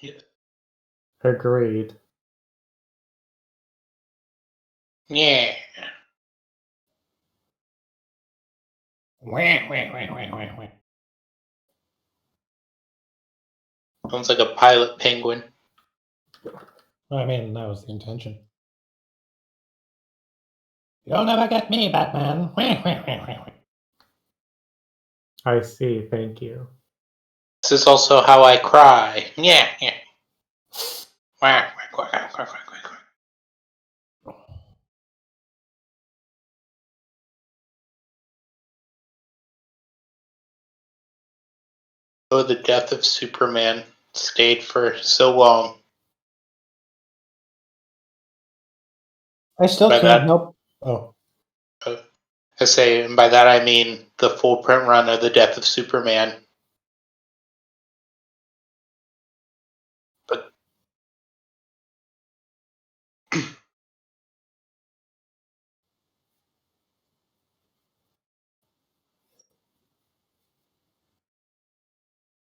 Yeah. Agreed. Yeah. Sounds like a pilot penguin. I mean, that was the intention. You'll never get me, Batman. I see, thank you. This is also how I cry. Yeah. Oh, the death of Superman stayed for so long. I still can't help. Oh. I say, and by that I mean the full print run of the death of Superman. But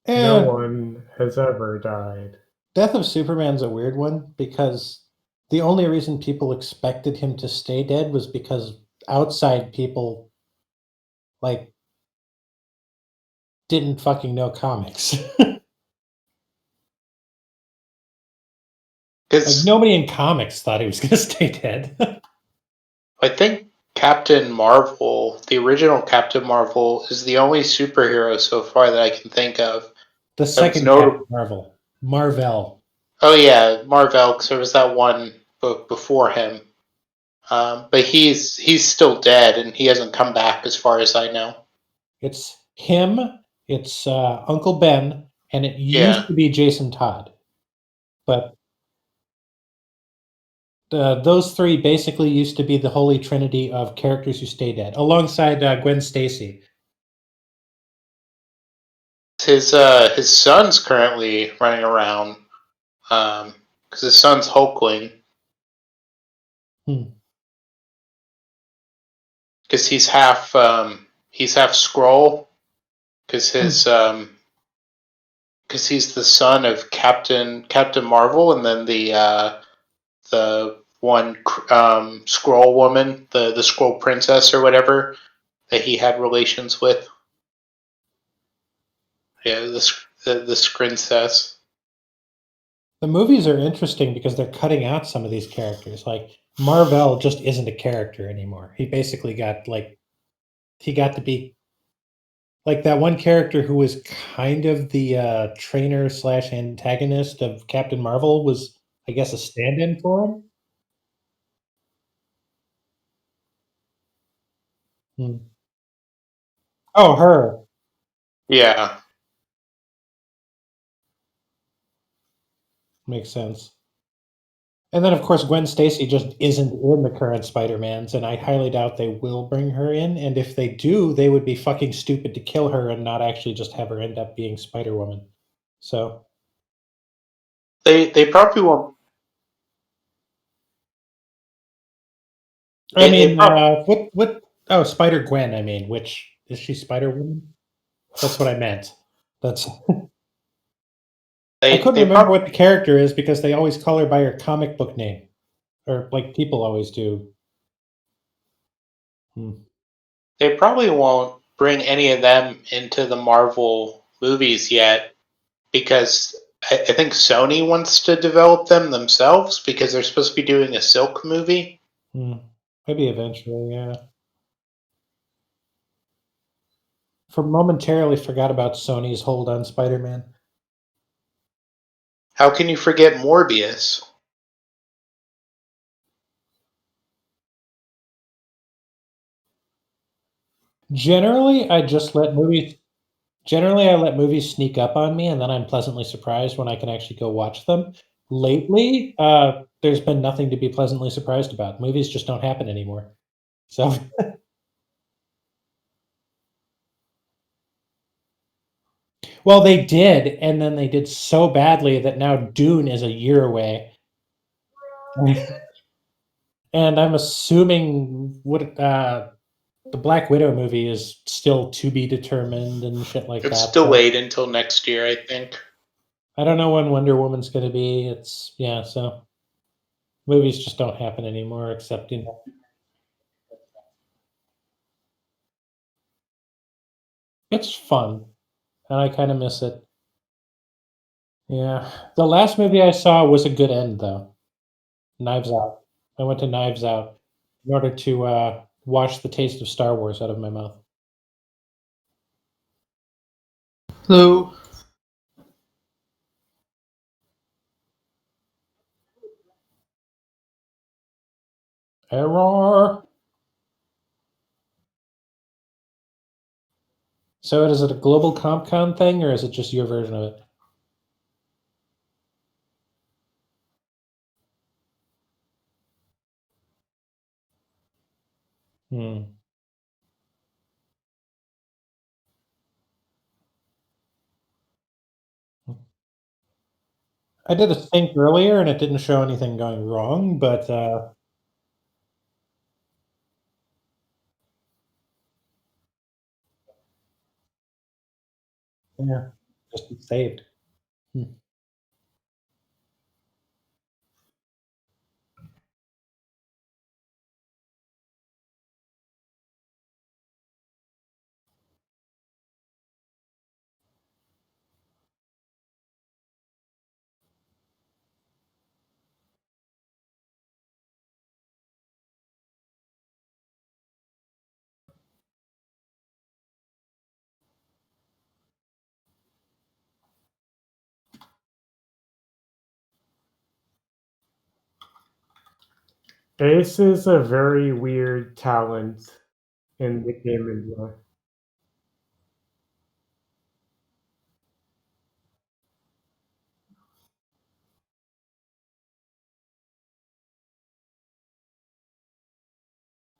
No one has ever died. Death of Superman's a weird one because the only reason people expected him to stay dead was because outside people like didn't fucking know comics. Like nobody in comics thought he was going to stay dead. I think Captain Marvel, the original Captain Marvel, is the only superhero so far that I can think of. The second Captain Marvel. Oh yeah, Marvel, because there was that one book before him. But he's still dead, and he hasn't come back as far as I know. It's him, it's Uncle Ben, and it used to be Jason Todd. But those three basically used to be the holy trinity of characters who stay dead, alongside Gwen Stacy. His son's currently running around because his son's Hulkling. Because he's half Skrull. Because because he's the son of Captain Marvel, and then the one Skrull woman, the Skrull princess or whatever that he had relations with. Yeah, the Skrincess. The movies are interesting because they're cutting out some of these characters. Like Marvel just isn't a character anymore. He basically got to be like that one character who was kind of the trainer / antagonist of Captain Marvel was, I guess, a stand-in for him. Oh, her. Yeah. Makes sense. And then, of course, Gwen Stacy just isn't in the current Spider-Mans, and I highly doubt they will bring her in. And if they do, they would be fucking stupid to kill her and not actually just have her end up being Spider-Woman. So they probably won't. I mean, what? Oh, Spider-Gwen. I mean, which is she? Spider-Woman? That's what I meant. That's. I couldn't remember what the character is because they always call her by her comic book name, or like people always do. They probably won't bring any of them into the Marvel movies yet because I think Sony wants to develop them themselves because they're supposed to be doing a Silk movie. Maybe eventually, yeah. Momentarily forgot about Sony's hold on Spider-Man. How can you forget Morbius? Generally, I let movies sneak up on me, and then I'm pleasantly surprised when I can actually go watch them. Lately, there's been nothing to be pleasantly surprised about. Movies just don't happen anymore. So well, they did, and then they did so badly that now Dune is a year away. And I'm assuming the Black Widow movie is still to be determined and shit like that. It's delayed until next year, I think. I don't know when Wonder Woman's going to be. So movies just don't happen anymore, except it's fun, and I kind of miss it. Yeah, the last movie I saw was a good end though. Knives Out. I went to Knives Out in order to wash the taste of Star Wars out of my mouth. Hello. Error. So is it a global CompCon thing, or is it just your version of it? Hmm. I did a sync earlier, and it didn't show anything going wrong, but yeah, just saved. Hmm. Ace is a very weird talent in the game industry.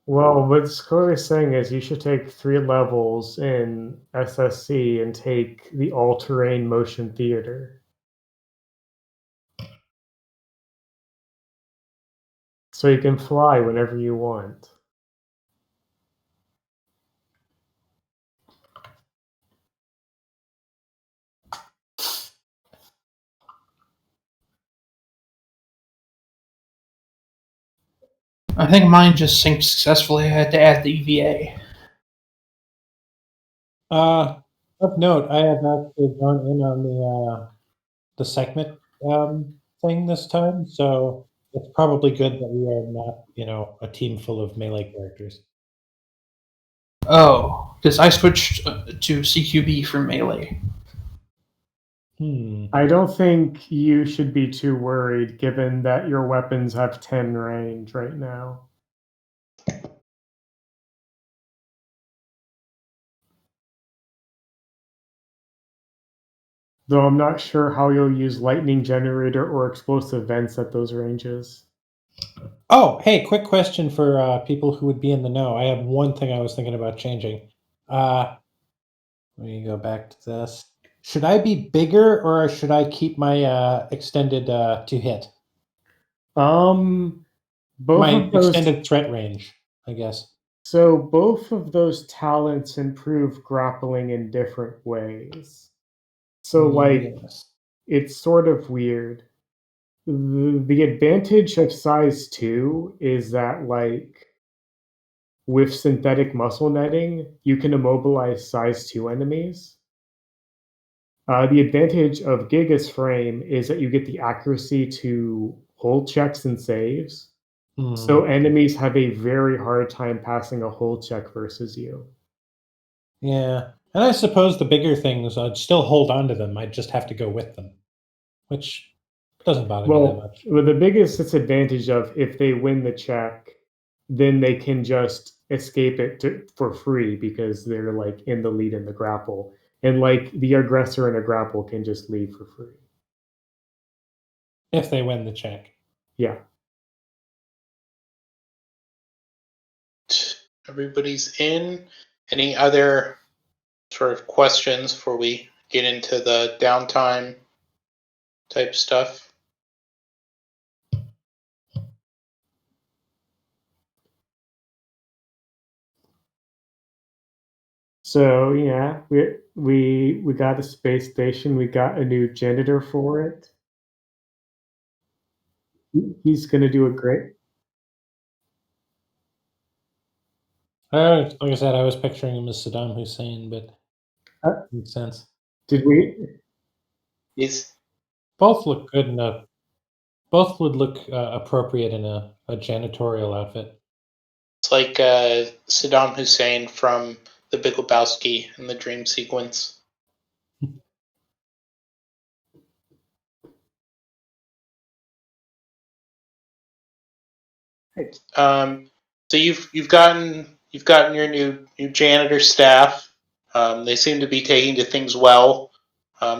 Well, what Score is saying is you should take 3 levels in SSC and take the all-terrain motion theater. So you can fly whenever you want. I think mine just synced successfully. I had to add the EVA. Of note, I have actually gone in on the segment thing this time, so it's probably good that we are not, a team full of melee characters. Oh, because I switched to CQB from Melee. I don't think you should be too worried given that your weapons have 10 range right now. Though I'm not sure how you'll use lightning generator or explosive vents at those ranges. Oh, hey, quick question for people who would be in the know. I have one thing I was thinking about changing. Let me go back to this. Should I be bigger or should I keep my extended to hit? Both My of those extended threat range, I guess. So both of those talents improve grappling in different ways. So Yes. it's sort of weird. The advantage of size 2 is that with synthetic muscle netting, you can immobilize size 2 enemies. The advantage of Giga's frame is that you get the accuracy to hold checks and saves. So enemies have a very hard time passing a hold check versus you. Yeah. And I suppose the bigger things, I'd still hold on to them. I'd just have to go with them, which doesn't bother me that much. Well, the biggest disadvantage of if they win the check, then they can just escape it for free because they're in the lead in the grapple, and the aggressor in a grapple can just leave for free. If they win the check. Yeah. Everybody's in. Any other sort of questions before we get into the downtime type stuff? So yeah, we got a space station. We got a new janitor for it. He's gonna do a great. Like I said, I was picturing him as Saddam Hussein, but Uh, makes sense. did we? He's Both look good enough. Both would look appropriate in a janitorial outfit. It's like Saddam Hussein from The Big Lebowski in the dream sequence. So you've gotten your new janitor staff. They seem to be taking to things well.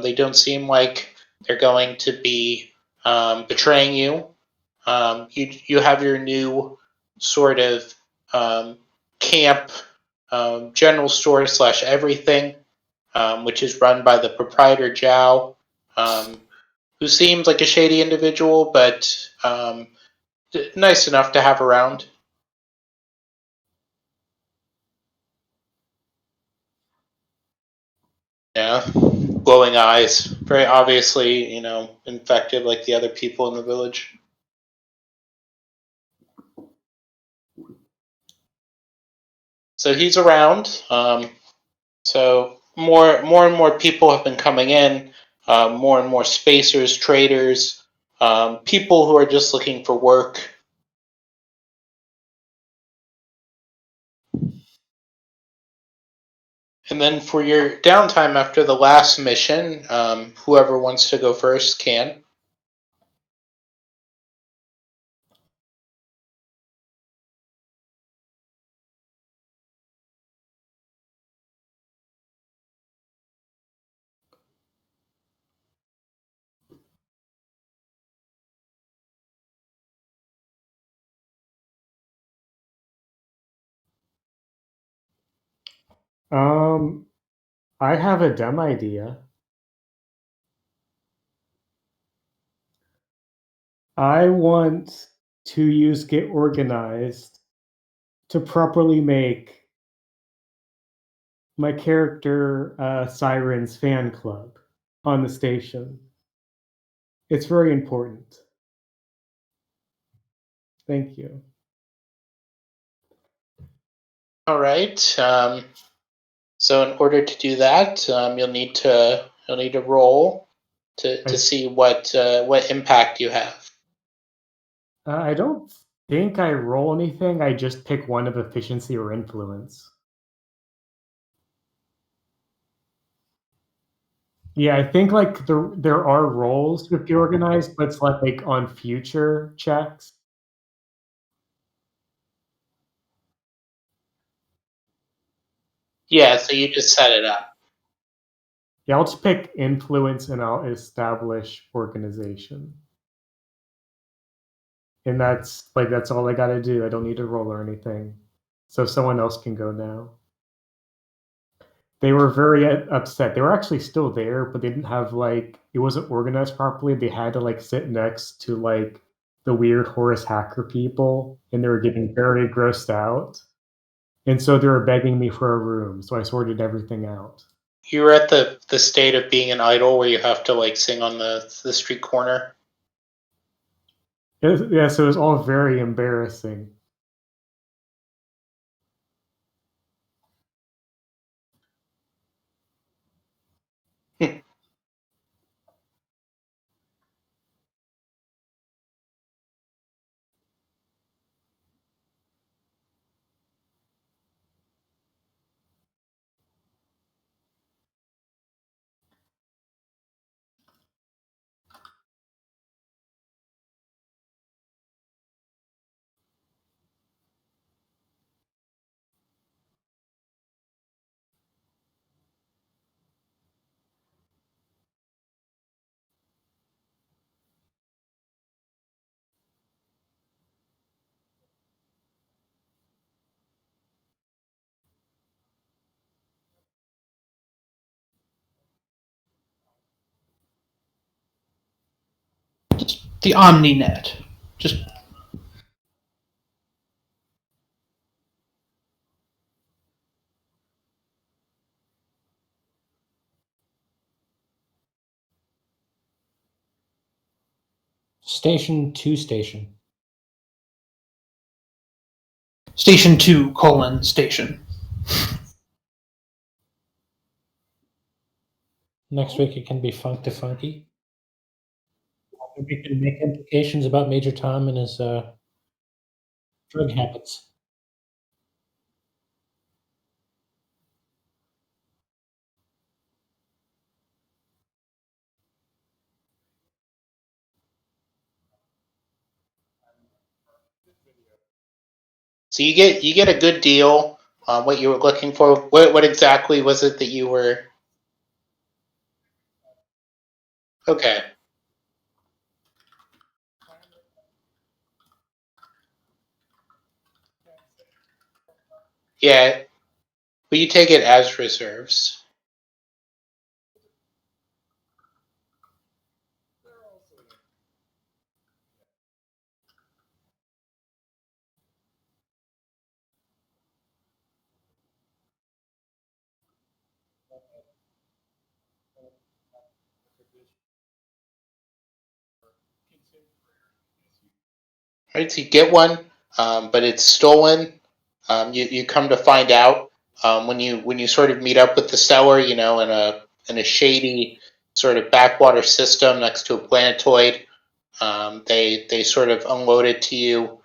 They don't seem like they're going to be betraying you. You have your new sort of camp general store / everything, which is run by the proprietor Zhao, who seems like a shady individual, but nice enough to have around. Yeah, glowing eyes. Very obviously, infected like the other people in the village. So he's around. So more and more people have been coming in. More and more spacers, traders, people who are just looking for work. And then for your downtime after the last mission, whoever wants to go first can. I have a dumb idea. I want to use Get Organized to properly make my character Siren's fan club on the station. It's very important. Thank you. All right. So in order to do that, you'll need to roll to see what impact you have. I don't think I roll anything. I just pick one of efficiency or influence. Yeah, I think like there are rolls with Get Organized, but it's like on future checks. Yeah, so you just set it up. Yeah, I'll just pick influence and I'll establish organization. And that's all I gotta do. I don't need to roll or anything. So someone else can go now. They were very upset. They were actually still there, but they didn't have it wasn't organized properly. They had to sit next to the weird Horus hacker people, and they were getting very grossed out. And so they were begging me for a room, so I sorted everything out. You were at the state of being an idol where you have to sing on the street corner. Yeah, so it was all very embarrassing. The OmniNet. Just Station 2 station. Station 2, station. Next week it can be Funk to Funky. We can make implications about Major Tom and his drug habits. So you get a good deal on what you were looking for. What exactly was it that you were? Okay. Yeah, but you take it as reserves. Right, so you get one, but it's stolen. You come to find out when you sort of meet up with the seller, in a shady sort of backwater system next to a planetoid. They sort of unload it to you.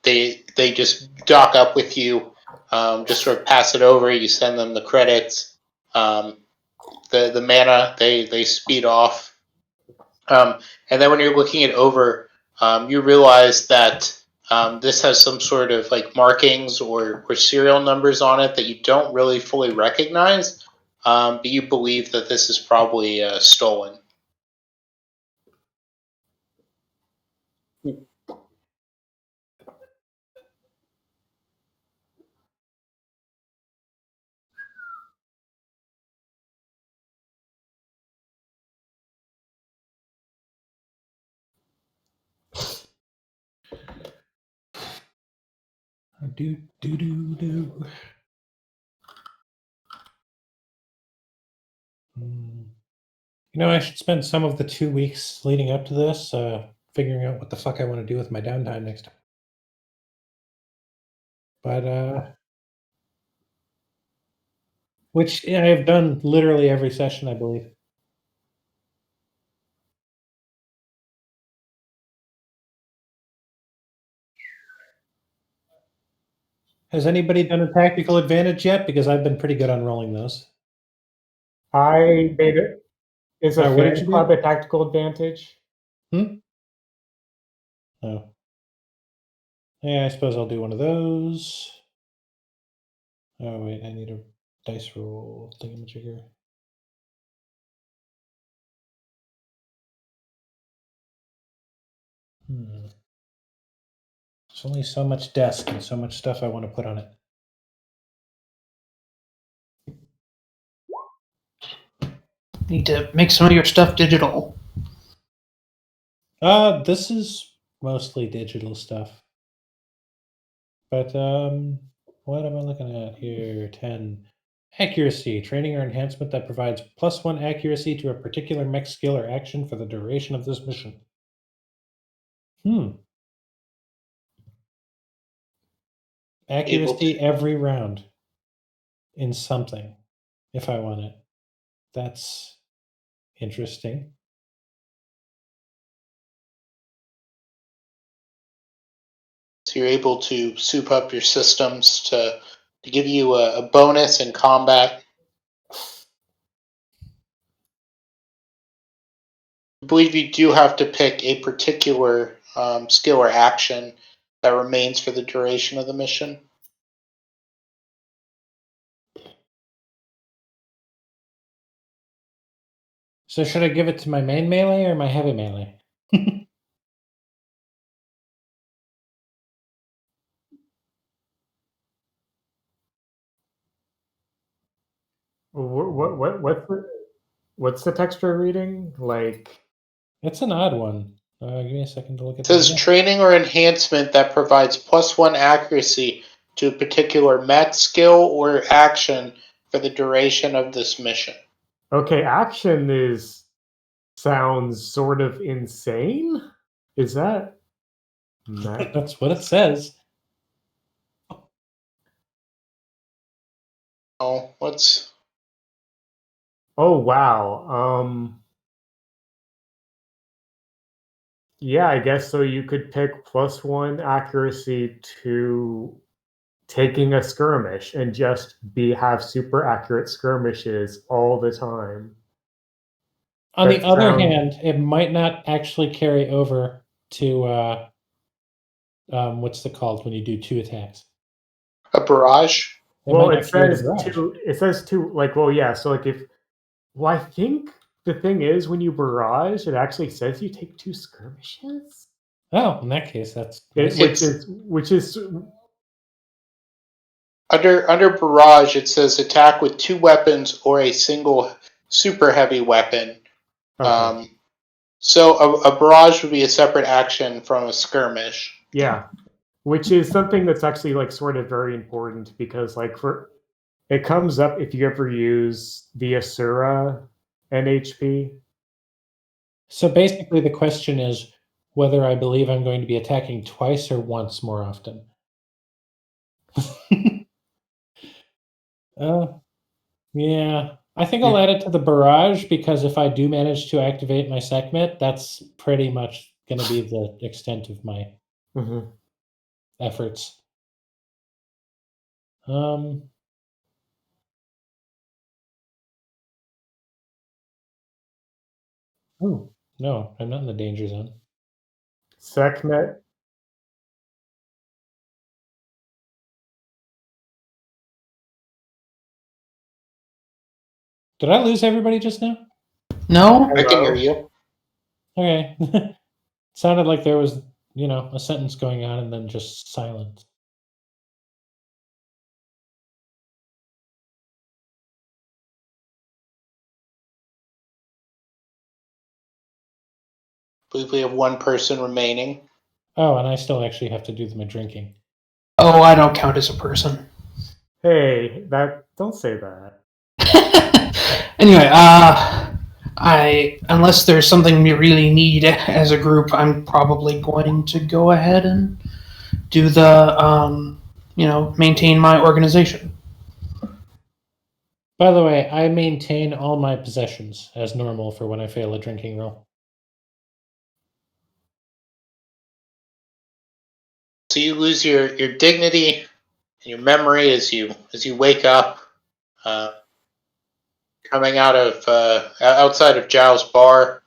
They just dock up with you, just sort of pass it over. You send them the credits. The mana they speed off. And then when you're looking it over, you realize that this has some sort of like markings or serial numbers on it that you don't really fully recognize, but you believe that this is probably stolen. Do. I should spend some of the 2 weeks leading up to this figuring out what the fuck I want to do with my downtime next time. But which I have done literally every session, I believe. Has anybody done a tactical advantage yet? Because I've been pretty good on rolling those. I made it. Is a What did fan you club do? a tactical advantage? Oh. Yeah, I suppose I'll do one of those. Oh, wait, I need a dice roll thingamajigger. There's only so much desk and so much stuff I want to put on it. Need to make some of your stuff digital. This is mostly digital stuff. But what am I looking at here? 10. Accuracy. Training or enhancement that provides +1 accuracy to a particular mech skill or action for the duration of this mission. Accuracy every round in something, if I want it. That's interesting. So you're able to soup up your systems to give you a bonus in combat. I believe you do have to pick a particular skill or action that remains for the duration of the mission. So should I give it to my main melee or my heavy melee? What's the texture reading like? It's an odd one. Give me a second to look at It says that. training or enhancement that provides +1 accuracy to a particular mech skill or action for the duration of this mission. Okay, action sounds sort of insane. Is that Mac? That's what it says. Oh, what's Oh wow. Yeah, I guess so. You could pick +1 accuracy to taking a skirmish and just have super accurate skirmishes all the time. On the That other sound- hand, it might not actually carry over to what's it called when you do 2 attacks? a barrage? It Well, might it not carry to says barrage. two. It says two. Like, well, yeah. So, like, I think the thing is when you barrage, it actually says you take 2 skirmishes. Oh, in that case, that's Which is Under barrage, it says attack with 2 weapons or a single super heavy weapon. okay. So a barrage would be a separate action from a skirmish. Yeah, which is something that's actually like sort of very important because like it comes up if you ever use the Asura NHP. So basically, the question is whether I believe I'm going to be attacking twice or once more often. Yeah. I think I'll add it to the barrage because if I do manage to activate my Sekhmet, that's pretty much going to be the extent of my Mhm. efforts. Oh, no, I'm not in the danger zone. Sekhmet. Did I lose everybody just now? No? I can hear Hello? you. Okay. Sounded like there was, a sentence going on and then just silence. I believe we have 1 person remaining. Oh, and I still actually have to do my drinking. Oh, I don't count as a person. Hey, don't say that. Anyway, unless there's something we really need as a group, I'm probably going to go ahead and do the, maintain my organization. By the way, I maintain all my possessions as normal for when I fail a drinking roll. So you lose your dignity and your memory as you wake up, coming out of outside of Zhao's bar.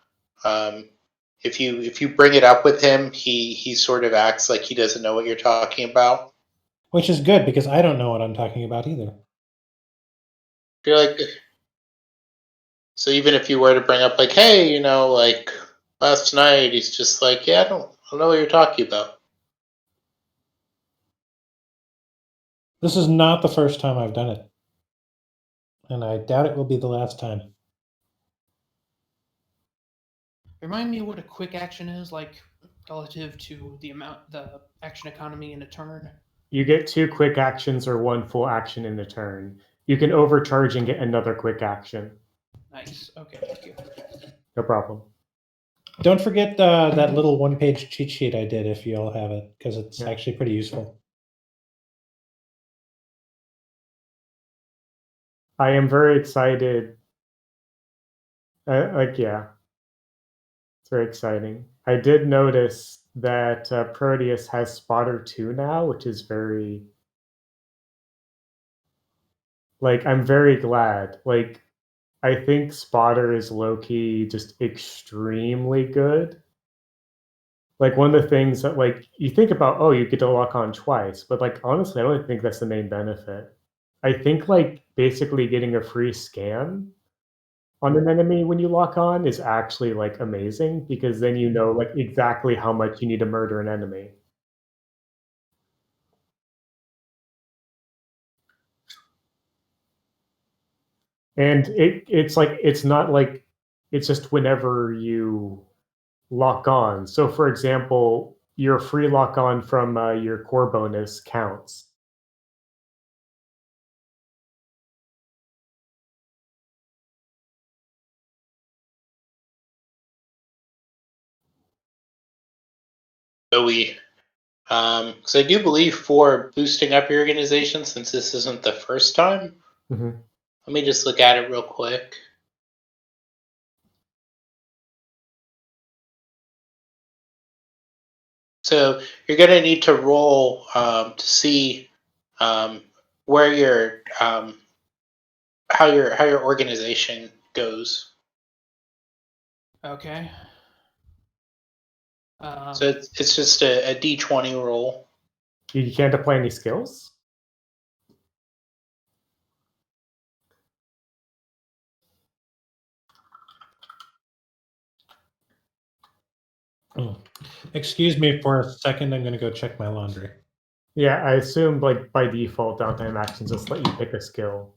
If you bring it up with him, he sort of acts like he doesn't know what you're talking about. Which is good because I don't know what I'm talking about either. You're like, so even if you were to bring up like, hey, like last night, he's just like, yeah, I don't know what you're talking about. This is not the first time I've done it. And I doubt it will be the last time. Remind me what a quick action is, like relative to the action economy in a turn. You get 2 quick actions or 1 full action in the turn. You can overcharge and get another quick action. Nice. Okay, thank you. No problem. Don't forget that little 1-page cheat sheet I did if you all have it, because it's actually pretty useful. I am very excited. Yeah. It's very exciting. I did notice that Proteus has Spotter 2 now, which is very. Like, I'm very glad. Like, I think Spotter is low key just extremely good. Like, one of the things that, like, you think about, oh, you get to lock on twice, but, like, honestly, I don't think that's the main benefit. I think, like, basically getting a free scan on an enemy when you lock on is actually, like, amazing because then you know, like, exactly how much you need to murder an enemy. And it's like it's not like it's just whenever you lock on. So, for example, your free lock on from your core bonus counts. Joey. Because I do believe for boosting up your organization, since this isn't the first time. Mhm. Let me just look at it real quick. So you're going to need to roll to see where your how your organization goes. Okay. So it's just a D20 roll. You can't apply any skills? Excuse me for a second. I'm going to go check my laundry. Yeah, I assume like by default downtime actions just let you pick a skill.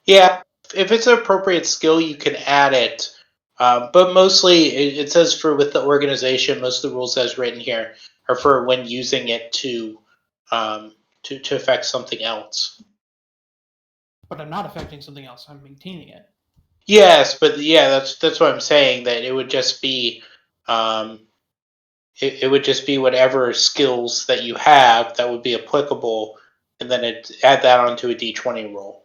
Yeah, if it's an appropriate skill, you can add it. But mostly, it says for with the organization, most of the rules as written here are for when using it to affect something else. But I'm not affecting something else. I'm maintaining it. Yes, but yeah, that's what I'm saying. That it would just be, it would just be whatever skills that you have that would be applicable, and then add that onto a D20 roll.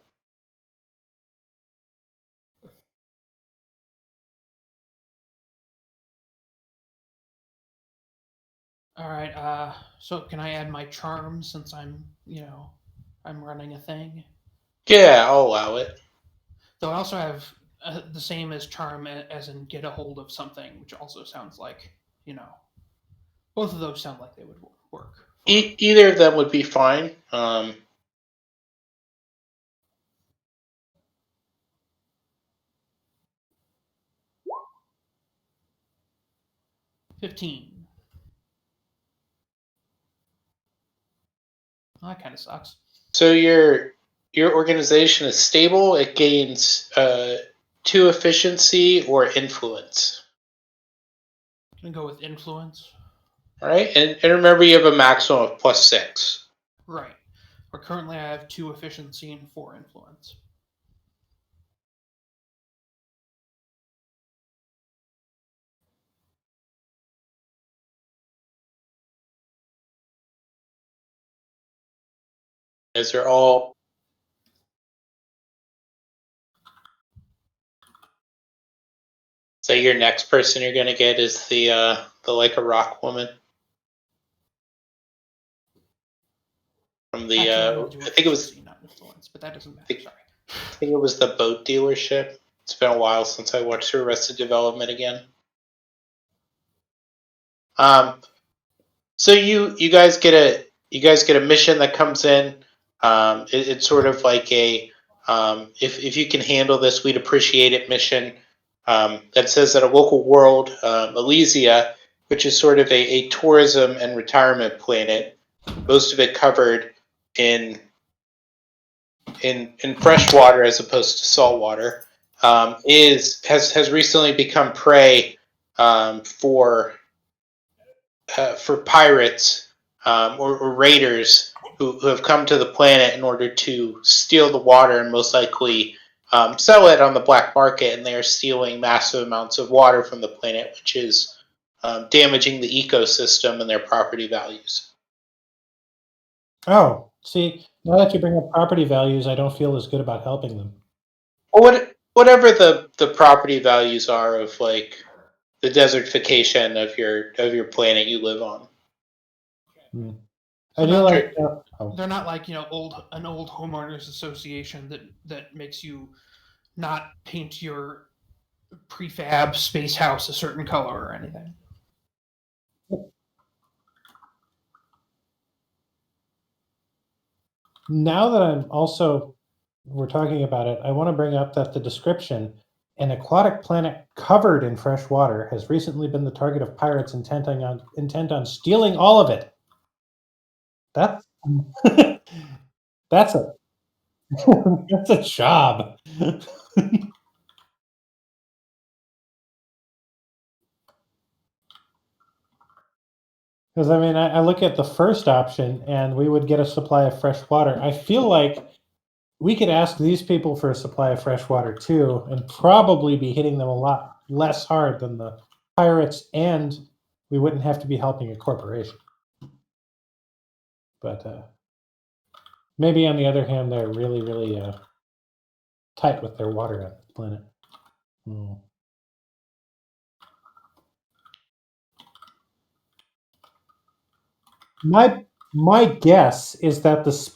All right. So can I add my charm since I'm running a thing? Yeah, I'll allow it. Though I also have the same as charm as in get a hold of something, which also sounds like both of those sound like they would work. Either of them would be fine. 15. Well, that kind of sucks. So your organization is stable. It gains 2 efficiency or influence. Gonna go with influence. All right, and remember you have a maximum of +6. Right. But currently I have 2 efficiency and 4 influence. As they're all. So your next person you're gonna get is the like a rock woman from the Actually, I'm gonna do I think it was efficiency, not influence, but that doesn't matter. Sorry. I think it was the boat dealership. It's been a while since I watched Arrested Development again. So you guys get a mission that comes in. It's sort of like a if you can handle this, we'd appreciate it mission. That says that a local world, Elysia, which is sort of a tourism and retirement planet, most of it covered in fresh water as opposed to salt water, has recently become prey for pirates or raiders who have come to the planet in order to steal the water and most likely sell it on the black market. And they are stealing massive amounts of water from the planet, which is damaging the ecosystem and their property values. Oh, see, now that you bring up property values, I don't feel as good about helping them. Well, whatever the property values are of like the desertification of your planet you live on. I do like. They're not like an old homeowners association that makes you not paint your prefab space house a certain color or anything. Now that we're talking about it, I want to bring up that the description, an aquatic planet covered in fresh water, has recently been the target of pirates intent on stealing all of it. That's that's a that's a job. Because I mean, I look at the first option, and we would get a supply of fresh water. I feel like we could ask these people for a supply of fresh water too, and probably be hitting them a lot less hard than the pirates and we wouldn't have to be helping a corporation. But maybe on the other hand, they're really, really tight with their water on the planet. My guess is that the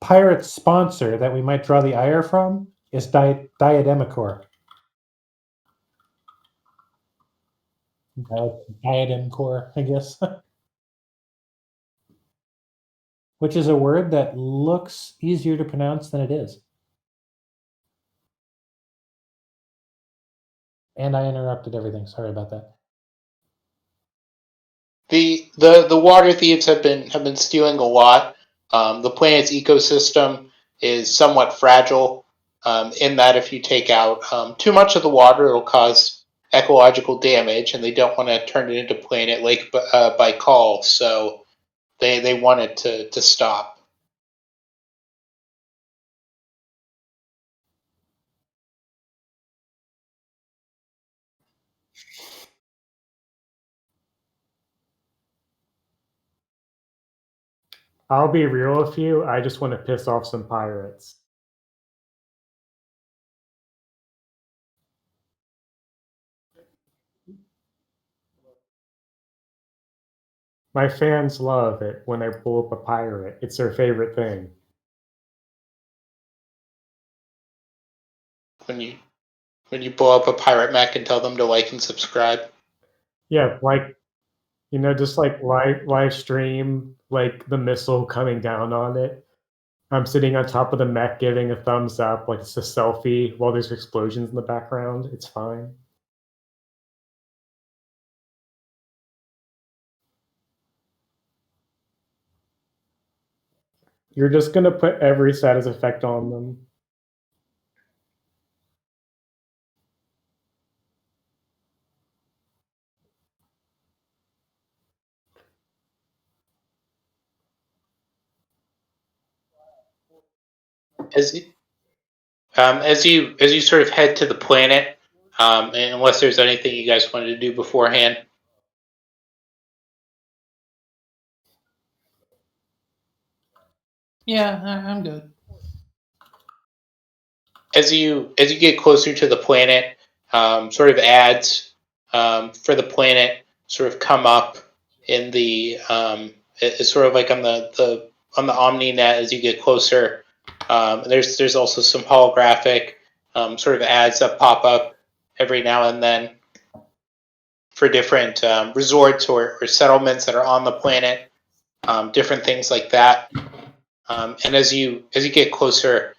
pirate sponsor that we might draw the ire from is Diademicor. Diadem Core, I guess. Which is a word that looks easier to pronounce than it is. And I interrupted everything. Sorry about that. The water thieves have been stealing a lot. The planet's ecosystem is somewhat fragile, in that if you take out too much of the water, it'll cause ecological damage, and they don't want to turn it into Planet Lake Baikal, so they want it to stop. I'll be real with you. I just want to piss off some pirates. My fans love it when I pull up a pirate. It's their favorite thing. When you blow up a pirate mech and tell them to like and subscribe. Yeah, like, just like live stream like the missile coming down on it. I'm sitting on top of the mech giving a thumbs up, like it's a selfie while there's explosions in the background. It's fine. You're just gonna put every status effect on them. As you sort of head to the planet, unless there's anything you guys wanted to do beforehand. Yeah, I'm good. As you get closer to the planet, sort of ads for the planet sort of come up in the it's sort of like on the OmniNet as you get closer. There's also some holographic sort of ads that pop up every now and then for different resorts or settlements that are on the planet, different things like that. And as you get closer,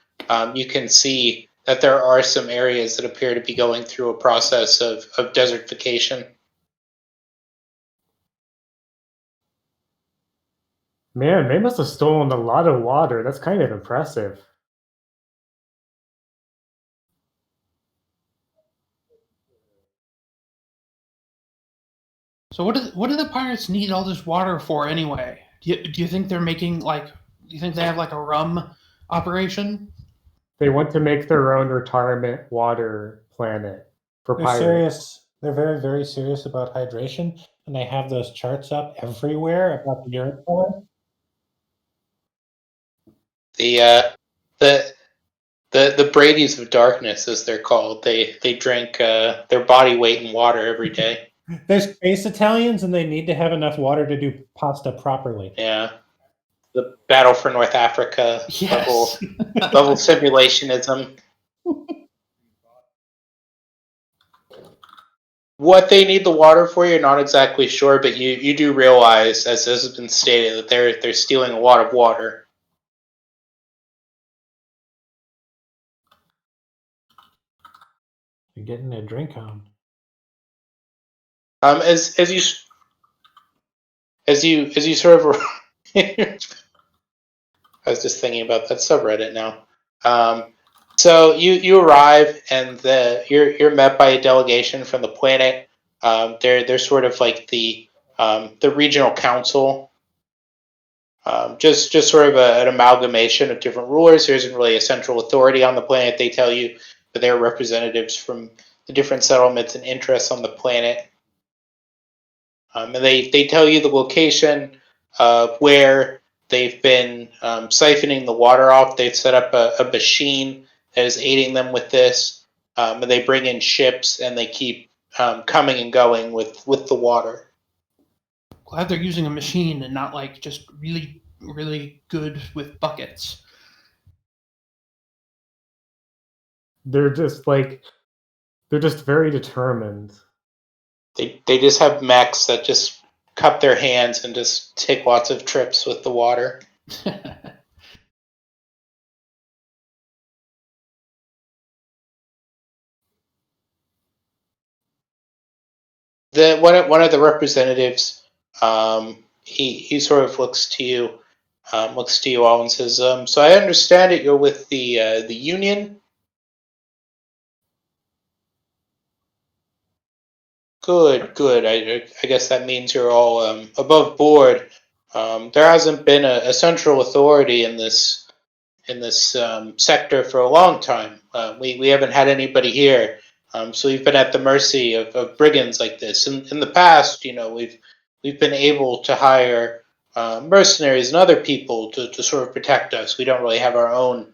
you can see that there are some areas that appear to be going through a process of desertification. Man, they must have stolen a lot of water. That's kind of impressive. So what do the pirates need all this water for anyway? Do you think they're making do you think they have like a rum operation? They want to make their own retirement water planet for They're pirates. serious. They're very, very serious about hydration, and they have those charts up everywhere about the urine color. The Brady's of Darkness, as they're called, they drink their body weight in water every day. There's space Italians, and they need to have enough water to do pasta properly. Yeah, the Battle for North Africa Yes. level simulationism. What they need the water for, you're not exactly sure, but you do realize, as has been stated, that they're stealing a lot of water. They're getting their drink on. As you sort of, I was just thinking about that subreddit now. So you arrive, and you're met by a delegation from the planet. They're sort of like the regional council. Just sort of an amalgamation of different rulers. There isn't really a central authority on the planet, they tell you, but they're representatives from the different settlements and interests on the planet. And they tell you the location of where they've been siphoning the water off. They've set up a machine that is aiding them with this, and they bring in ships and they keep coming and going with the water. Glad they're using a machine and not like just really, really good with buckets. They're just very determined. They just have mechs that just cup their hands and just take lots of trips with the water. One of the representatives, he sort of looks to you all and says, "So I understand it. You're with the union." Good. I guess that means you're all above board. There hasn't been a central authority in this sector for a long time. We haven't had anybody here, so we've been at the mercy of brigands like this. In the past, we've been able to hire mercenaries and other people to sort of protect us. We don't really have our own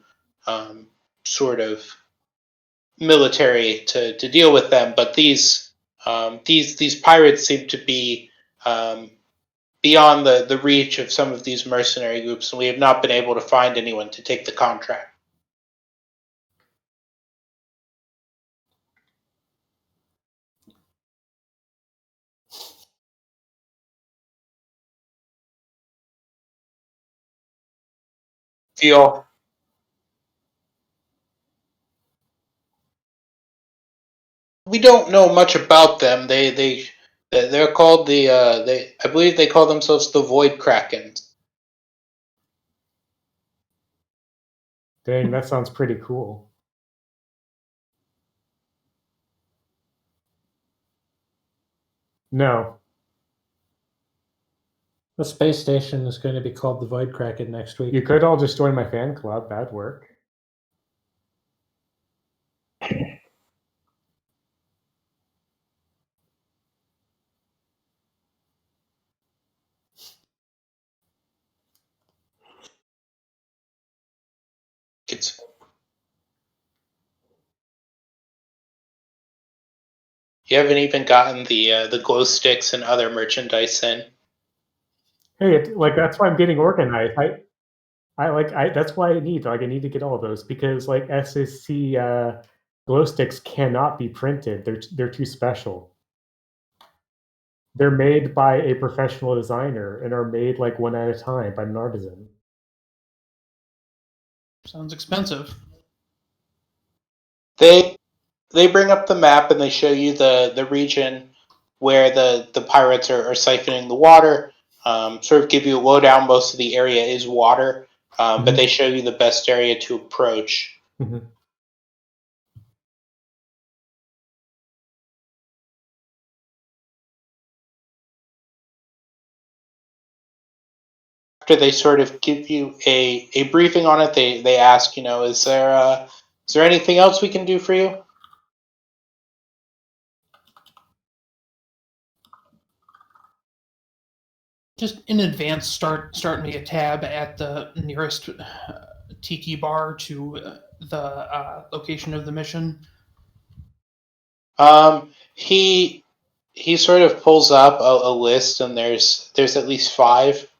sort of military to deal with them, but these pirates seem to be beyond the reach of some of these mercenary groups, and we have not been able to find anyone to take the contract. Feel we don't know much about them. They're called I believe they call themselves the Void Krakens. Dang, that sounds pretty cool. No. The space station is going to be called the Void Kraken next week. You could all just join my fan club. That'd work. You haven't even gotten the glow sticks and other merchandise in. Hey, that's why I'm getting organized. That's why I need to get all of those because SSC glow sticks cannot be printed. They're too special. They're made by a professional designer and are made one at a time by an artisan. Sounds expensive. They bring up the map and they show you the region where the pirates are siphoning the water. Sort of give you a lowdown. Most of the area is water, but they show you the best area to approach. Mm-hmm. After they sort of give you a briefing on it, they ask, is there anything else we can do for you? Just in advance, start me a tab at the nearest tiki bar to the location of the mission. He sort of pulls up a list, and there's at least 5.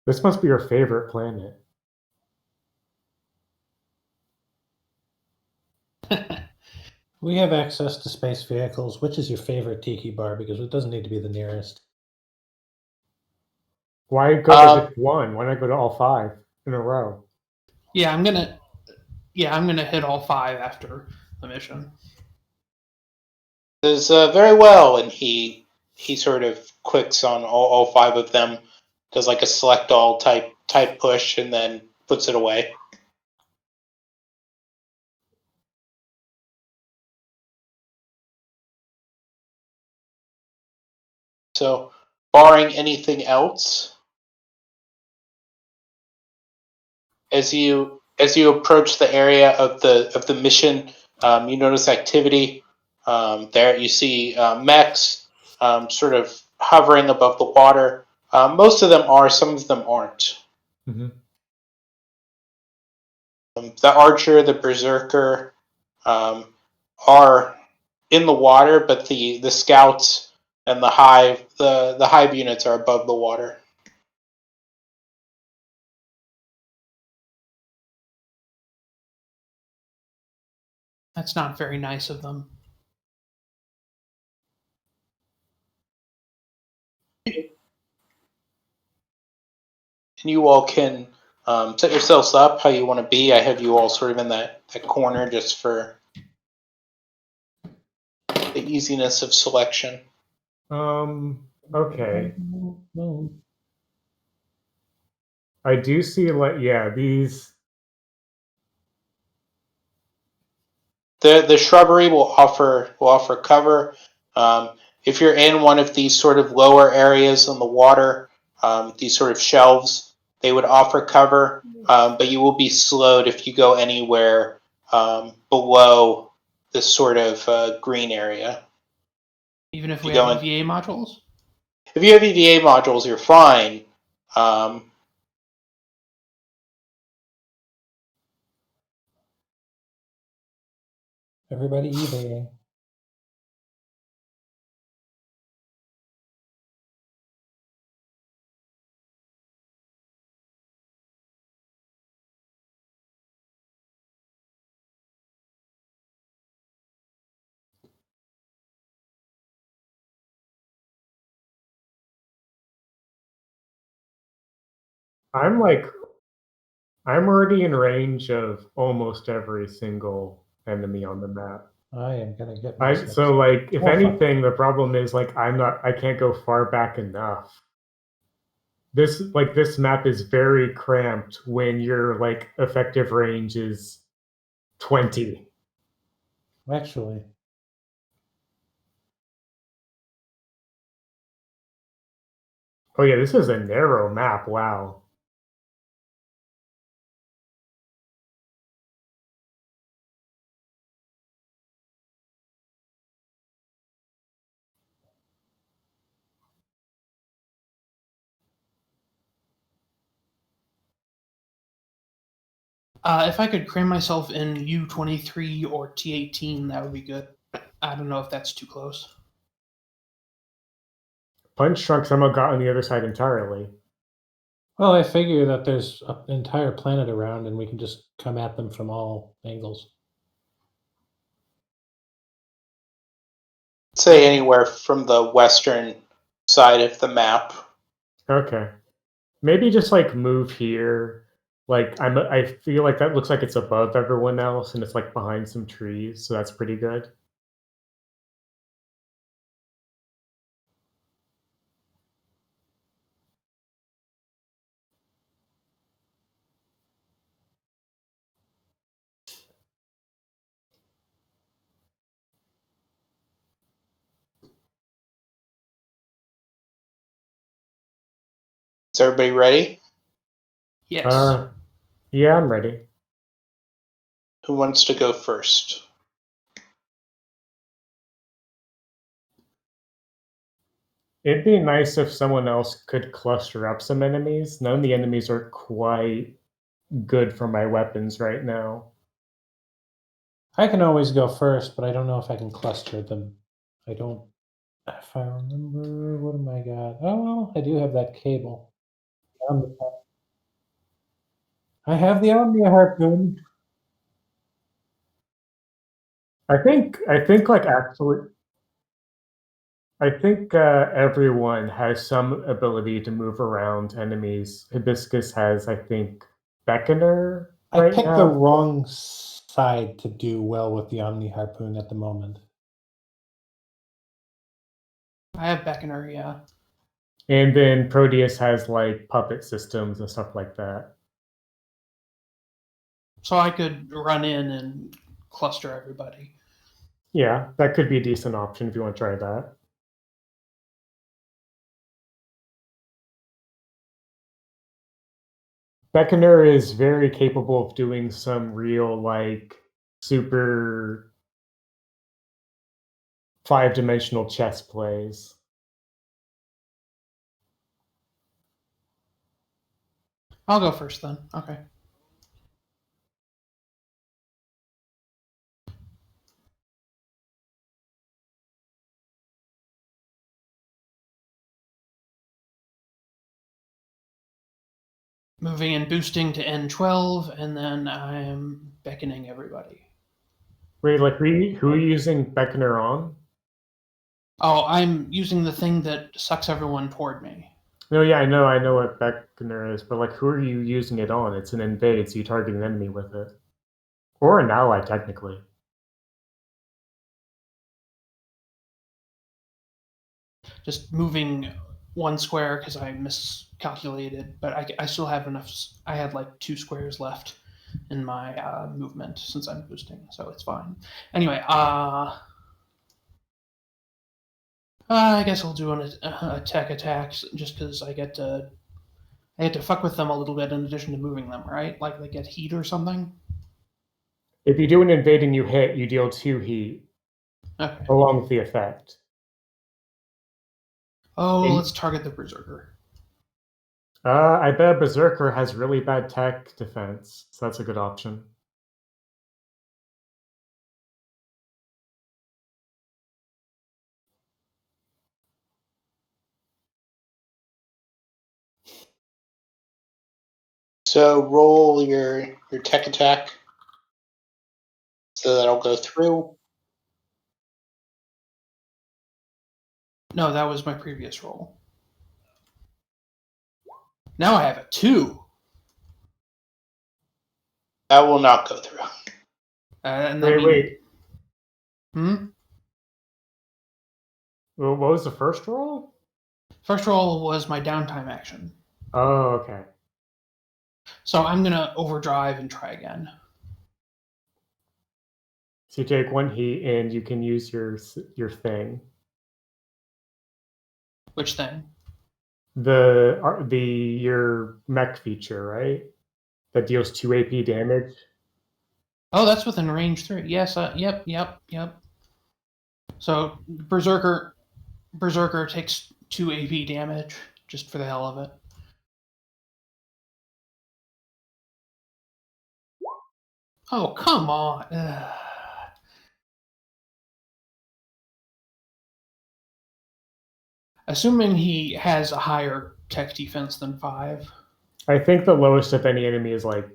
This must be your favorite planet. We have access to space vehicles. Which is your favorite tiki bar? Because it doesn't need to be the nearest. Why go to just one? Why not go to all 5 in a row? Yeah, I'm gonna hit all 5 after the mission. Does very well, and he sort of clicks on all 5 of them, does like a select all type push, and then puts it away. So, barring anything else, as you approach the area of the mission, you notice activity. There you see mechs. sort of hovering above the water. Most of them are, some of them aren't. Mm-hmm. The archer, the berserker, are in the water, but the scouts and the hive units are above the water. That's not very nice of them. And you all can set yourselves up how you want to be. I have you all sort of in that corner just for the easiness of selection. Okay. I do see, like, yeah, these. The shrubbery will offer cover. If you're in one of these sort of lower areas on the water, these sort of shelves, they would offer cover, but you will be slowed if you go anywhere below this sort of green area. Even if You we go have in- EVA modules? If you have EVA modules, you're fine. Everybody eBaying. I'm already in range of almost every single enemy on the map. I am gonna get I myself. so like if Oh, fuck. anything, the problem is like I can't go far back enough. This map is very cramped when your like effective range is 20. Actually, Oh yeah, this is a narrow map. Wow. If I could cram myself in U-23 or T-18, that would be good. I don't know if that's too close. Punchdrunk somehow got on the other side entirely. well, I figure that there's an entire planet around, and we can just come at them from all angles. Say anywhere from the western side of the map. Okay. Maybe just like move here. Like I feel like that looks like it's above everyone else and it's like behind some trees, so that's pretty good. Is everybody ready? Yes. Yeah, I'm ready. Who wants to go first? It'd be nice if someone else could cluster up some enemies. None of the enemies are quite good for my weapons right now. I can always go first, but I don't know if I can cluster them. I don't. If I remember, what am I got? Oh, well, I do have that cable. I have the Omnia harpoon. I think like actually I think everyone has some ability to move around enemies. Hibiscus has, I think, Beckoner I right picked the now. wrong side to do well with the Omni harpoon at the moment. I have Beckoner, yeah. And then Proteus has like puppet systems and stuff like that. So I could run in and cluster everybody. Yeah, that could be a decent option if you want to try that. Beckoner is very capable of doing some real like super 5-dimensional chess plays. I'll go first then. Okay. Moving and boosting to N12, and then I'm beckoning everybody. Wait, like who are you using Beckoner on? Oh, I'm using the thing that sucks everyone toward me. No, yeah, I know what Beckoner is, but like who are you using it on? It's an invade, so you target an enemy with it. Or an ally, technically. Just moving one square because I miscalculated, but I still have enough. I had like 2 squares left in my movement since I'm boosting, so it's fine. Anyway, I guess I'll do an attack just because I get to fuck with them a little bit in addition to moving them, right? Like they get heat or something. If you do an invade and you hit, you deal 2 heat. Okay. Along with the effect. Oh, let's target the Berserker. I bet Berserker has really bad tech defense, so that's a good option. So roll your tech attack. So that'll go through. No, that was my previous roll. Now I have a 2. That will not go through. And that Wait. Hmm? Well, what was the first roll? First roll was my downtime action. Oh, okay. So I'm going to overdrive and try again. So you take 1 heat and you can use your thing. Which thing? Your mech feature, right? That deals 2 AP damage. Oh, that's within range 3. Yes, yep. So Berserker takes 2 AP damage just for the hell of it. Oh, come on. Ugh. Assuming he has a higher tech defense than 5. I think the lowest of any enemy is like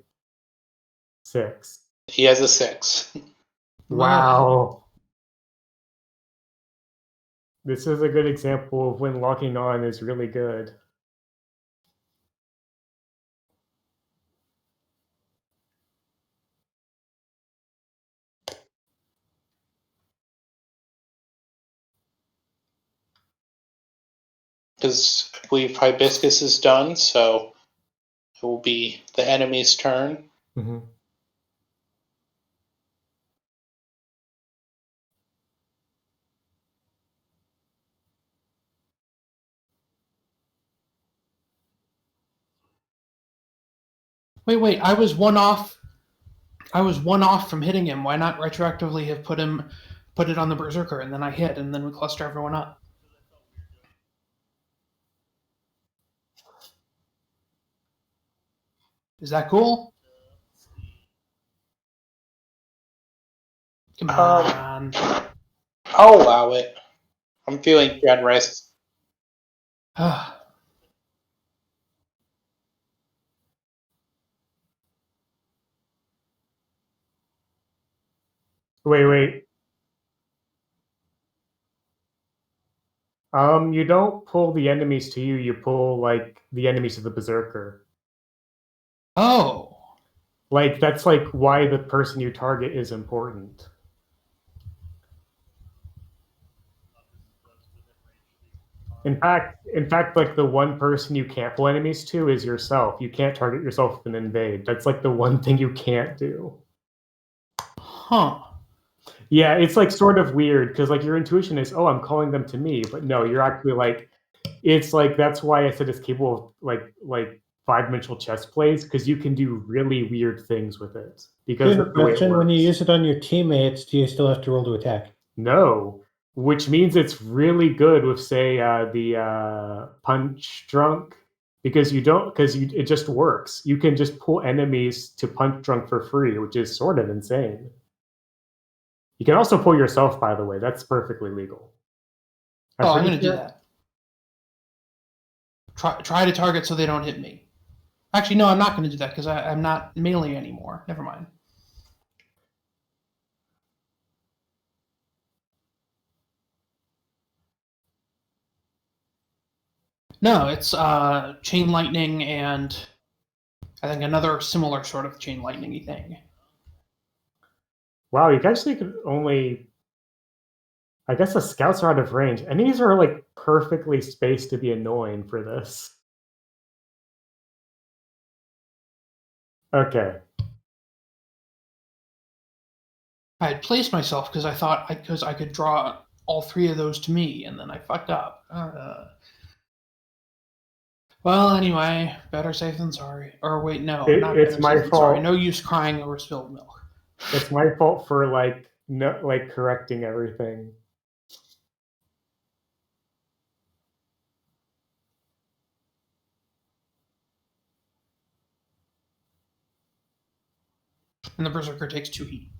6. He has a 6. Wow. This is a good example of when locking on is really good. Because I believe Hibiscus is done, so it will be the enemy's turn. Mm-hmm. Wait. I was 1 off. I was 1 off from hitting him. Why not retroactively have put it on the Berserker, and then I hit, and then we cluster everyone up? Is that cool? Come on. I'll allow it. I'm feeling generous. Wait. You don't pull the enemies to you, you pull, like, the enemies to the Berserker. Oh. Like, that's, like, why the person you target is important. In fact, like, the one person you can't pull enemies to is yourself. You can't target yourself with an invade. That's, like, the one thing you can't do. Huh. Yeah, it's, like, sort of weird, because, like, your intuition is, oh, I'm calling them to me, but no, you're actually, like, it's, like, that's why I said it's capable of, like, 5-dimensional chess plays, because you can do really weird things with it. Because Here's a of the way it question: when you works. use it on your teammates, do you still have to roll to attack? No, which means it's really good with, say, the Punchdrunk because it just works. You can just pull enemies to Punchdrunk for free, which is sort of insane. You can also pull yourself, by the way. That's perfectly legal. I'm going to do that. Try to target so they don't hit me. Actually, no, I'm not going to do that because I'm not melee anymore. Never mind. No, it's chain lightning and I think another similar sort of chain lightning-y thing. Wow, you actually could only... I guess the scouts are out of range. Enemies are like perfectly spaced to be annoying for this. Okay. I had placed myself because I thought I could draw all three of those to me, and then I fucked up. Well, anyway, better safe than sorry. Or wait, no, not It's better my safe than sorry. fault. No use crying over spilled milk. It's my fault for correcting everything. And the Berserker takes 2 heat.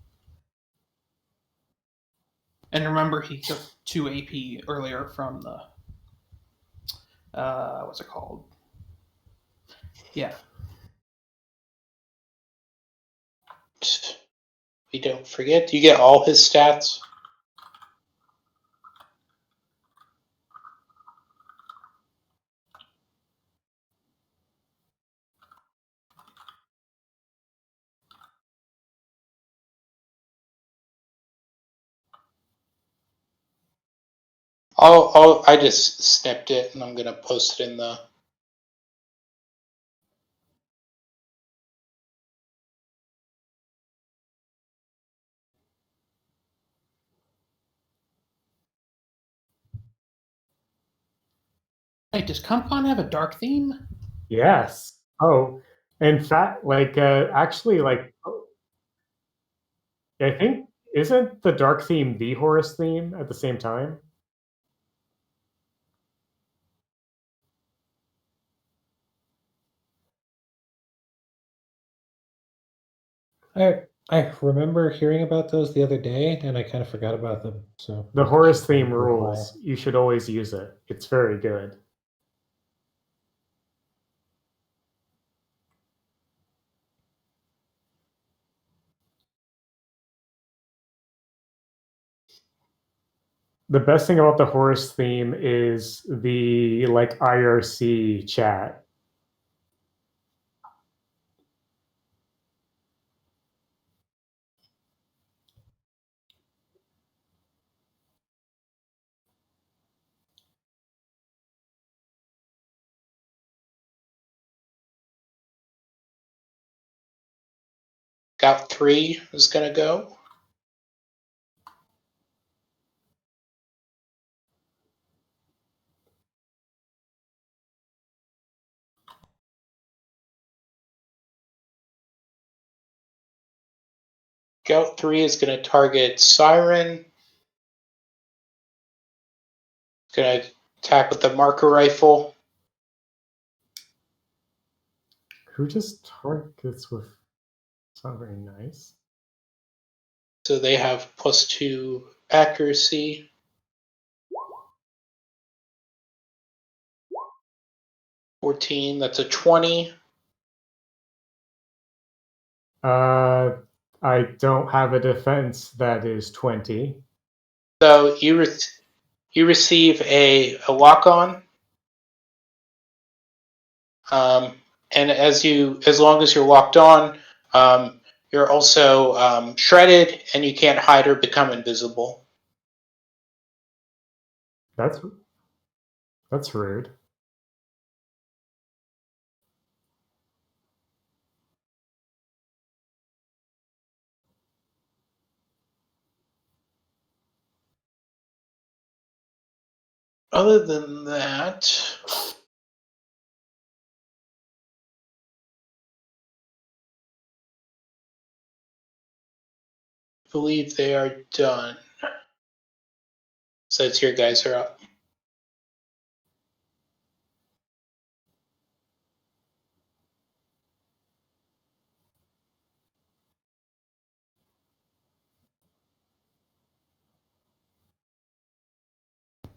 And remember, he took 2 AP earlier from the... what's it called? Yeah. We don't forget. Do you get all his stats? I just snipped it and I'm gonna post it in the... Hey, does CompCon have a dark theme? Yes. Oh, in fact, actually, I think, isn't the dark theme the Horus theme at the same time? I remember hearing about those the other day, and I kind of forgot about them. So The Horus theme worthwhile. rules. You should always use it. It's very good. The best thing about the Horus theme is the IRC chat. Scout 3 is gonna go. Scout 3 is gonna target Siren. Gonna attack with the marker rifle. Who just targets with... It's not very nice. So they have +2 accuracy. $14, that's a 20. I don't have a defense that is 20. So you receive a lock-on. And as long as you're locked on, you're also shredded, and you can't hide or become invisible. That's rude. Other than that, I believe they are done. So it's your guys are up.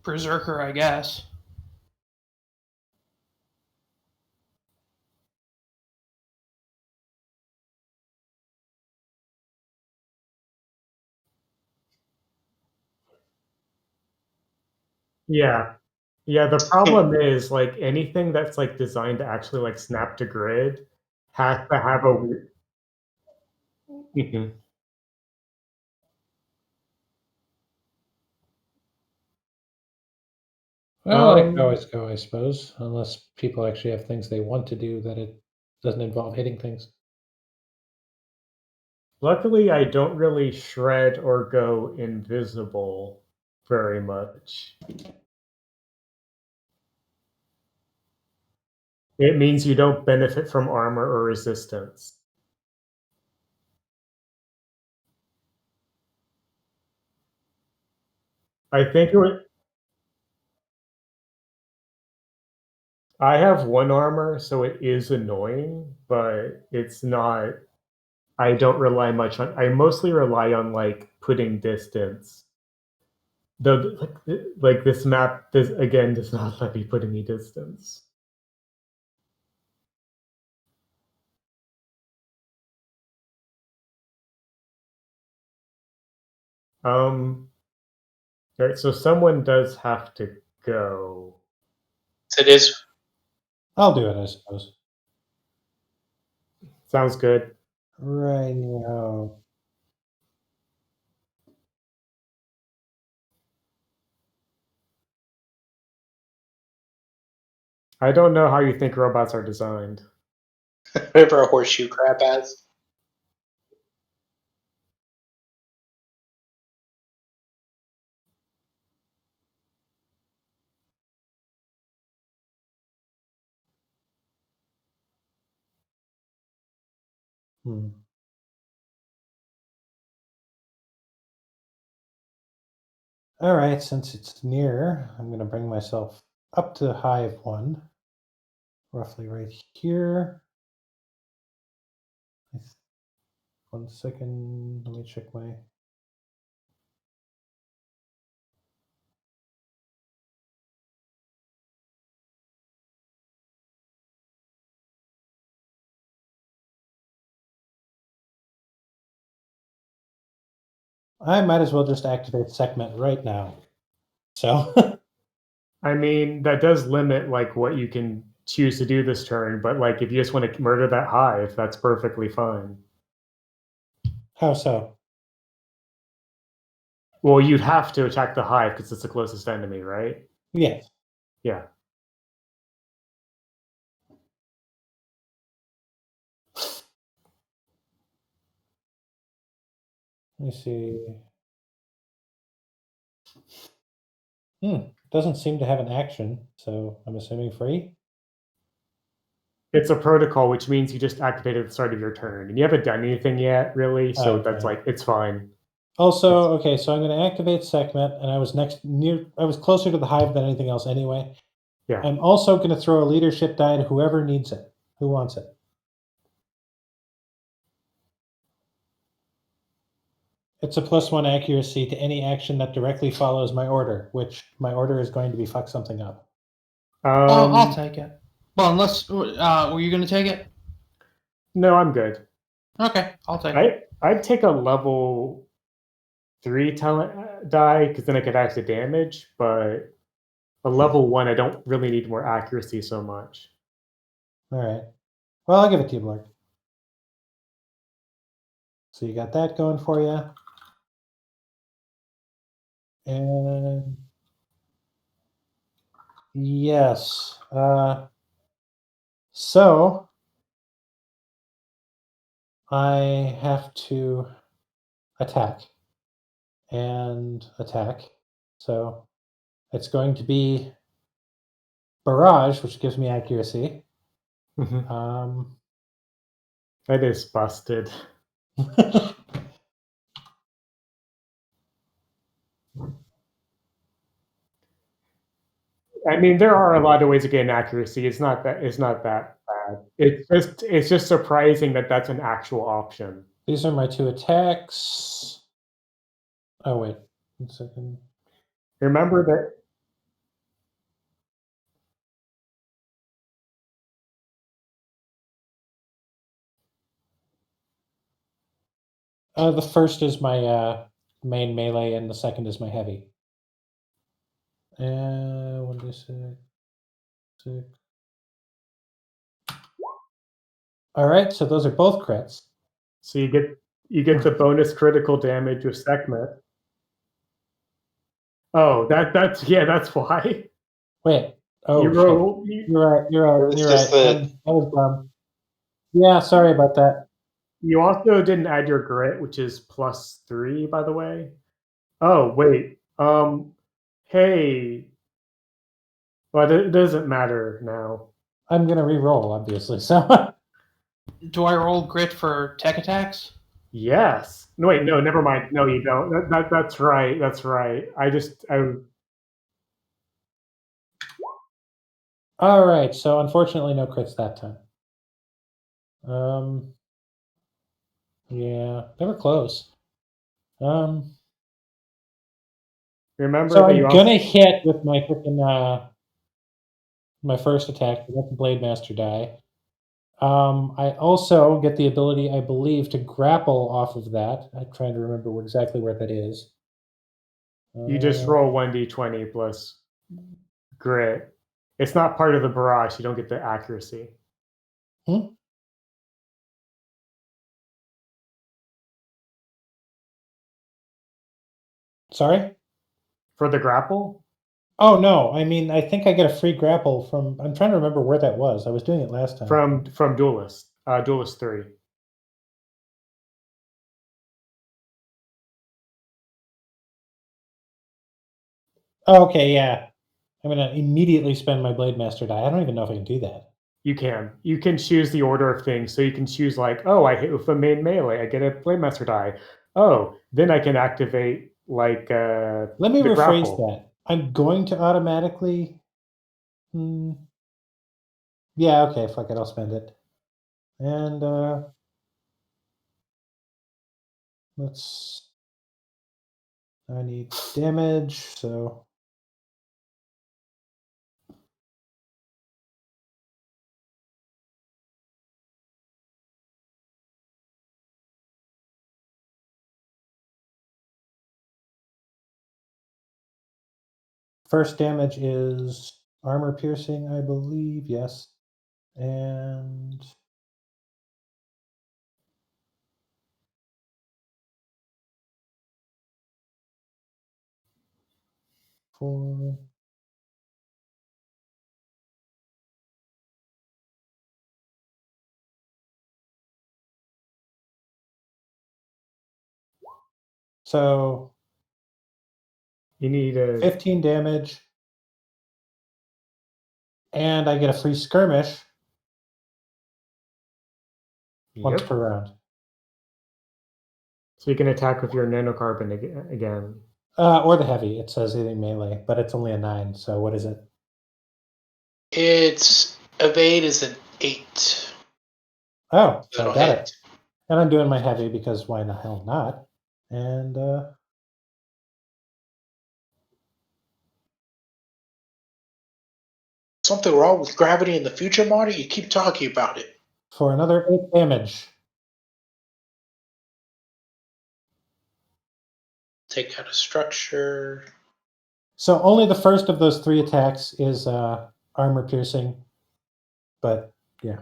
Berserker, I guess. Yeah. Yeah, the problem is, like, anything that's, like, designed to actually, like, snap to grid has to have a weird. Mhm. Well, I could always go, I suppose, unless people actually have things they want to do that it doesn't involve hitting things. Luckily, I don't really shred or go invisible very much. It means you don't benefit from armor or resistance. I think it would. I have 1 armor, so it is annoying, but it's not. I don't rely much on. I mostly rely on, like, putting distance. Though, like, this map again does not let me put any distance. Um, alright, so someone does have to go. It is. I'll do it, I suppose. Sounds good. Right. I don't know how you think robots are designed. Whatever a horseshoe crab has. All right, since it's near, I'm going to bring myself up to hive 1, roughly right here. 1 second, let me check my. I might as well just activate segment right now. So, I mean, that does limit, like, what you can choose to do this turn, but, like, if you just wanna murder that hive, that's perfectly fine. how so? Well, you'd have to attack the hive because it's the closest enemy, right? Yes. Yeah. Let me see. Doesn't seem to have an action, so I'm assuming free. It's a protocol, which means you just activate it at the start of your turn, and you haven't done anything yet, really, so that's, Okay. like, it's fine. Also, okay, so I'm going to activate segment, and I was closer to the hive than anything else anyway. Yeah. I'm also going to throw a leadership die to whoever needs it, who wants it. It's a +1 accuracy to any action that directly follows my order, which my order is going to be fuck something up. I'll take it. Well, unless were you going to take it? No, I'm good. Okay, I'll take it. I'd take a level 3 talent die, because then I could add to damage, but a level 1, I don't really need more accuracy so much. All right. Well, I'll give it to you, Blurk. So you got that going for you. And yes. So I have to attack and attack. So it's going to be barrage, which gives me accuracy. That is busted. I mean, there are a lot of ways to gain accuracy. It's not that bad. It's just surprising that that's an actual option. These are my 2 attacks. Oh wait, 1 second. Remember that The first is my main melee, and the second is my heavy. 1d6. 6. All right, so those are both crits. So you get the bonus critical damage with Sekhmet. Oh, that's why. Wait. Oh, You shit. roll. You're right. This You're is right. the- That was dumb. Yeah, sorry about that. You also didn't add your grit, which is +3, by the way. Oh, wait. Hey. Well, it doesn't matter now. I'm gonna re-roll, obviously. So Do I roll grit for tech attacks? Yes. No, wait. No, never mind. No, you don't. That's right. That's right. all right. So unfortunately, no crits that time. Yeah, they were close. Remember So that you I'm also. gonna hit with my freaking my first attack. That's the Blade Master die. I also get the ability, I believe, to grapple off of that. I'm trying to remember exactly where that is. You just roll 1d20 plus grit. It's not part of the barrage. You don't get the accuracy. Sorry? For the grapple? Oh no, I mean I think I get a free grapple from. I'm trying to remember where that was. I was doing it last time. From Duelist. Duelist 3. Oh, okay, yeah. I'm gonna immediately spend my Blade Master die. I don't even know if I can do that. You can. You can choose the order of things. So you can choose like, oh, I hit with a main melee. I get a Blade Master die. Oh, then I can activate like Let me the rephrase grapple. that. I'm going to automatically. Yeah, okay, fuck it, I'll spend it. And I need damage, so first damage is armor piercing, I believe, yes. And four. So You need a 15 damage. And I get a free skirmish once Yep. per round. So you can attack with your nanocarbon again. Or the heavy. It says anything melee, but it's only a 9, so what is it? Its evade is an 8. Oh, so That'll I got hit. it. And I'm doing my heavy because why the hell not? And Something wrong with gravity in the future, Marty? You keep talking about it. for another 8 damage. Take out a structure. So only the first of those 3 attacks is armor piercing. But yeah.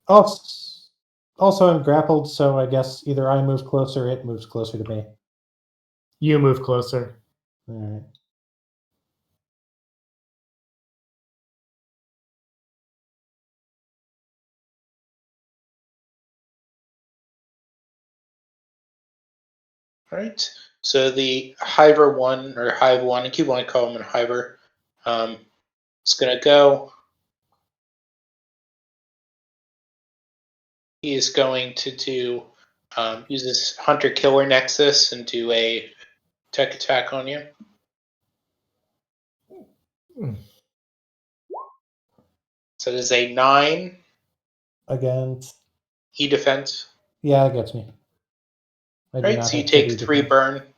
Also, I'm grappled, so I guess either I move closer, or it moves closer to me. You move closer. All right. Right. So the Hiver one or Hive one, I keep wanting to call him a Hiver. It's gonna go. He is going to do use this Hunter Killer Nexus and do a tech attack on you. So it is a 9 Against. E defense. Yeah, that gets me. I do Right. not So you have take good 3 defense. burn.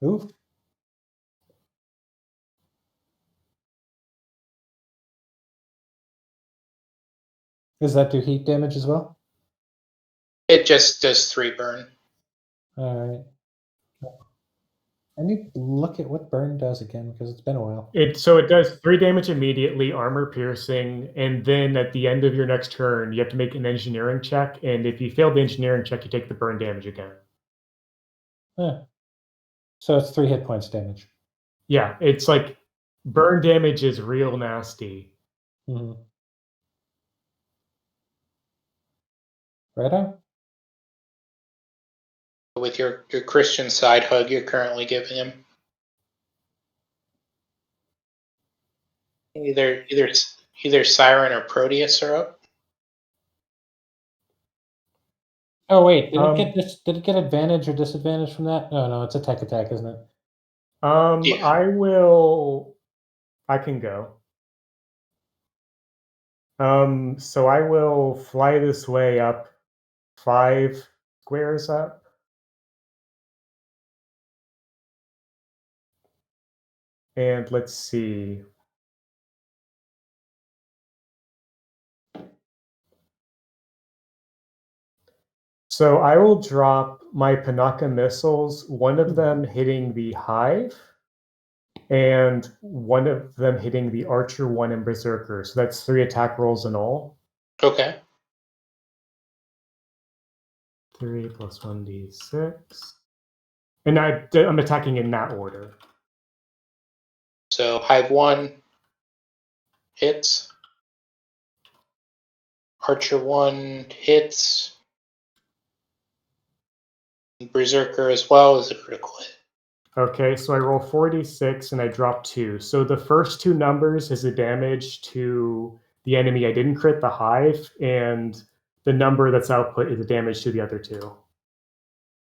Ooh. Does that do heat damage as well? It just does 3 burn. All right. I need to look at what burn does again because it's been a while. So it does 3 damage immediately, armor piercing, and then at the end of your next turn, you have to make an engineering check, and if you fail the engineering check, you take the burn damage again. Yeah. So it's 3 hit points damage. Yeah, it's like burn damage is real nasty. Mm-hmm. Right on. With your Christian side hug you're currently giving him. Either Siren or Proteus are up. Oh wait, did it get advantage or disadvantage from that? No, it's a tech attack, isn't it? Yeah. I can go. So I will fly this way up 5 squares up. And let's see. So I will drop my Panaka missiles, one of them hitting the hive, and one of them hitting the Archer 1 and Berserker. So that's 3 attack rolls in all. Okay. 3 plus 1d6. And I'm attacking in that order. So Hive 1 hits. Archer 1 hits. Berserker as well is a critical hit. Okay, so I roll 4d6 and I drop 2. So the first 2 numbers is a damage to the enemy I didn't crit, the hive, and the number that's output is a damage to the other 2.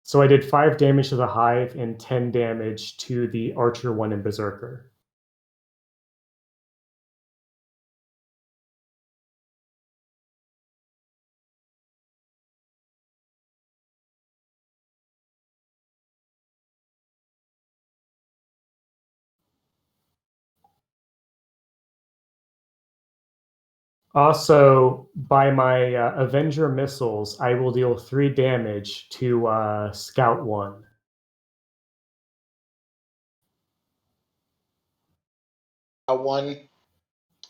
So I did 5 damage to the hive and 10 damage to the Archer 1 and Berserker. Also, by my Avenger missiles, I will deal 3 damage to Scout 1. One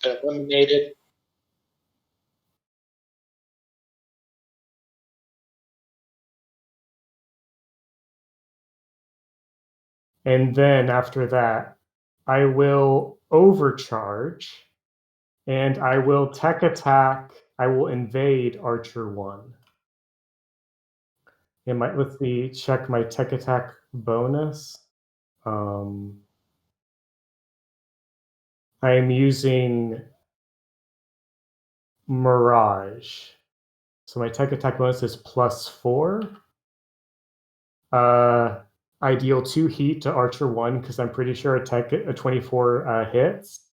got eliminated. And then after that, I will overcharge and I will tech attack. I will invade Archer 1. And let's see, check my tech attack bonus. I am using Mirage. So my tech attack bonus is +4. I deal 2 heat to Archer 1 because I'm pretty sure a 24 hits.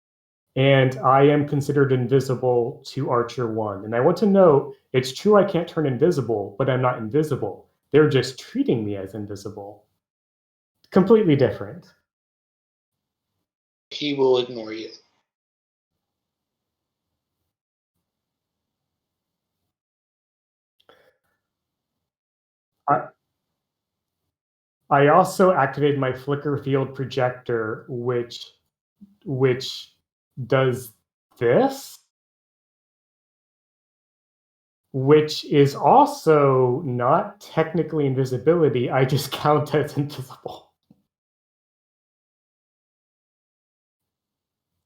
And I am considered invisible to Archer 1. And I want to note, it's true I can't turn invisible, but I'm not invisible. They're just treating me as invisible. Completely different. He will ignore you. I also activated my flicker field projector, which does this, which is also not technically invisibility. I just count as invisible.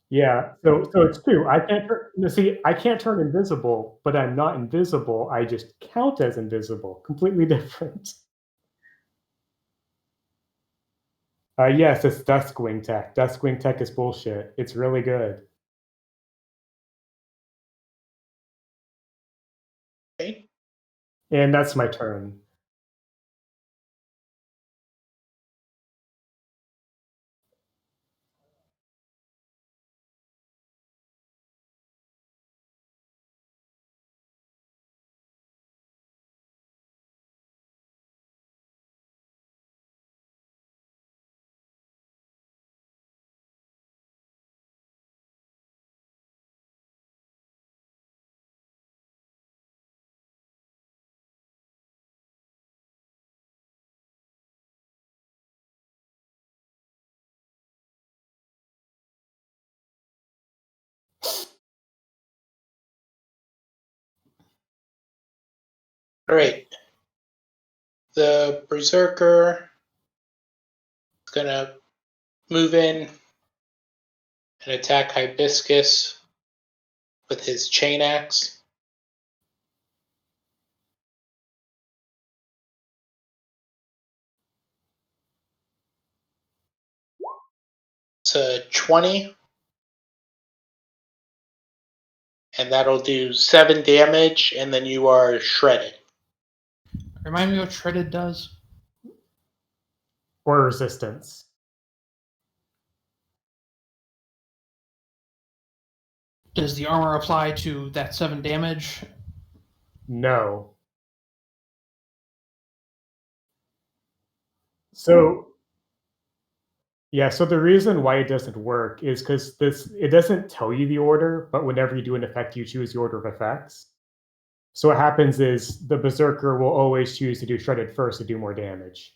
Yeah, so it's true. I can't I can't turn invisible, but I'm not invisible. I just count as invisible. Completely different. Yes, it's Duskwing Tech. Duskwing Tech is bullshit. It's really good. Okay. And that's my turn. Alright. The Berserker is gonna move in and attack Hibiscus with his chain axe. It's a 20. And that'll do 7 damage, and then you are shredded. Remind me what shredded does. Or resistance. Does the armor apply to that 7 damage? No. So yeah, so the reason why it doesn't work is because it doesn't tell you the order, but whenever you do an effect, you choose the order of effects. So what happens is the Berserker will always choose to do shredded first to do more damage.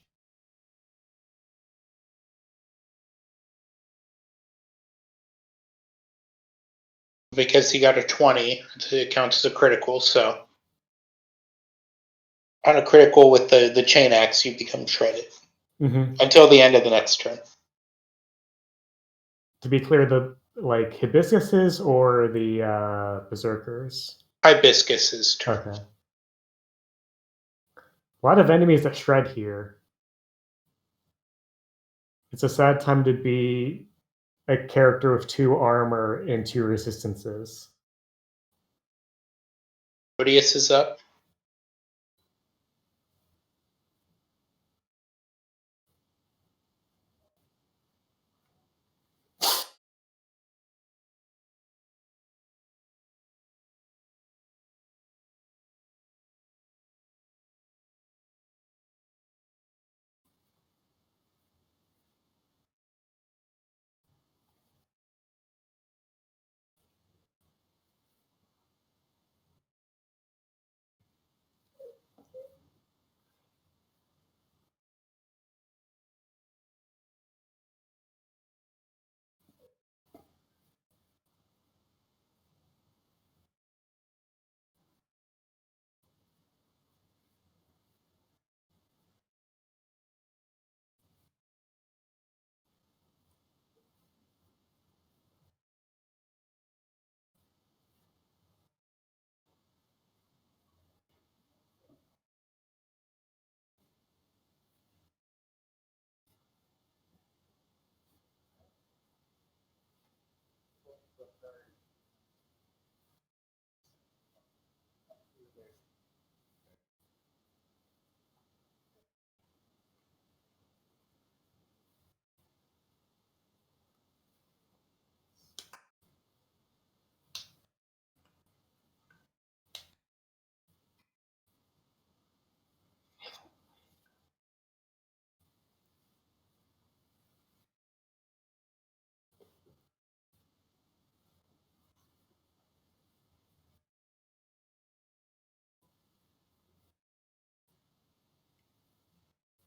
Because he got a 20, it counts as a critical, so on a critical with the chain axe, you become shredded. Until the end of the next turn. To be clear, the Hibiscuses or the Berserkers? Hibiscus's turn. Okay. A lot of enemies that shred here. It's a sad time to be a character with 2 armor and 2 resistances. Proteus is up.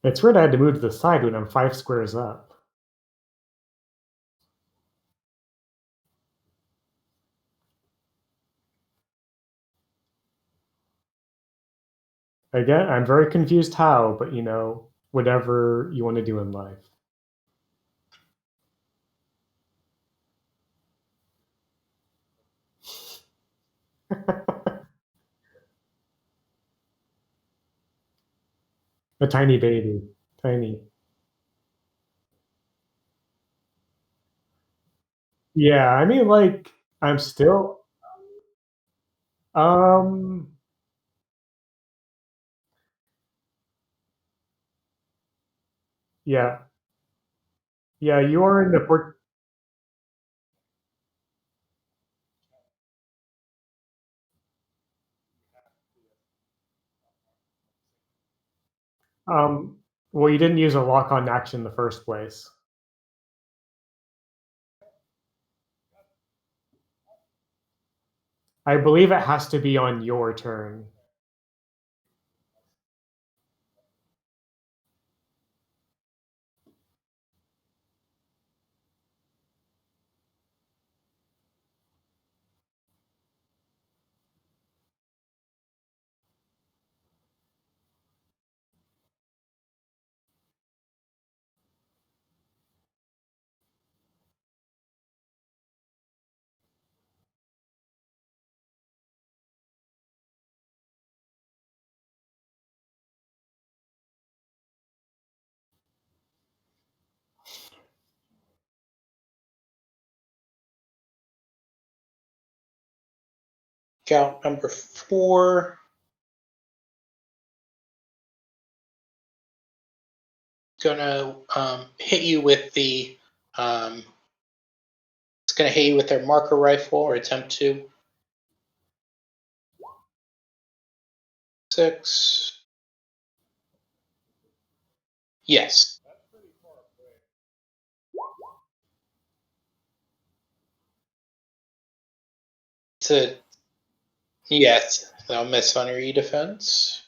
It's weird I had to move to the side when I'm 5 squares up. Again, I'm very confused how, but whatever you want to do in life. A tiny baby. Tiny. Yeah, I mean, I'm still. Um. Yeah. Yeah, you are in the port. Well, you didn't use a lock-on action in the first place. I believe it has to be on your turn. Scout number 4. Gonna hit you with the it's gonna hit you with their marker rifle, or attempt to. 6. Yes. It's a yes. That'll miss on your E-defense.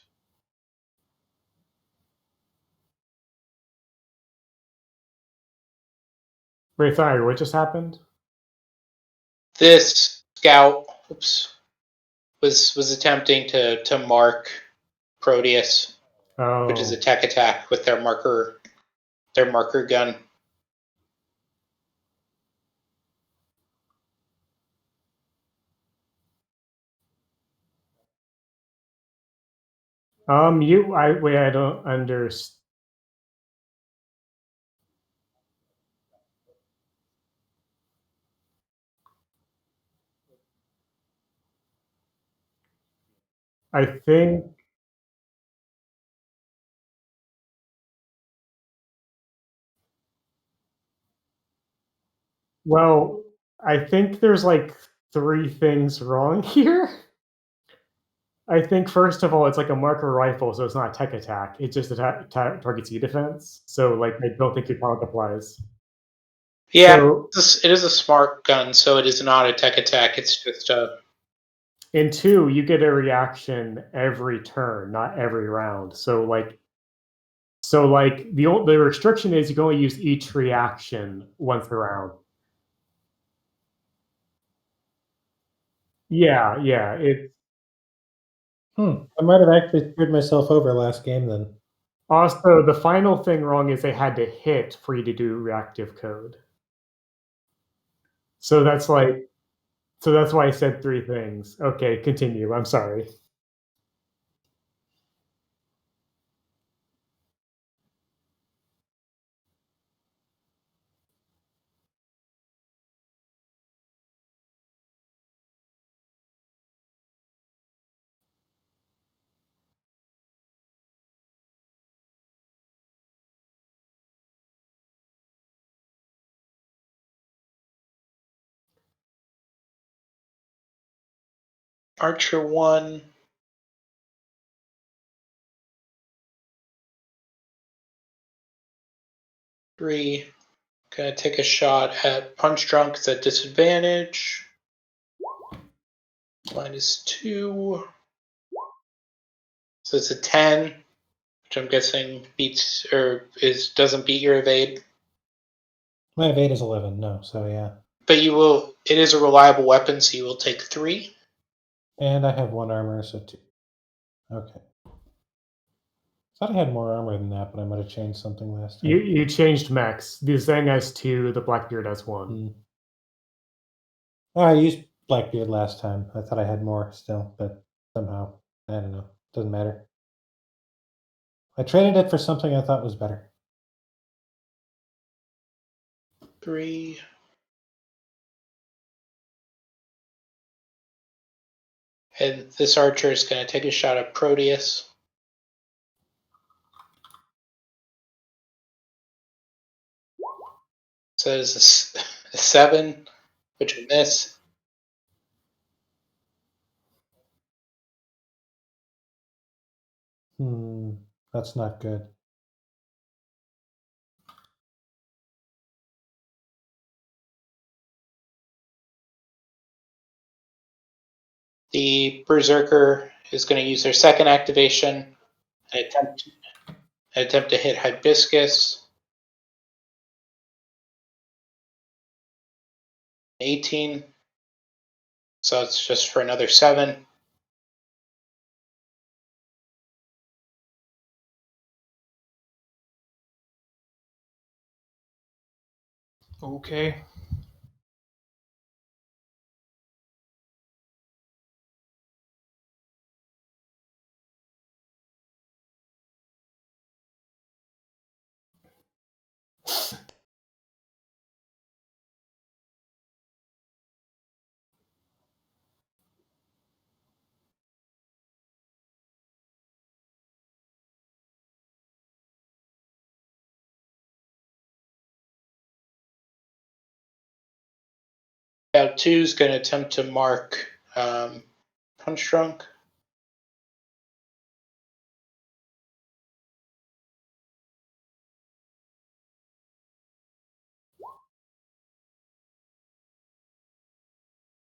Wait, sorry, what just happened? This scout, was attempting to mark Proteus, which is a tech attack with their marker gun. I don't understand. I think. Well, I think there's like 3 things wrong here. I think first of all, it's like a marker rifle, so it's not a tech attack. It just targets E-defense. So like, I don't think your product applies. Yeah, So, it is a smart gun, so it is not a tech attack. It's just a. in 2, you get a reaction every turn, not every round. So like the restriction is you can only use each reaction once a round. Yeah. I might have actually screwed myself over last game then. Also, the final thing wrong is they had to hit for you to do reactive code. So that's why I said 3 things. Okay, continue. I'm sorry. Archer 1. Three. Gonna take a shot at Punchdrunk. It's at disadvantage. -2. So it's a 10, which I'm guessing beats or doesn't beat your evade. My evade is 11, no, so yeah. But it is a reliable weapon, so you will take 3. And I have 1 armor, so 2. Okay. Thought I had more armor than that, but I might have changed something last time. You changed mechs. The Zang has 2, the Blackbeard has 1. Oh, I used Blackbeard last time. I thought I had more still, but somehow, I don't know. Doesn't matter. I traded it for something I thought was better. 3. And this archer is going to take a shot at Proteus. So it's a 7, which will miss. That's not good. The Berserker is going to use their second activation and attempt to hit Hibiscus. 18. So it's just for another 7. Okay. Now 2's going to attempt to mark Punchdrunk.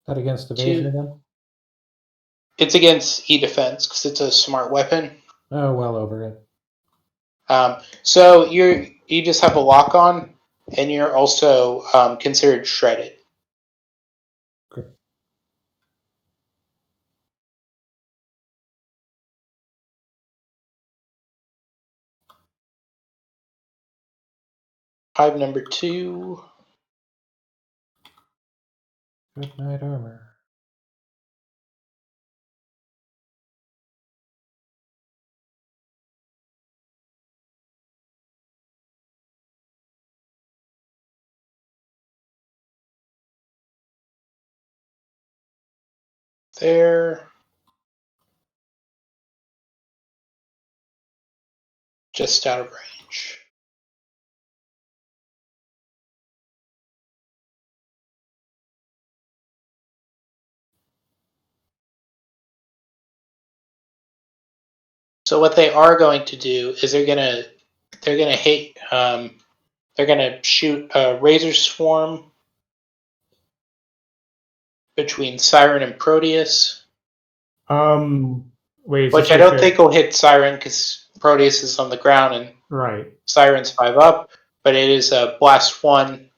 That against evasion again? It's against E-defense because it's a smart weapon. Oh, well over it. So you just have a lock on, and you're also considered shredded. Okay. Hive number 2. Good night armor. There. Just out of range. So what they are going to do is they're gonna hit they're gonna shoot a razor swarm between Siren and Proteus. Wait, Which I don't think will hit Siren because Proteus is on the ground and right. Siren's 5 up, but it is a blast 1.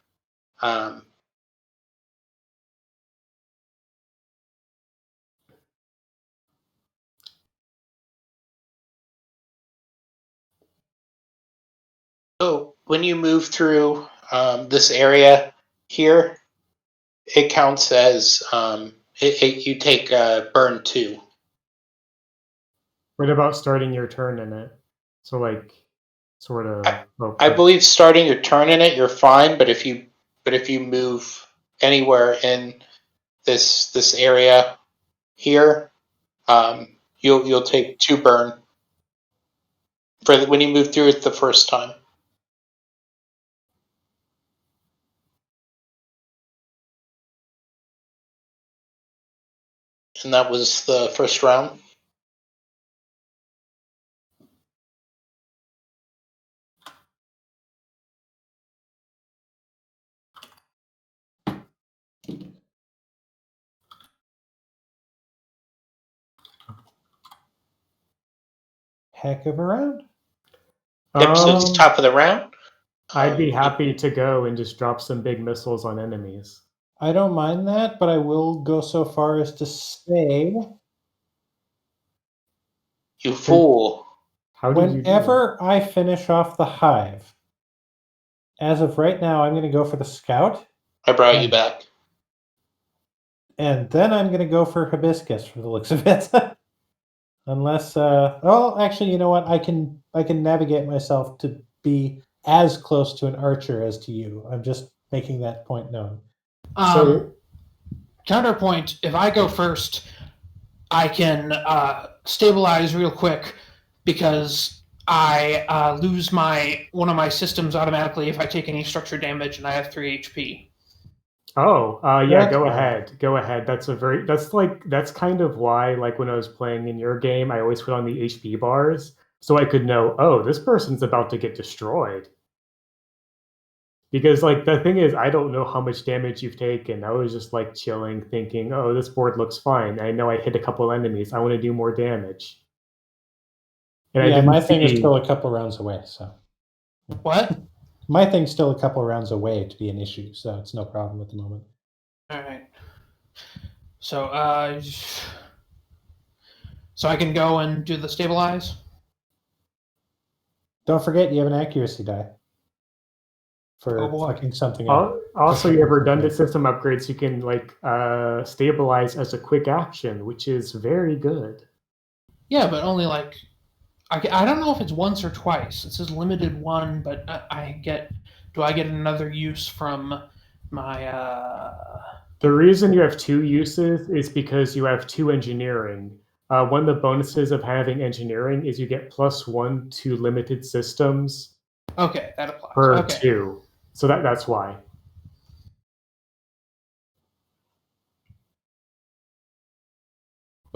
So when you move through this area here, it counts as you take burn 2. What about starting your turn in it? So like, sort of. I believe starting your turn in it, you're fine. But if you move anywhere in this area here, you'll take 2 burn for when you move through it the first time. And that was the first round. Heck of a round. Yep, so it's top of the round. I'd be happy to go and just drop some big missiles on enemies. I don't mind that, but I will go so far as to say, You fool. How did you do whenever I finish off the hive, as of right now, I'm going to go for the scout, I brought you back. and then I'm going to go for hibiscus for the looks of it. Unless, well, actually, you know what? I can navigate myself to be as close to an archer as to you. I'm just making that point known. So- Counterpoint, if I go first, I can stabilize real quick because I lose one of my systems automatically if I take any structure damage, and I have 3 HP. Oh, yeah, That's go fine. ahead. Go ahead. That's kind of why, like, when I was playing in your game, I always put on the HP bars so I could know, oh, this person's about to get destroyed. Because, like, the thing is, I don't know how much damage you've taken. I was just, like, chilling, thinking, oh, this board looks fine. I know I hit a couple enemies. I want to do more damage. And I Yeah, didn't my thing is see- still a couple rounds away, so. What? My thing's still a couple rounds away to be an issue, so it's no problem at the moment. All right. So so I can go and do the stabilize. Don't forget, you have an accuracy die for Oh, boy. fucking something up. Also, you have redundant system upgrades. You can, like, stabilize as a quick action, which is very good. Yeah, but only like I don't know if it's once or twice. It says limited 1, but do I get another use from my The reason you have 2 uses is because you have 2 engineering. One of the bonuses of having engineering is you get +1 to limited systems Okay, that applies. per Okay. 2. So that's why.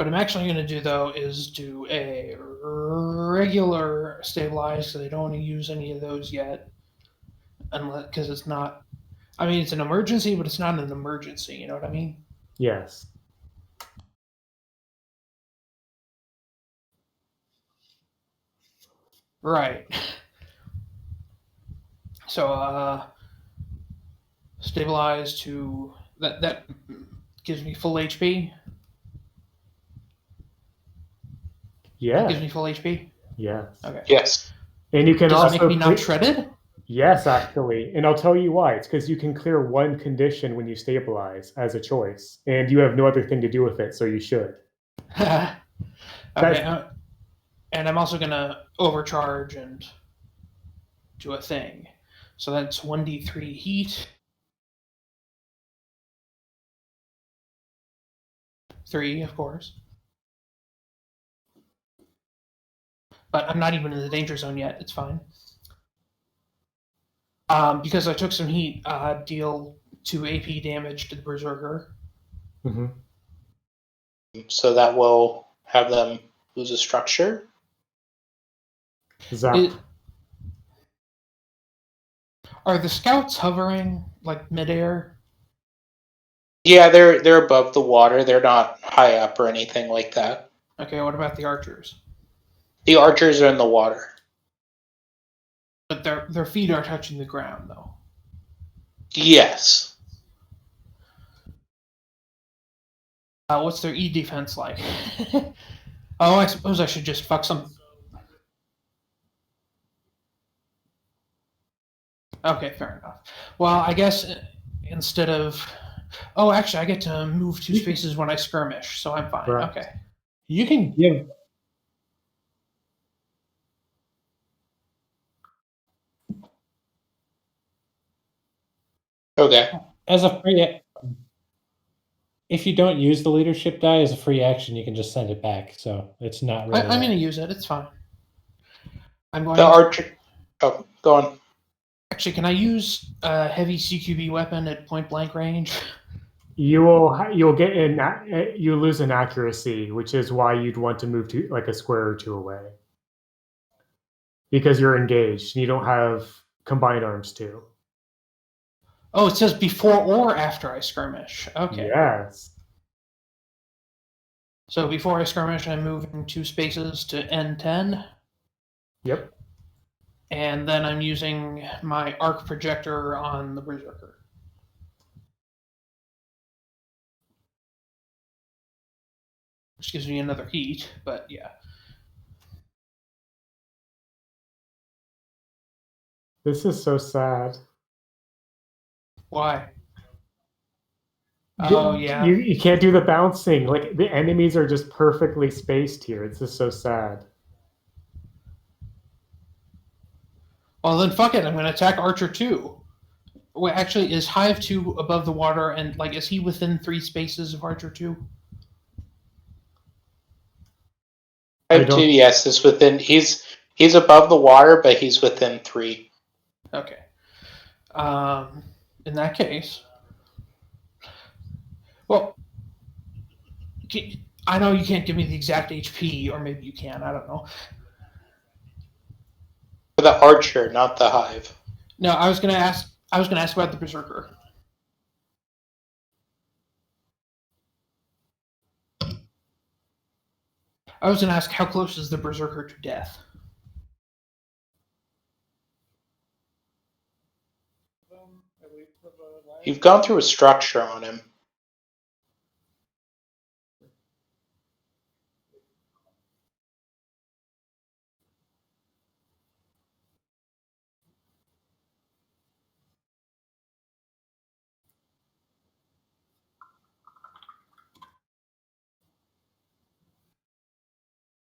What I'm actually going to do, though, is do a regular stabilize, because I don't want to use any of those yet. Because it's not... I mean, it's an emergency, but it's not an emergency, you know what I mean? Yes. Right. So, stabilize to... That gives me full HP? Yeah. That gives me full HP? Yes. Okay. Yes. And you can Does also it make me not shredded? Yes, actually. And I'll tell you why. It's because you can clear one condition when you stabilize as a choice, and you have no other thing to do with it, so you should. Okay. And I'm also going to overcharge and do a thing. So that's 1d3 heat. 3, of course. But I'm not even in the danger zone yet. It's fine. Because I took some heat, deal 2 AP damage to the Berserker. Mm-hmm. So that will have them lose a structure. Zap. Are the scouts hovering, like, midair? Yeah, they're above the water. They're not high up or anything like that. Okay, what about the archers? The archers are in the water. But their feet are touching the ground, though. Yes. What's their E defense like? Oh, I suppose I should just fuck some... Okay, fair enough. Well, I guess instead of... Oh, actually, I get to move 2 spaces when I skirmish, so I'm fine. Right. Okay. You can give... Okay. As a free... If you don't use the leadership die as a free action, you can just send it back, so it's not really... I'm going to use it. It's fine. I'm going The to... archer... Oh, go on. Actually, can I use a heavy CQB weapon at point-blank range? You'll get you lose an accuracy, which is why you'd want to move to like a square or 2 away. Because you're engaged. You don't have combined arms too. Oh, it says before or after I skirmish. Okay. Yes. So before I skirmish, I'm moving 2 spaces to N10. Yep. And then I'm using my arc projector on the Berserker. Which gives me another heat, but yeah. This is so sad. Why? Oh, yeah. You can't do the bouncing. Like, the enemies are just perfectly spaced here. It's just so sad. Well, then fuck it. I'm going to attack Archer 2. Wait, actually, is Hive 2 above the water, and, like, is he within 3 spaces of Archer 2? Type 2, yes, is within... He's above the water, but he's within 3. Okay. In that case... Well, I know you can't give me the exact HP, or maybe you can. I don't know. For the archer, not the hive. No, I was gonna ask about the Berserker. I was gonna ask how close is the Berserker to death. You've gone through a structure on him.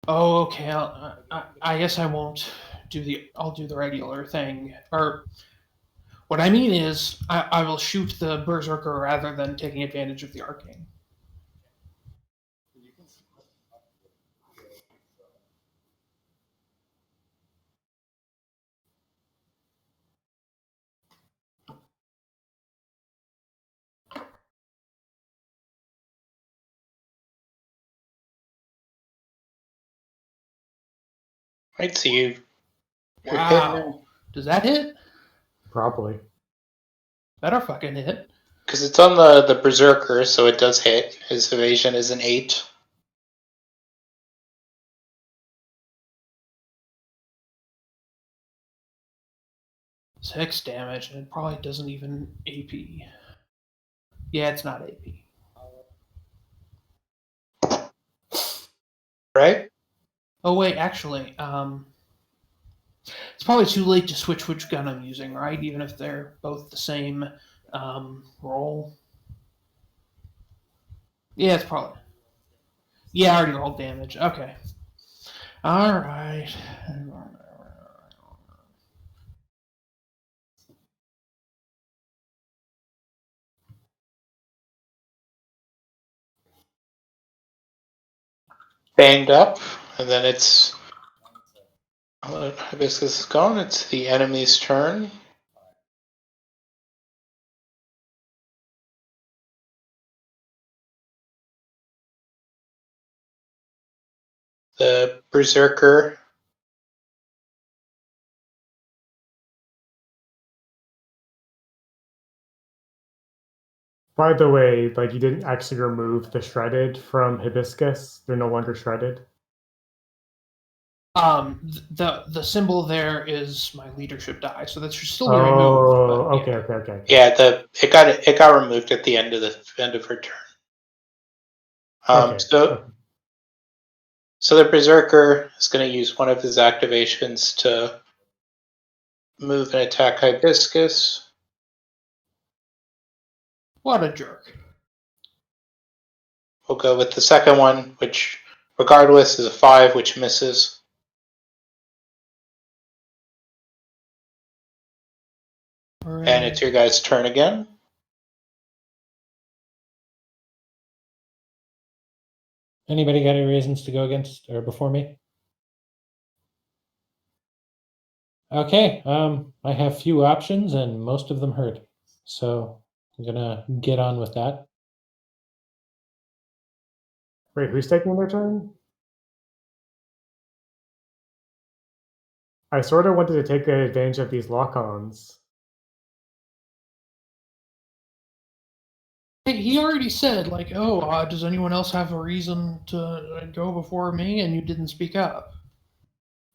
Oh, okay. I guess I won't do the. I'll do the regular thing. Or what I mean is, I will shoot the Berserker rather than taking advantage of the arcane. Right, so you're hitting Wow. Does that hit? Probably. Better fucking hit. because it's on the Berserker, so it does hit. His evasion is an 8. Six damage, and it probably doesn't even AP. Yeah, it's not AP. Right? Oh wait, actually, it's probably too late to switch which gun I'm using, right? Even if they're both the same roll. Yeah, it's probably. Yeah, I already rolled damage. Okay. All right. Banged up, and then it's. Hibiscus is gone. It's the enemy's turn. The Berserker. By the way, like you didn't actually remove the shredded from Hibiscus. They're no longer shredded. The symbol there is my leadership die, so that should still be removed. Oh, But, okay, yeah. okay. Yeah, it got removed at the end of her turn. Okay. So the Berserker is going to use one of his activations to move and attack Hibiscus. What a jerk. We'll go with the second one, which regardless is a 5, which misses. And it's your guys' turn again. Anybody got any reasons to go against or before me? Okay, I have few options and most of them hurt. So I'm gonna get on with that. Wait, who's taking their turn? I sort of wanted to take advantage of these lock-ons. He already said, like, oh, does anyone else have a reason to go before me? And you didn't speak up.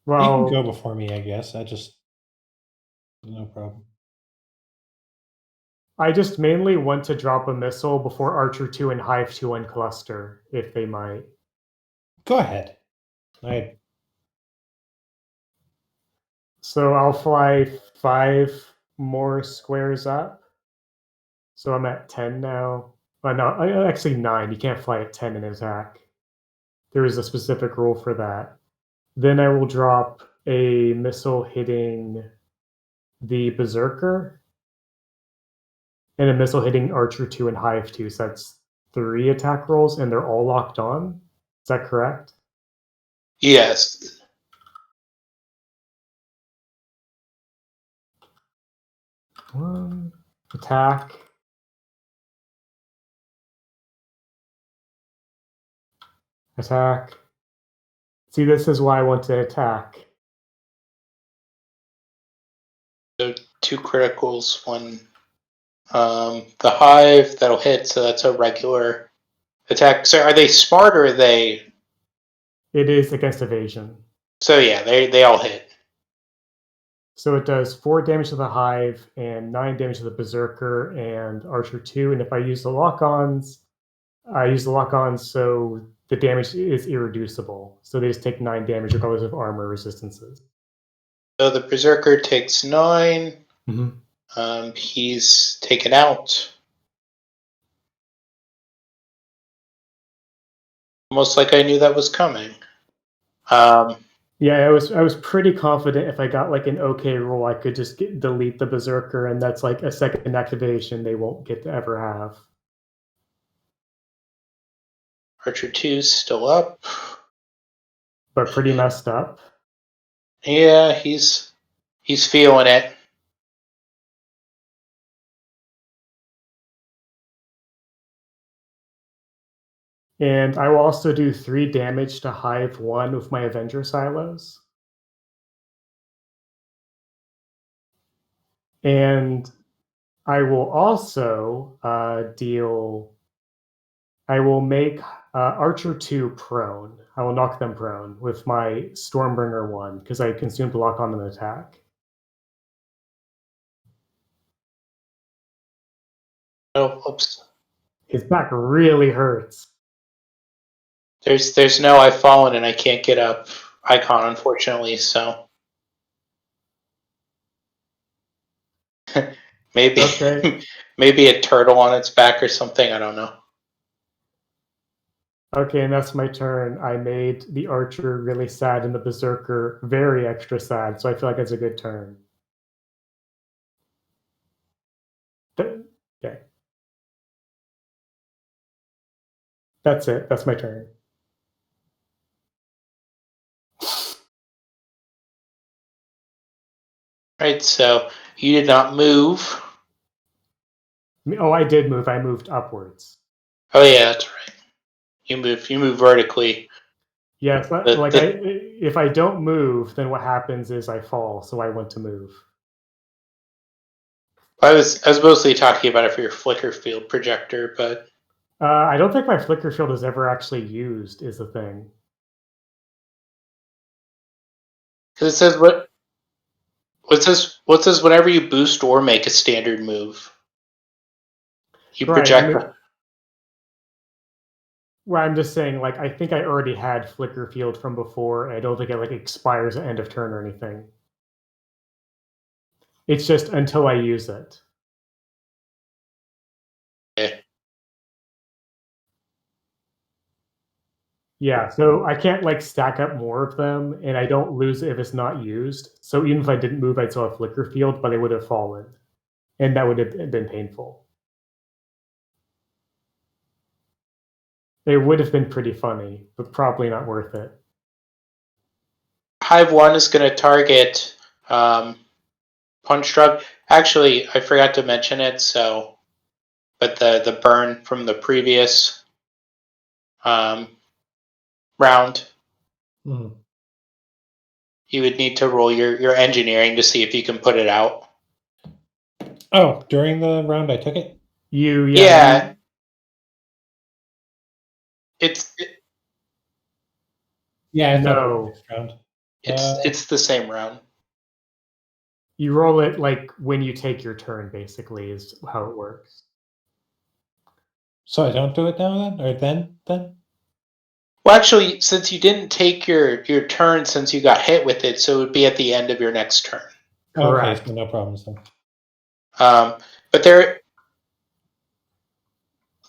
You can go Well, before me, I guess. No problem. I just mainly want to drop a missile before Archer 2 and Hive 2 uncluster, if they might. Go ahead. So I'll fly 5 more squares up. So I'm at 10 now. No, actually 9. You can't fly at 10 in attack. There is a specific rule for that. Then I will drop a missile hitting the Berserker and a missile hitting Archer 2 and Hive 2. So that's 3 attack rolls, and they're all locked on. Is that correct? Yes. One attack. Attack. See, this is why I want to attack. So 2 criticals, one. The Hive, that'll hit, so that's a regular attack. So are they smart or are they? It is against evasion. So yeah, they all hit. So it does 4 damage to the Hive and 9 damage to the Berserker and Archer 2. And if I use the lock-ons, I use the lock-ons so the damage is irreducible. So they just take 9 damage regardless of armor resistances. So the Berserker takes 9. Mm-hmm. He's taken out. Almost like I knew that was coming. Yeah, I was pretty confident if I got like an okay roll, I could just delete the Berserker, and that's like a second activation they won't get to ever have. Archer 2's still up. But pretty messed up. Yeah, he's feeling it. And I will also do 3 damage to Hive 1 with my Avenger Silos. And I will also deal. I will make Archer 2 prone. I will knock them prone with my Stormbringer 1 because I consumed lock on an attack. Oh, oops. His back really hurts. There's no I've fallen and I can't get up icon, unfortunately, so maybe Okay. maybe a turtle on its back or something, I don't know. Okay, and that's my turn. I made the Archer really sad and the Berserker very extra sad, so I feel like it's a good turn. Okay. That's it. That's my turn. Right, so you did not move. Oh, I did move. I moved upwards. Oh yeah, that's right. You move vertically. Yes, if I don't move, then what happens is I fall, so I want to move. I was mostly talking about it for your flicker field projector, but I don't think my flicker field is ever actually used, is the thing. because it says what says whenever you boost or make a standard move, you Right. project. Well, I'm just saying, like, I think I already had flicker field from before, and I don't think it like expires at end of turn or anything. It's just until I use it. Okay. Yeah, so I can't like stack up more of them, and I don't lose it if it's not used. So even if I didn't move, I'd still have flicker field, but it would have fallen, and that would have been painful. It would have been pretty funny, but probably not worth it. Hive 1 is going to target Punchdrunk. Actually, I forgot to mention it. So, but the burn from the previous round, you would need to roll your engineering to see if you can put it out. Oh, during the round I took it? Yeah. It's Yeah, I thought it was No. next round. it's the same round. You roll it like when you take your turn, basically, is how it works. So I don't do it now then? Or then? Well, actually, since you didn't take your turn since you got hit with it, so it would be at the end of your next turn. Correct. Okay, so no problems then. But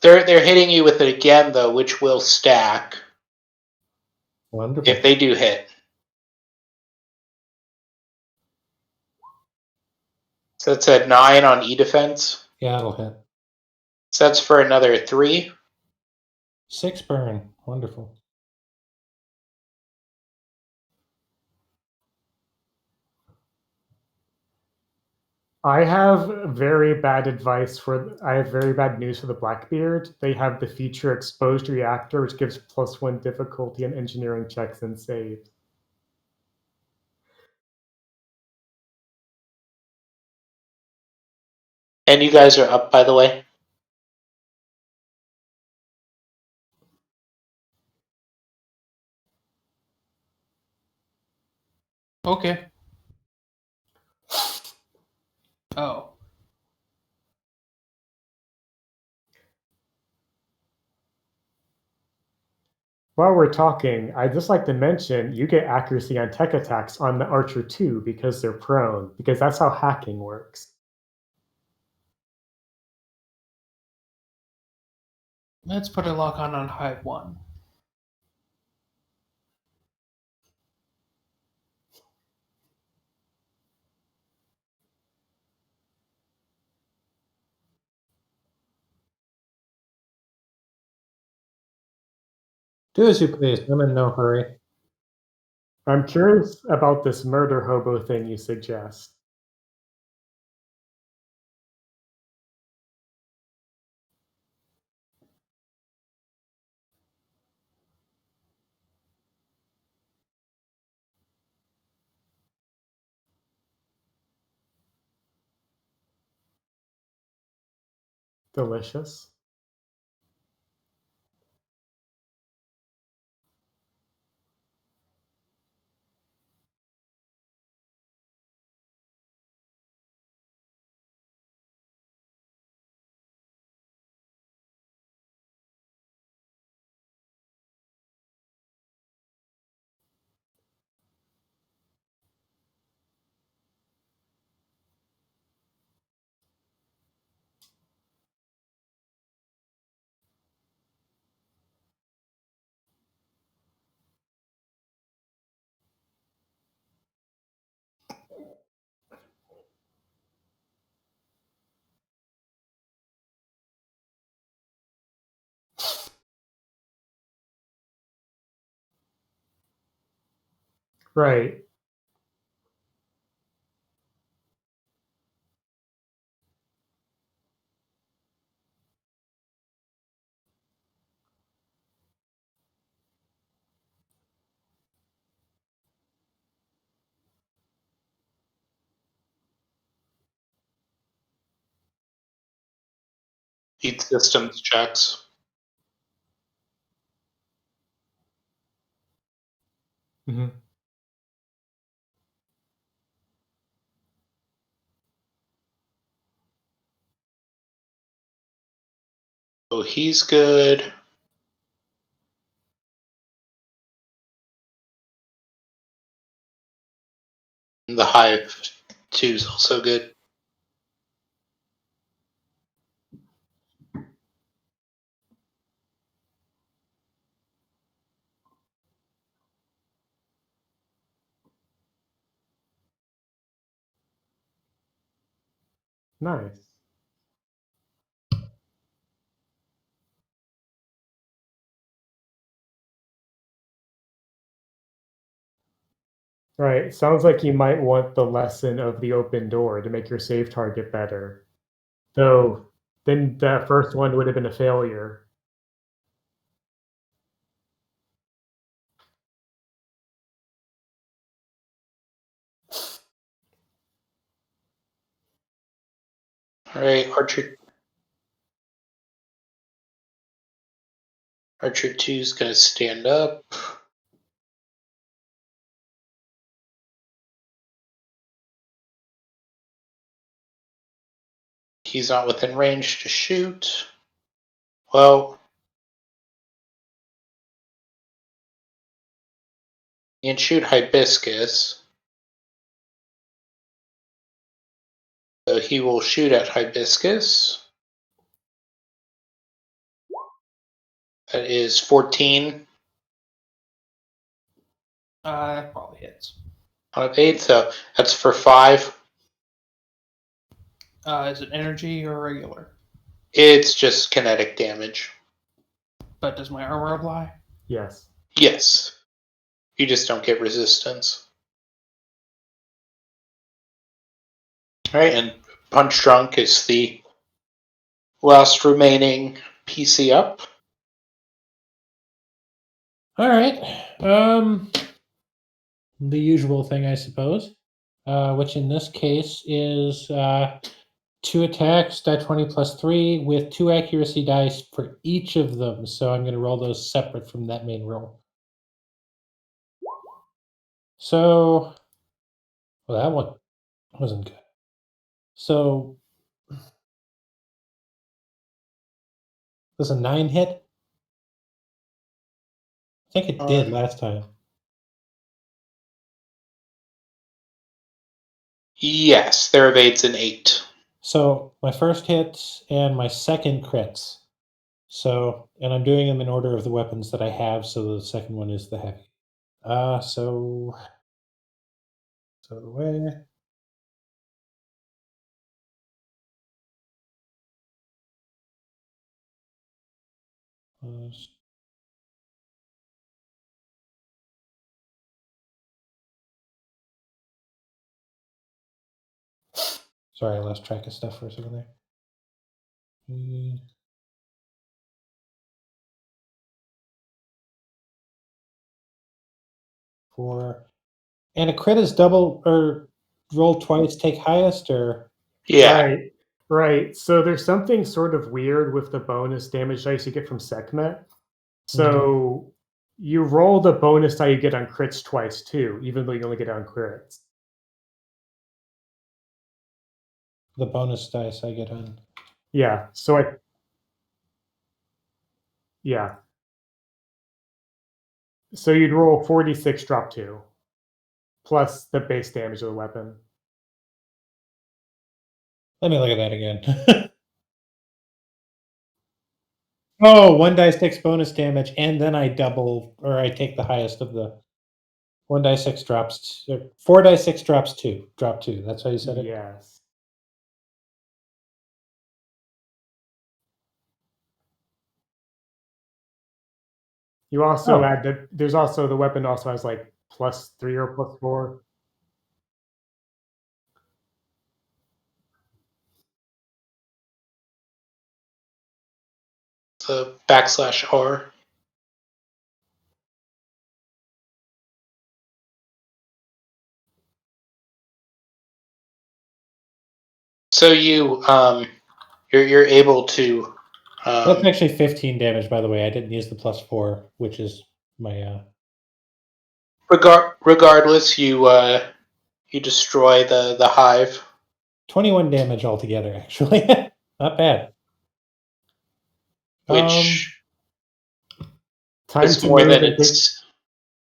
they're hitting you with it again though, which will stack Wonderful. if they do hit. So that's a 9 on E defense. Yeah, it'll hit. So that's for another 3. 6 burn. Wonderful. I have very bad news for the Blackbeard. They have the feature Exposed Reactor, which gives +1 difficulty on engineering checks and saves. And you guys are up, by the way. Okay. Oh. While we're talking, I'd just like to mention you get accuracy on tech attacks on the Archer 2 because they're prone, because that's how hacking works. Let's put a lock on Hive 1. Do as you please. I'm in no hurry. I'm curious about this murder hobo thing you suggest. Delicious. Right. Eat systems checks. Mm-hmm. So he's good. And the Hive 2 is also good. Nice. Right. Sounds like you might want the lesson of the open door to make your save target better. Though, then that first one would have been a failure. Alright, Archer 2 is going to stand up. He's not within range to shoot. Well, he can shoot Hibiscus. So he will shoot at Hibiscus. That is 14 That probably hits. out of 8, so that's for 5. Is it energy or regular? It's just kinetic damage. But does my armor apply? Yes. Yes. You just don't get resistance. Alright, and Punchdrunk is the last remaining PC up. All right. The usual thing, I suppose. Which in this case is 2 attacks, die 20 plus 3, with 2 accuracy dice for each of them. So I'm going to roll those separate from that main roll. So, well, that one wasn't good. So, does a 9 hit? I think it did last time. Yes, their evade's an 8. So my first hits and my second crits. So, and I'm doing them in order of the weapons that I have. So the second one is the heavy. So the way. Sorry, I lost track of stuff for a second there. 4. And a crit is double or roll twice, take highest, or Yeah. Right. Right. So there's something sort of weird with the bonus damage dice you get from Sekhmet. So you roll the bonus die you get on crits twice too, even though you only get it on crits. The bonus dice I get on. Yeah. So yeah. So you'd roll 46, drop 2, plus the base damage of the weapon. Let me look at that again. Oh, 1d6 bonus damage, and then I double, or I take the highest of the 1d6 drops. 4d6 drops 2. Drop 2. That's how you said it? Yes. You also add there's also the weapon also has like +3 or +4. The /R. So you're able to. That's actually 15 damage, by the way. I didn't use the +4, which is my. Regardless, you destroy the hive. 21 damage altogether, actually. Not bad. Which Time is to more move than and take. it's.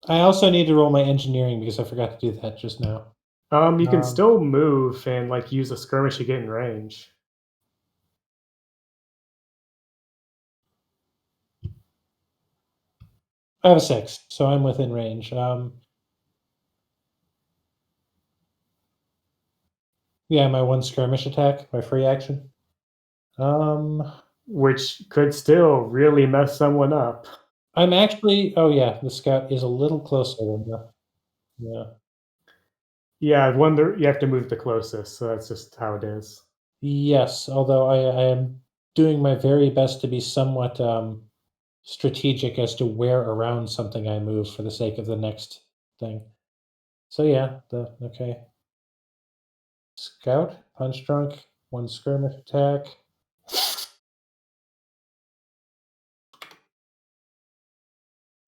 I also need to roll my engineering because I forgot to do that just now. You can still move and like use a skirmish to get in range. I have a 6, so I'm within range. Yeah, my 1 skirmish attack, my free action. Which could still really mess someone up. I'm actually. Oh yeah, the scout is a little closer than the. Yeah. Yeah, one you have to move the closest, so that's just how it is. Yes, although I am doing my very best to be somewhat strategic as to where around something I move for the sake of the next thing. So yeah, okay. Scout, Punchdrunk, 1 skirmish attack.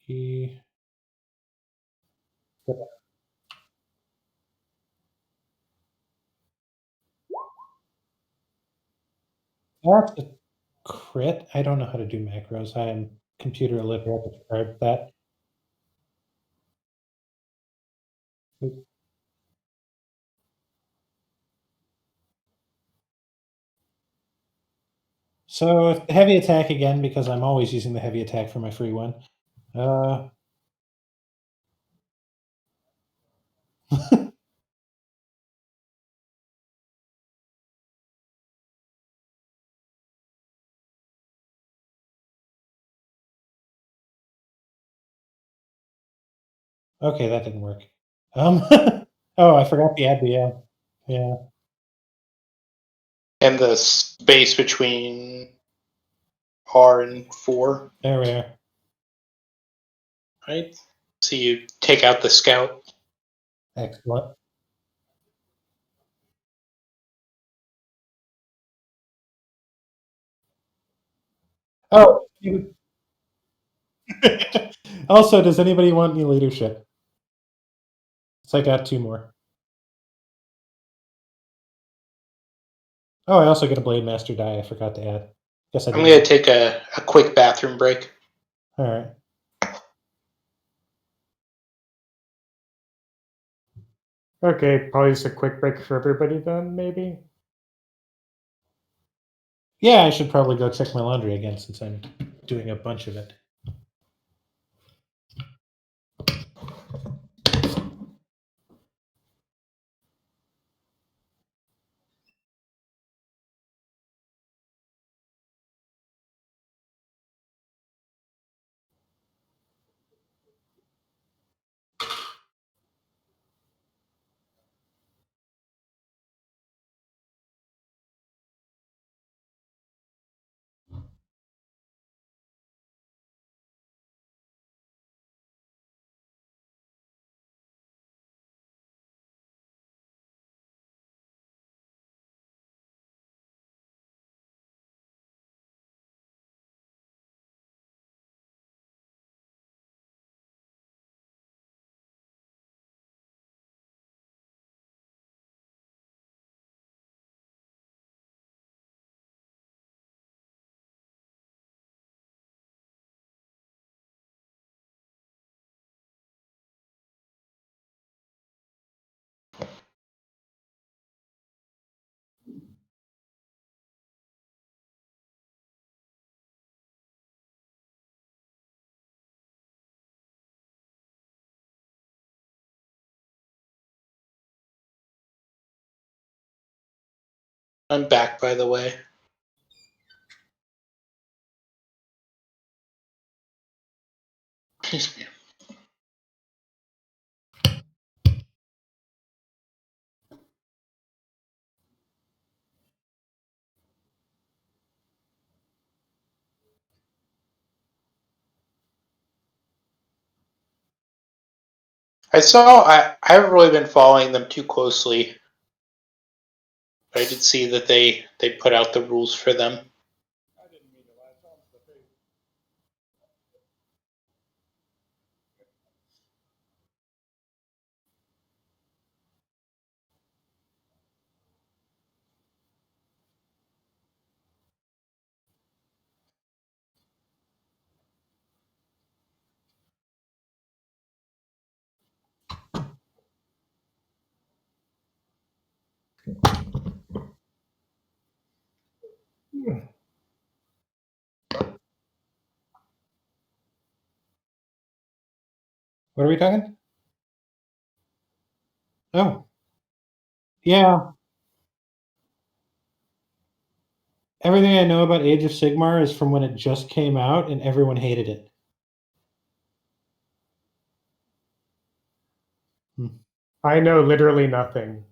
He. That's a crit. I don't know how to do macros. I am computer illiterate with regard to that. So if the heavy attack again, because I'm always using the heavy attack for my free one. Okay, that didn't work. Oh, I forgot to add the yeah. And the space between R and 4. There we are. Right? So you take out the scout. Excellent. Oh, also, does anybody want any leadership? So I got 2 more. Oh, I also get a Blade Master die. I forgot to add. Guess I I'm didn't. going to take a quick bathroom break. All right. Okay, probably just a quick break for everybody then, maybe. Yeah, I should probably go check my laundry again since I'm doing a bunch of it. I'm back, by the way. Excuse me. I haven't really been following them too closely, but I did see that they put out the rules for them. What are we talking? Oh. Yeah. Everything I know about Age of Sigmar is from when it just came out and everyone hated it. I know literally nothing.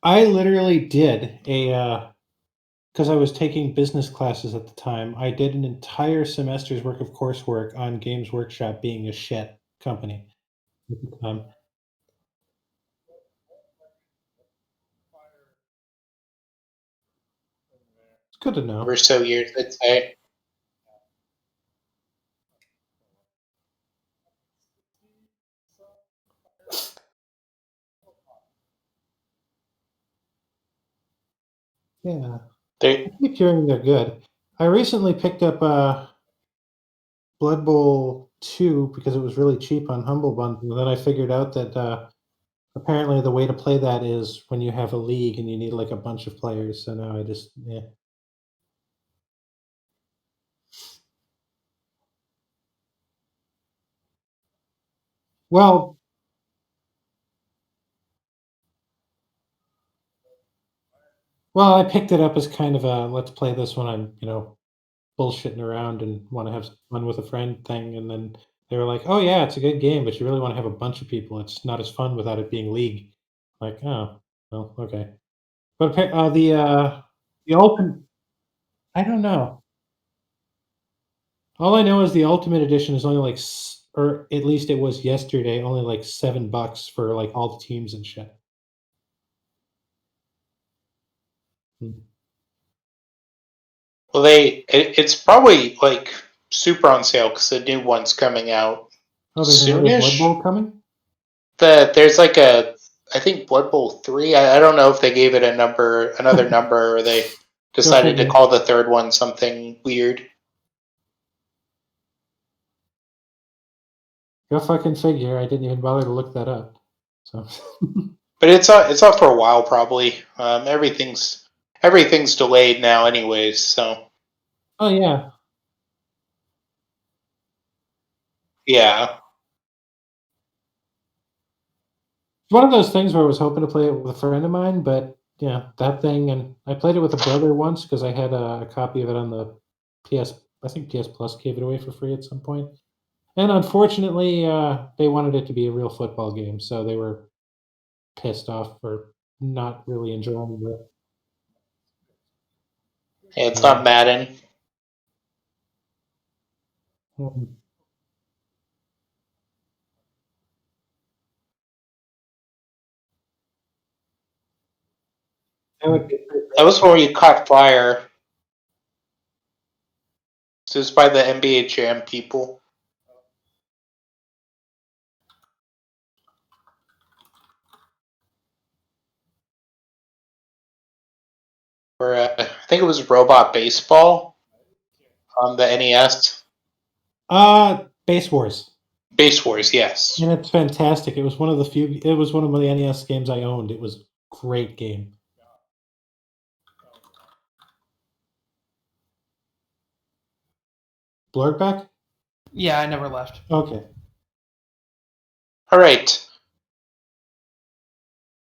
I literally did because I was taking business classes at the time. I did an entire semester's worth of coursework on Games Workshop being a shit company at the time. It's good to know. Over so years, I'd say. Yeah. They I keep hearing they're good. I recently picked up Blood Bowl 2 because it was really cheap on Humble Bundle. And then I figured out that apparently the way to play that is when you have a league and you need like a bunch of players. So now I just Well, I picked it up as kind of a let's play this when I'm, bullshitting around and want to have some fun with a friend thing. And then they were like, "Oh yeah, it's a good game, but you really want to have a bunch of people. It's not as fun without it being league." Like, oh, well, okay. But the ultimate, I don't know. All I know is the ultimate edition is only like, or at least it was yesterday, only like $7 for like all the teams and shit. Hmm. well, it's probably like super on sale because the new one's coming out Oh, there's another Blood soonish. Bowl coming. There's like I think Blood Bowl 3. I don't know if they gave it another number, or they decided to figure. call the third one something weird. Go fucking figure. I didn't even bother to look that up. So. But it's up for a while probably. Everything's delayed now, anyways. So Oh yeah. yeah, It's one of those things where I was hoping to play it with a friend of mine, but yeah, that thing, and I played it with a brother once because I had a copy of it on the PS. I think PS Plus gave it away for free at some point. And unfortunately, they wanted it to be a real football game, so they were pissed off for not really enjoying it. it's not Madden. Mhm. That would be pretty That was where you caught fire. So it's by the NBA Jam people. Or I think it was Robot Baseball on the NES. Base Wars. Base Wars, yes. And it's fantastic. It was one of the few. It was one of the NES games I owned. It was a great game. Blurred back? Yeah, I never left. Okay. All right.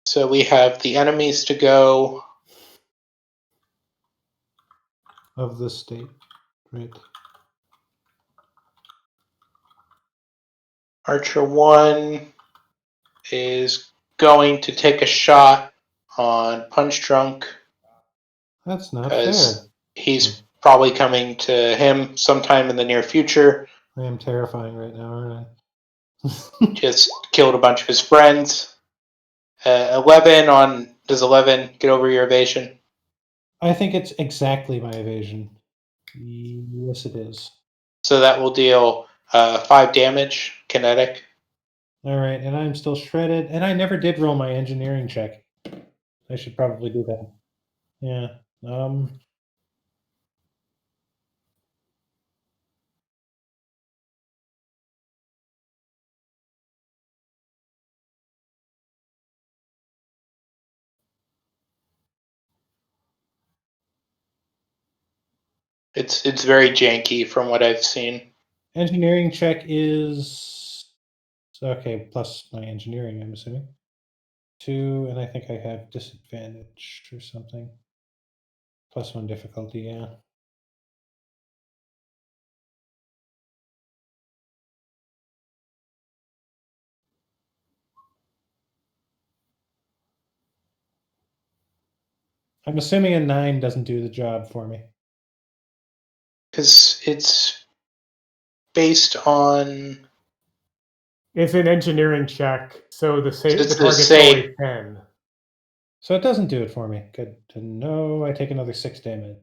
So we have the enemies to go. of the state, right? Archer 1 is going to take a shot on Punchdrunk That's not fair. because he's probably coming to him sometime in the near future. I am terrifying right now, aren't Just killed a bunch of his friends. 11 on... Does 11 get over your evasion? I? I think it's exactly my evasion. Yes, it is. So that will deal 5 damage, kinetic. All right, and I'm still shredded, and I never did roll my engineering check. I should probably do that. Yeah. It's very janky from what I've seen. Engineering check is okay, plus my engineering, I'm assuming. 2, and I think I have disadvantage or something. +1 difficulty, yeah. I'm assuming a 9 doesn't do the job for me. Because it's based on... It's an engineering check, so the It's the target's same. always 10. So it doesn't do it for me. Good to know. I take another 6 damage.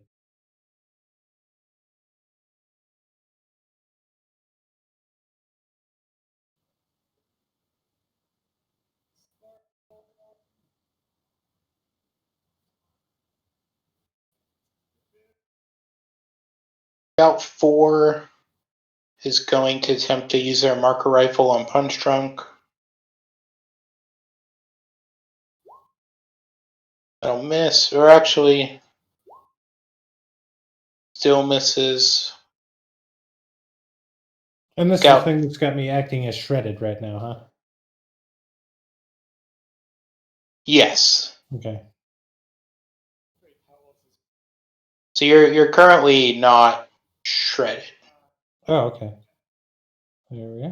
Scout 4 is going to attempt to use their marker rifle on Punchdrunk. That'll miss, or actually still misses. And this is Scout. the thing that's got me acting as shredded right now, huh? Yes. Okay. So you're currently not shredded. Oh, okay. There we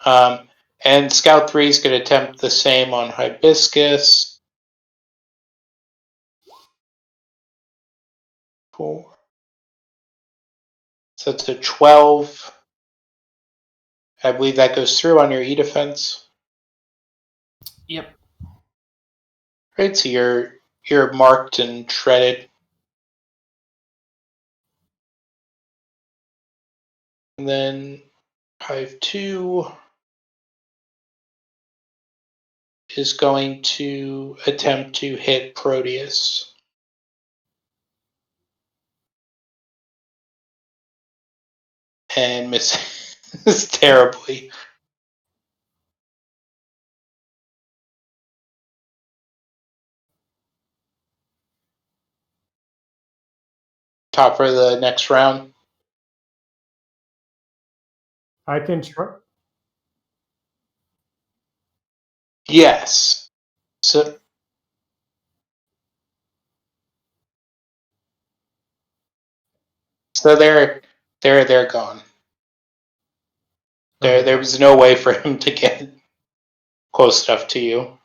go. And Scout 3 is going to attempt the same on Hibiscus. 4. So it's a 12. I believe that goes through on your E defense. Yep. Right, so you're marked and shredded. And then Hive 2 is going to attempt to hit Proteus. And misses terribly. Top for the next round. I can try. Yes. So they're gone. There was no way for him to get close enough to you.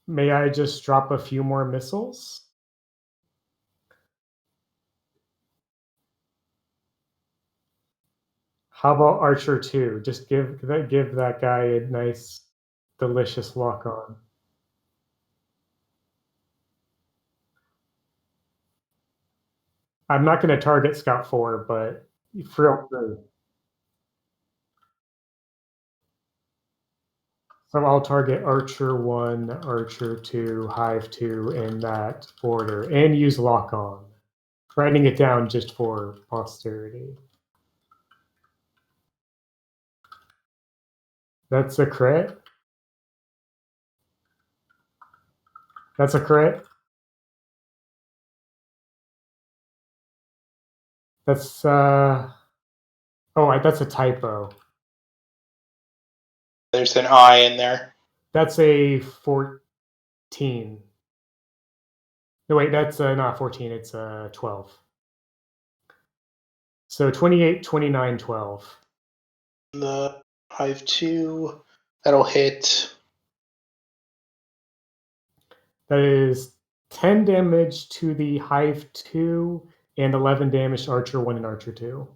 May I just drop a few more missiles? How about Archer 2? Just give that guy a nice, delicious lock on. I'm not going to target Scout 4, but feel free. So I'll target Archer 1, Archer 2, Hive 2 in that order, and use lock on. Writing it down just for posterity. That's a crit. That's a crit. That's that's a typo. There's an I in there. That's a 14. No, wait, that's not 14. It's 12. So 28, 29, 12. The Hive 2, that'll hit. That is 10 damage to the Hive 2 and 11 damage to Archer 1 and Archer 2.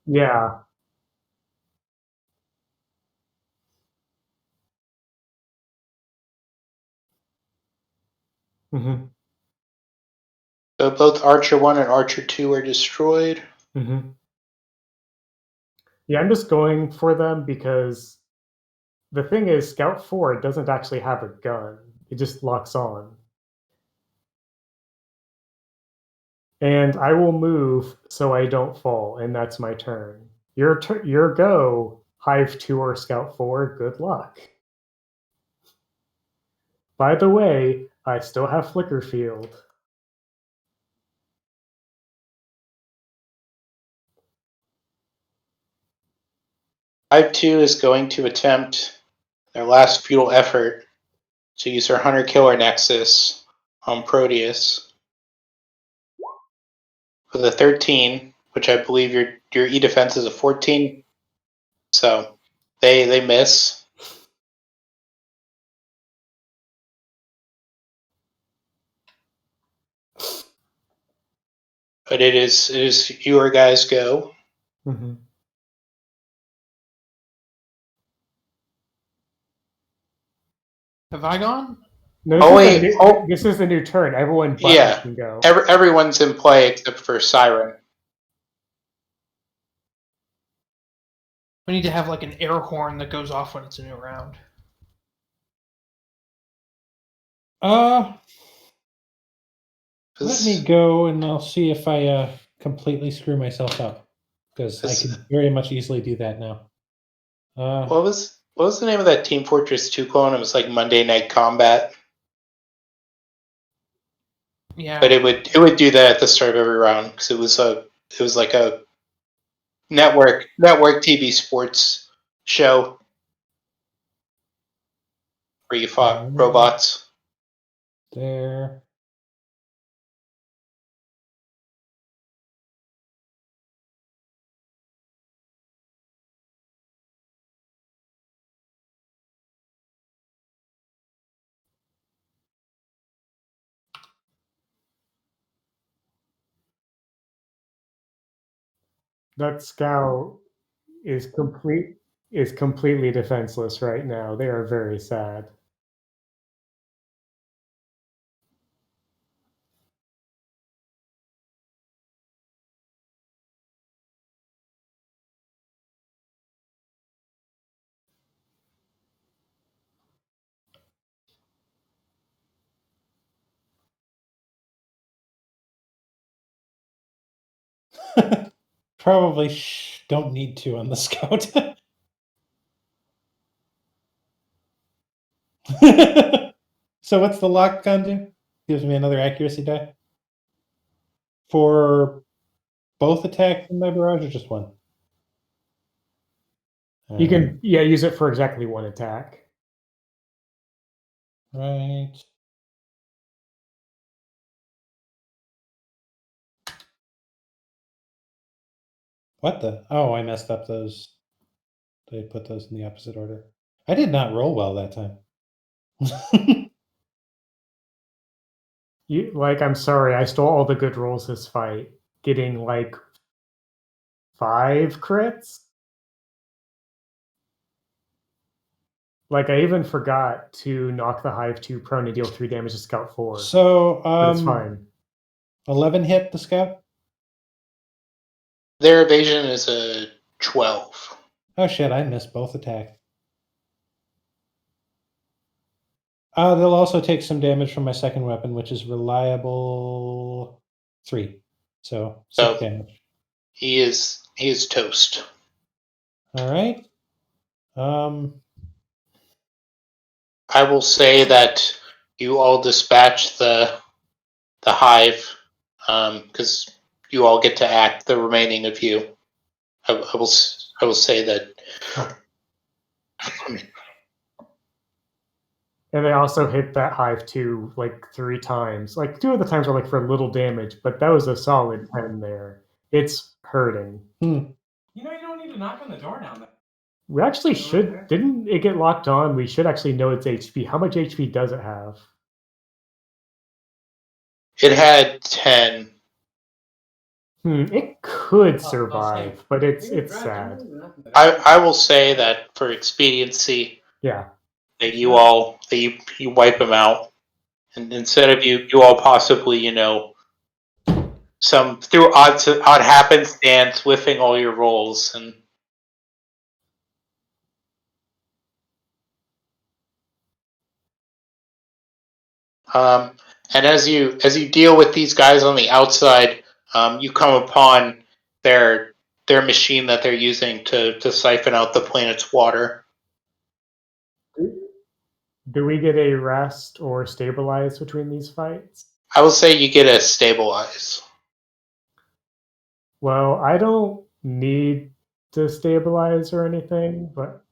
Yeah. Mm-hmm. So both Archer 1 and Archer 2 are destroyed. Mm-hmm. Yeah, I'm just going for them because the thing is, Scout 4 doesn't actually have a gun. It just locks on. And I will move so I don't fall, and that's my turn. Your go, Hive 2 or Scout 4, good luck. By the way, I still have Flicker Field. Hive 2 is going to attempt their last futile effort to use their Hunter-Killer Nexus on Proteus. With a 13, which I believe your E defense is a 14. So they miss. But it is your guys' go. Mm-hmm. Have I gone? No, this is a new turn. Everyone but Yeah. can go. Everyone's in play except for Siren. We need to have like an air horn that goes off when it's a new round. Let me go and I'll see if I completely screw myself up, because I can very much easily do that now. What was the name of that Team Fortress 2 clone? It was like Monday Night Combat. Yeah. But it would do that at the start of every round because it was like a network TV sports show where you fought robots. There. That Scout is completely defenseless right now. They are very sad. Probably don't need to on the Scout. So what's the lock gun do? Gives me another accuracy die? For both attacks in my barrage or just one? You can use it for exactly one attack. Right. What the? Oh, I messed up those. They put those in the opposite order. I did not roll well that time. I'm sorry, I stole all the good rolls this fight, getting like 5 crits. Like I even forgot to knock the Hive 2 prone and deal 3 damage to Scout 4. So, but it's fine. 11 hit the Scout? Their evasion is a 12. Oh shit, I missed both attacks. They'll also take some damage from my second weapon, which is reliable 3. So 6 damage. He is toast. All right. I will say that you all dispatch the hive because you all get to act. The remaining of you, I will say that. And they also hit that hive too, like 3 times. Like 2 of the times were like for little damage, but that was a solid 10 there. It's hurting. Hmm. You know, you don't need to knock on the door now. We actually should. Didn't it get locked on? We should actually know its HP. How much HP does it have? It had 10. It could survive, but it's sad. I will say that for expediency, Yeah. that you wipe them out, and instead of you all possibly some through odd happenstance whiffing all your rolls and. And as you deal with these guys on the outside, you come upon their machine that they're using to siphon out the planet's water. Do we get a rest or stabilize between these fights? I will say you get a stabilize. Well, I don't need to stabilize or anything, but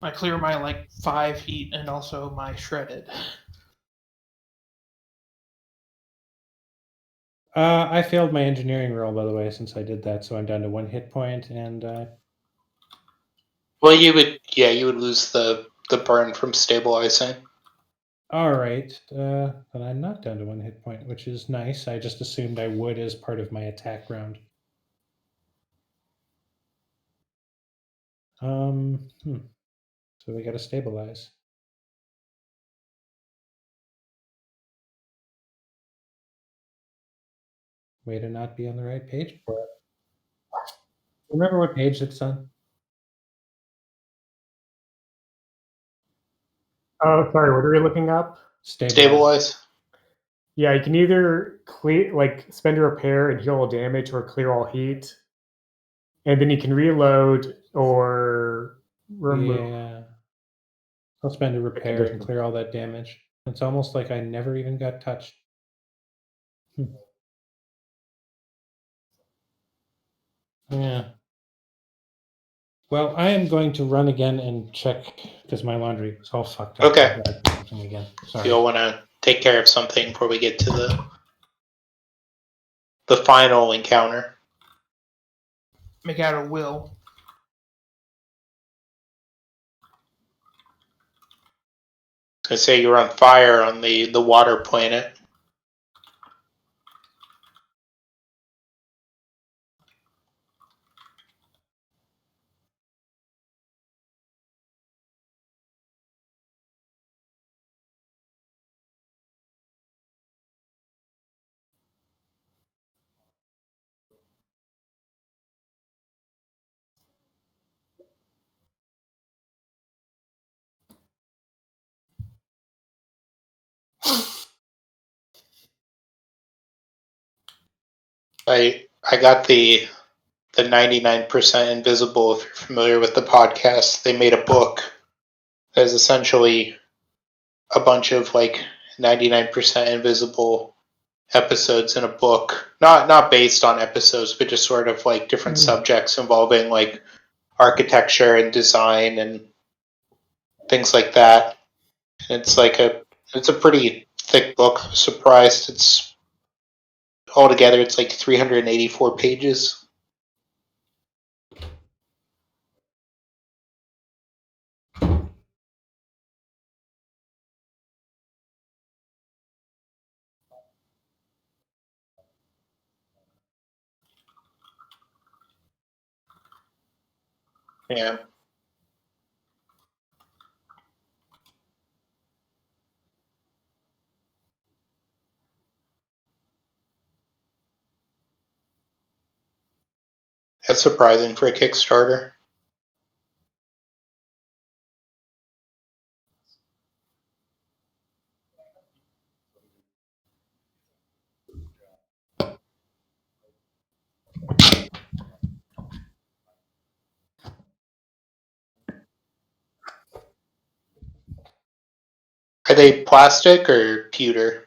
I clear my 5 heat and also my shredded. I failed my engineering roll, by the way, since I did that, so I'm down to 1 hit point, and Well, you would lose the burn from stabilizing. all right, then I'm not down to 1 hit point, which is nice. I just assumed I would as part of my attack round. So we got to stabilize. Way to not be on the right page for it. Remember what page it's on? oh, sorry, what are we looking up? Stabilize. Yeah, you can either spend a repair and heal all damage, or clear all heat, and then you can reload or remove. Yeah. I'll spend a repair and clear all that damage. It's almost like I never even got touched. Yeah. Well, I am going to run again and check because my laundry is all fucked up. Okay. Again. If Sorry. you all want to take care of something before we get to the final encounter. Make out a will. I say you're on fire on the water planet. I got the 99% Invisible. If you're familiar with the podcast, they made a book that is essentially a bunch of 99% Invisible episodes in a book. Not based on episodes, but just sort of different subjects involving architecture and design and things like that. And it's a pretty thick book. I'm surprised it's altogether it's 384 pages. Yeah. That's surprising for a Kickstarter. Are they plastic or pewter?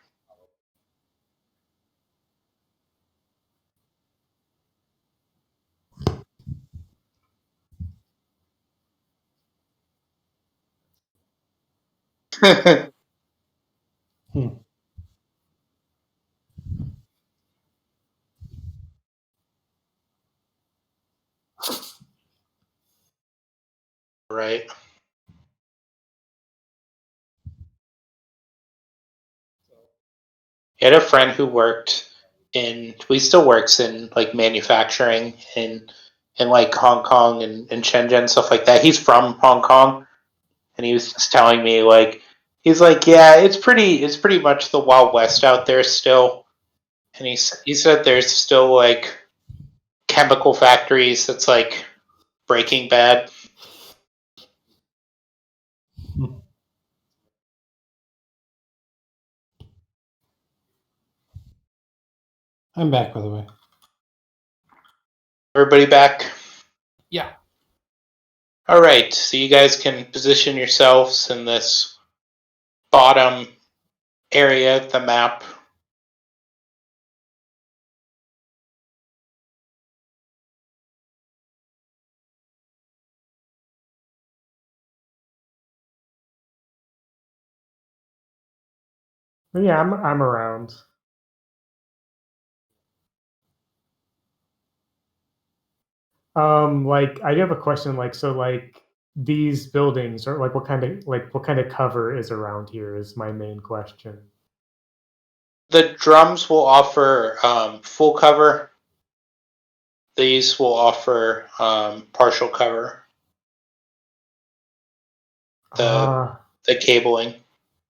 Right. I had a friend who still works in like manufacturing in like Hong Kong and Shenzhen, stuff like that. He's from Hong Kong, and he was just telling me like he's like, yeah, it's pretty much the Wild West out there still. And he said there's still like chemical factories that's like Breaking Bad. I'm back, by the way. Everybody back? Yeah. All right, so you guys can position yourselves in this bottom area of the map. Yeah, I'm around. Like I do have a question. Like, so like these buildings are like what kind of cover is around here? Is my main question. The drums will offer full cover. These will offer partial cover. The cabling.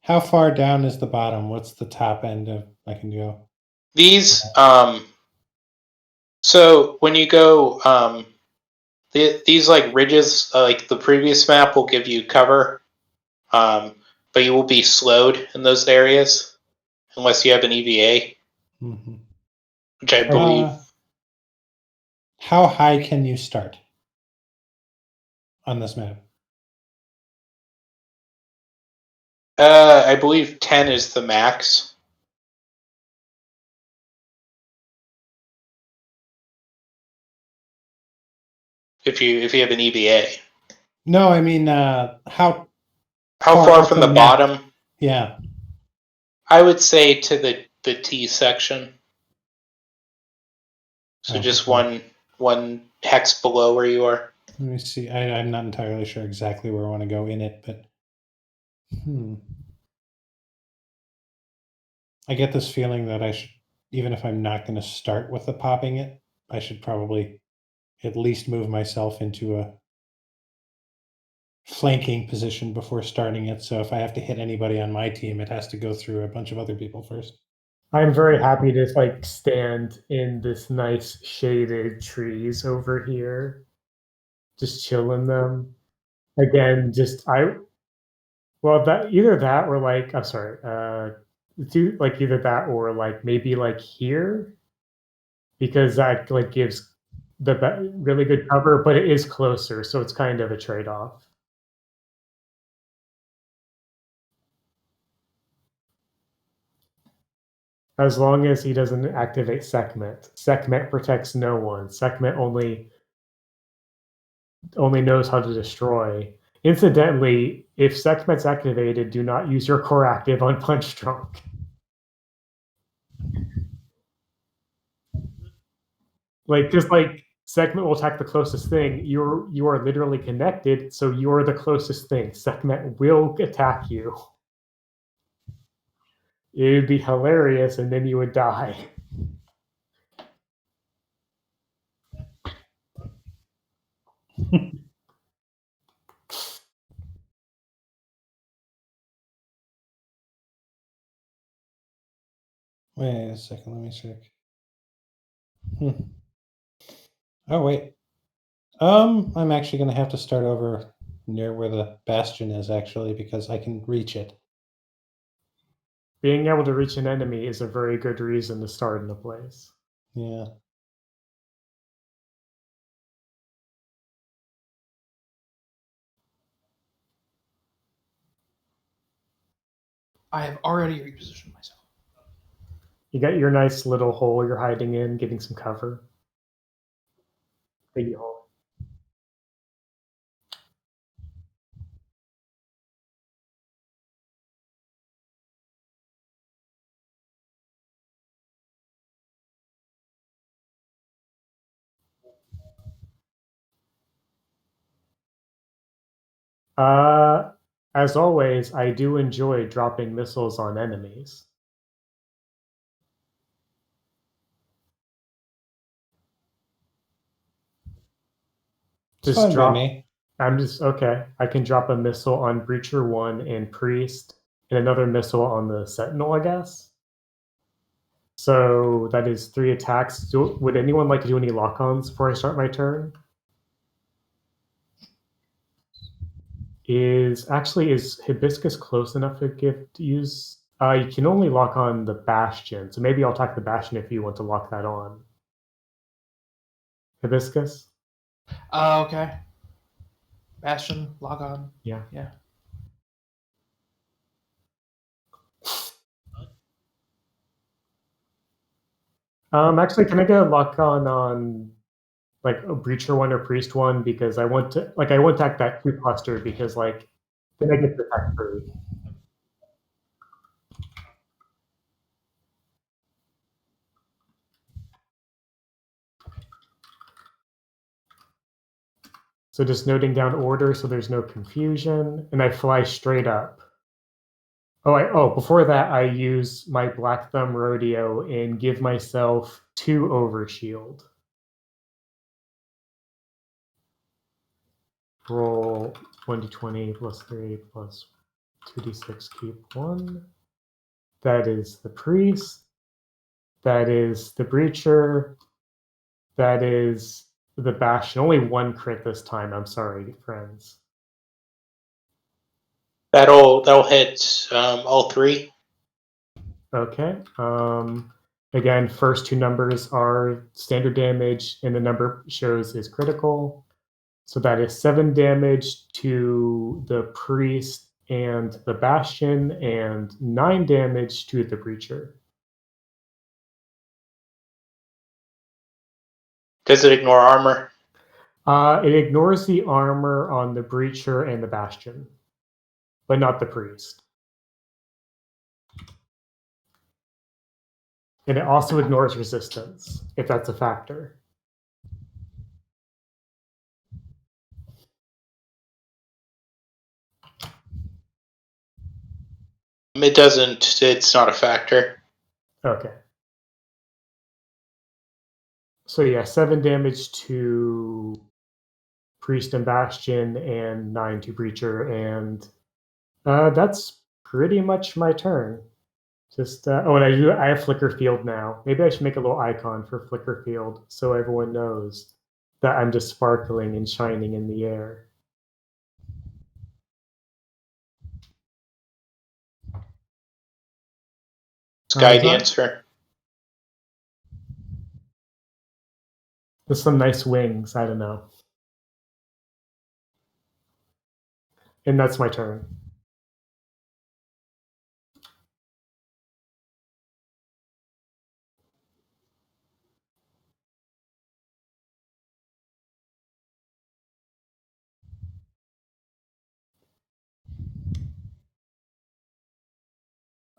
How far down is the bottom? What's the top end of I can go? These so when you go these like ridges like the previous map will give you cover, but you will be slowed in those areas unless you have an EVA, which I believe. How high can you start on this map? I believe 10 is the max. If you have an EVA. No, I mean how far from the bottom? Yeah. I would say to the T section. So just okay. one hex below where you are. Let me see. I'm not entirely sure exactly where I want to go in it, but I get this feeling that I should, even if I'm not going to start with the popping it, I should probably at least move myself into a flanking position before starting it. So if I have to hit anybody on my team, it has to go through a bunch of other people first. I'm very happy to like stand in this nice shaded trees over here, just chill in them. Again, well that either that or like I'm sorry, do like either that or like maybe like here because that like gives the really good cover, but it is closer, so it's kind of a trade-off. As long as he doesn't activate Sekhmet. Sekhmet protects no one. Sekhmet only knows how to destroy. Incidentally, if Sekhmet's activated, do not use your core active on Punchdrunk. Like, just like Sekhmet will attack the closest thing, you are literally connected, so you're the closest thing. Sekhmet will attack you. It would be hilarious, and then you would die. Wait a second, let me check. Oh wait. I'm actually going to have to start over near where the bastion is actually because I can reach it. Being able to reach an enemy is a very good reason to start in a place. Yeah. I have already repositioned myself. You got your nice little hole you're hiding in, getting some cover. Big hole. As always, I do enjoy dropping missiles on enemies. It's Just fine by drop. me. I'm just okay. I can drop a missile on Breacher 1 and Priest, and another missile on the Sentinel, I guess. So that is 3 attacks. Would anyone like to do any lock-ons before I start my turn? Is Hibiscus close enough to use? You can only lock on the Bastion, so maybe I'll attack the Bastion if you want to lock that on. Hibiscus? Okay. Bastion, log on. Yeah. Yeah. Actually, can I get a lock on like a Breacher 1 or Priest 1 because I want to attack that 2 cluster because then I get to attack 3. So just noting down order so there's no confusion, and I fly straight up. Before that, I use my Black Thumb Rodeo and give myself 2 overshield. Roll 1d20 plus 3 plus 2d6, keep 1. That is the Priest. That is the Breacher. That is the Bastion. Only 1 crit this time. I'm sorry, friends. That'll hit all 3. Okay. Again, first 2 numbers are standard damage, and the number shows is critical. So that is 7 damage to the Priest and the Bastion, and 9 damage to the Breacher. Does it ignore armor? It ignores the armor on the Breacher and the Bastion, but not the Priest. And it also ignores resistance, if that's a factor. It doesn't. It's not a factor. Okay. So yeah, 7 damage to Priest and Bastion, and 9 to Breacher, and that's pretty much my turn. Just and I have Flicker Field now. Maybe I should make a little icon for Flicker Field so everyone knows that I'm just sparkling and shining in the air. Sky Dancer. With some nice wings, I don't know. And that's my turn.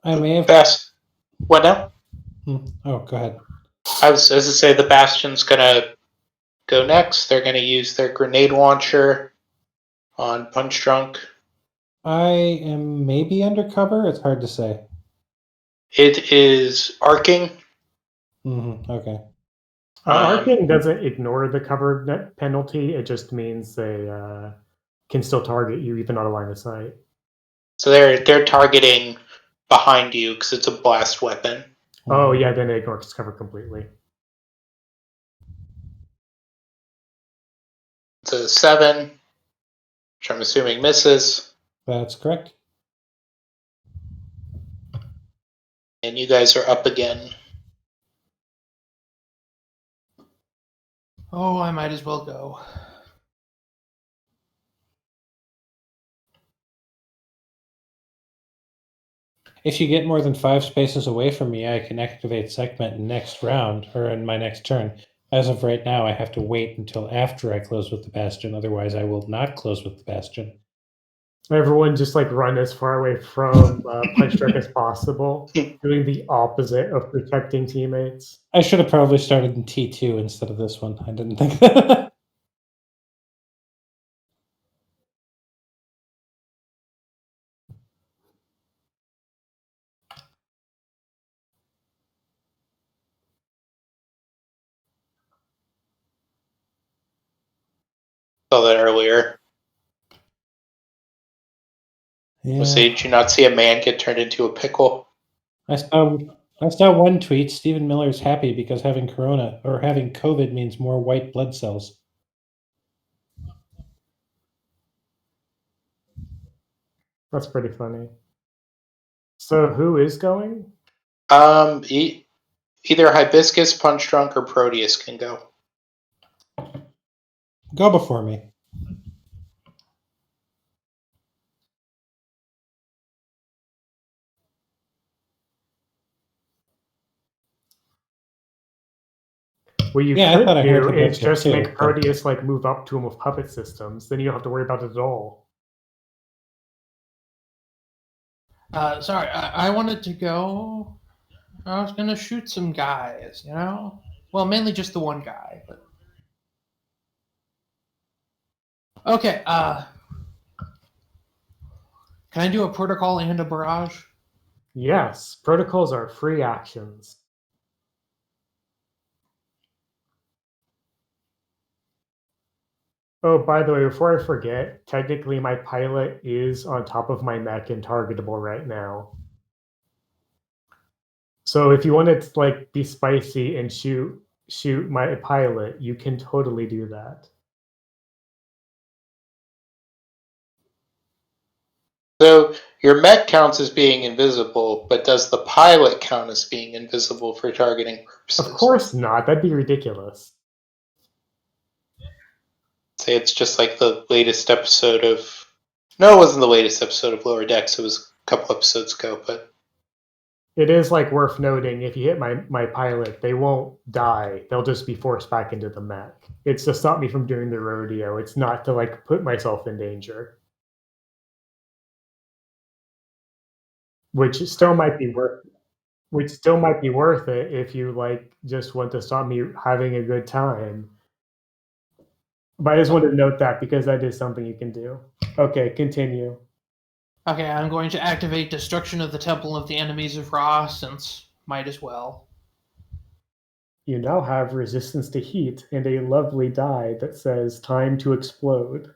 I may have. What now? Oh, go ahead. I was to say the Bastion's gonna go next. They're gonna use their grenade launcher on Punchdrunk. I am maybe undercover. It's hard to say. It is arcing. Okay. Arcing doesn't ignore the cover penalty. It just means they can still target you even on a line of sight. So they're targeting behind you because it's a blast weapon. Oh yeah, then it ignores cover completely. It's a 7, which I'm assuming misses. That's correct. And you guys are up again. Oh, I might as well go. If you get more than 5 spaces away from me, I can activate segment next round or in my next turn. As of right now, I have to wait until after I close with the Bastion. Otherwise, I will not close with the Bastion. Everyone just run as far away from Punchdrunk as possible, doing the opposite of protecting teammates. I should have probably started in T2 instead of this one. I didn't think that. Saw that earlier. Yeah. Did you not see a man get turned into a pickle? I saw one tweet. Stephen Miller's happy because having corona or having COVID means more white blood cells. That's pretty funny. So who is going? Either Hibiscus, Punchdrunk, or Proteus can go. Go before me. What you Yeah, I could thought I heard do is Hibiscus just too, make but- Proteus like move up to him with puppet systems. Then you don't have to worry about it at all. Sorry, I wanted to go. I was gonna shoot some guys, you know? Well, mainly just the one guy, but. Okay, can I do a protocol and a barrage? Yes, protocols are free actions. Oh, by the way, before I forget, technically my pilot is on top of my mech and targetable right now. So if you want to like be spicy and shoot my pilot, you can totally do that. So your mech counts as being invisible, but does the pilot count as being invisible for targeting purposes? Of course not. That'd be ridiculous. Say it's just like the latest episode of... No, it wasn't the latest episode of Lower Decks. It was a couple episodes ago, but... It is like worth noting, if you hit my pilot, they won't die. They'll just be forced back into the mech. It's to stop me from doing the rodeo. It's not to like put myself in danger. Which still might be worth it if you like just want to stop me having a good time. But I just wanted to note that because that is something you can do. Okay, continue. Okay, I'm going to activate Destruction of the Temple of the Enemies of Ra, since might as well. You now have resistance to heat and a lovely die that says time to explode.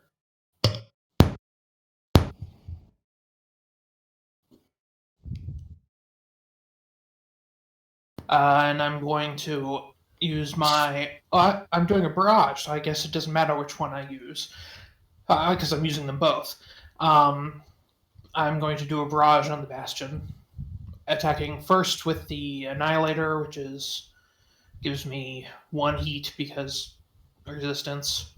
And I'm going to use my... I'm doing a barrage, so I guess it doesn't matter which one I use. Because I'm using them both. I'm going to do a barrage on the Bastion. Attacking first with the Annihilator, which gives me 1 heat because resistance.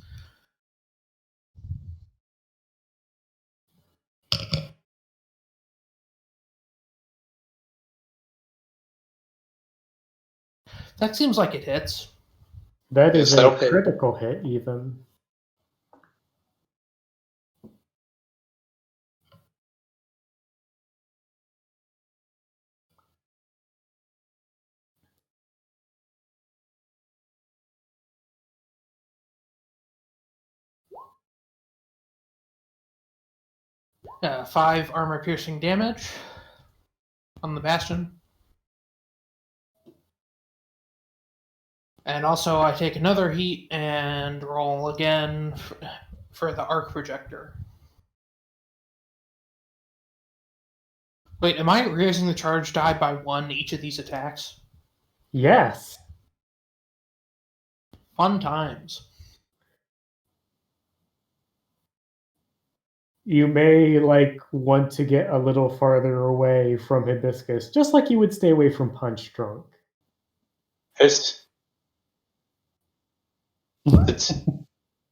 That seems like it hits. That is Yes, a okay. critical hit, even. Uh, 5 armor-piercing damage on the Bastion. And also I take another heat and roll again for the arc projector. Wait, am I raising the charge die by 1 each of these attacks? Yes. Fun times. You may like want to get a little farther away from Hibiscus, just like you would stay away from Punchdrunk. It's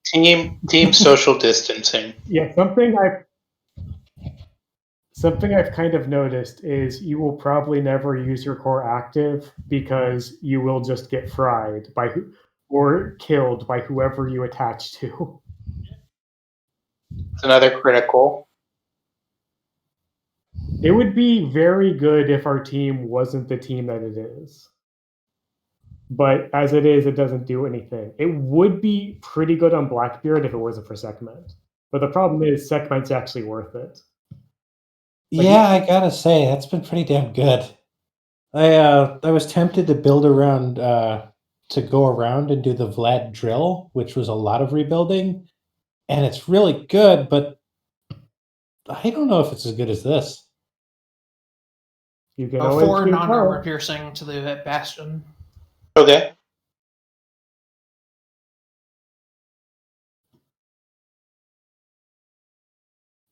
team social distancing. Yeah, something I've kind of noticed is you will probably never use your core active because you will just get fried or killed by whoever you attach to. It's another critical. It would be very good if our team wasn't the team that it is. But as it is, it doesn't do anything. It would be pretty good on Blackbeard if it wasn't for Segment. But the problem is Segment's actually worth it. Like, Yeah, I gotta say that's been pretty damn good. I was tempted to build around to go around and do the Vlad drill, which was a lot of rebuilding, and it's really good, but I don't know if it's as good as this. You can always 4 do non-armor both. piercing to the Bastion. Okay.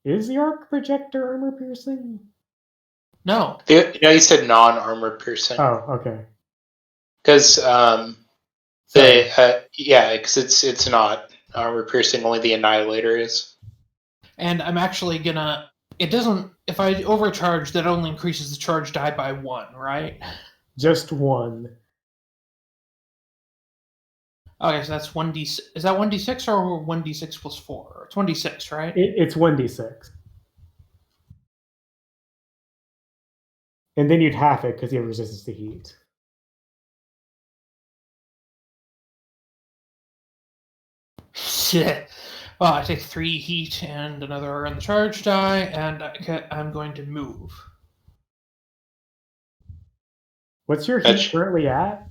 Is the arc projector armor piercing? No. You said non-armor piercing. Oh, okay. Because Sorry. because it's not armor piercing. Only the Annihilator is. And I'm actually gonna. It doesn't. If I overcharge, that only increases the charge die by 1, right? Just one. Okay, so that's 1d. Is that 1d6 or 1d6 plus 4? It's 1d6, right? It's 1d6. And then you'd half it because you have resistance to heat. Shit. Well, I take 3 heat and another on the charge die, and I'm going to move. What's your That's- heat currently at?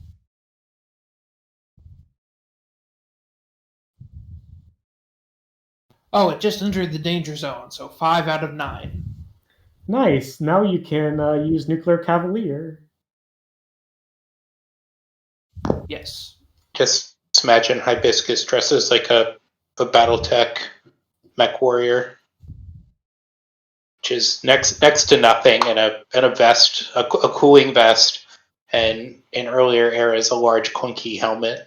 Oh, it just entered the danger zone, so 5 out of 9. Nice. Now you can use Nuclear Cavalier. Yes. Just imagine Hibiscus dresses like a BattleTech mech warrior, which is next to nothing, in a vest, a cooling vest, and in earlier eras a large clunky helmet.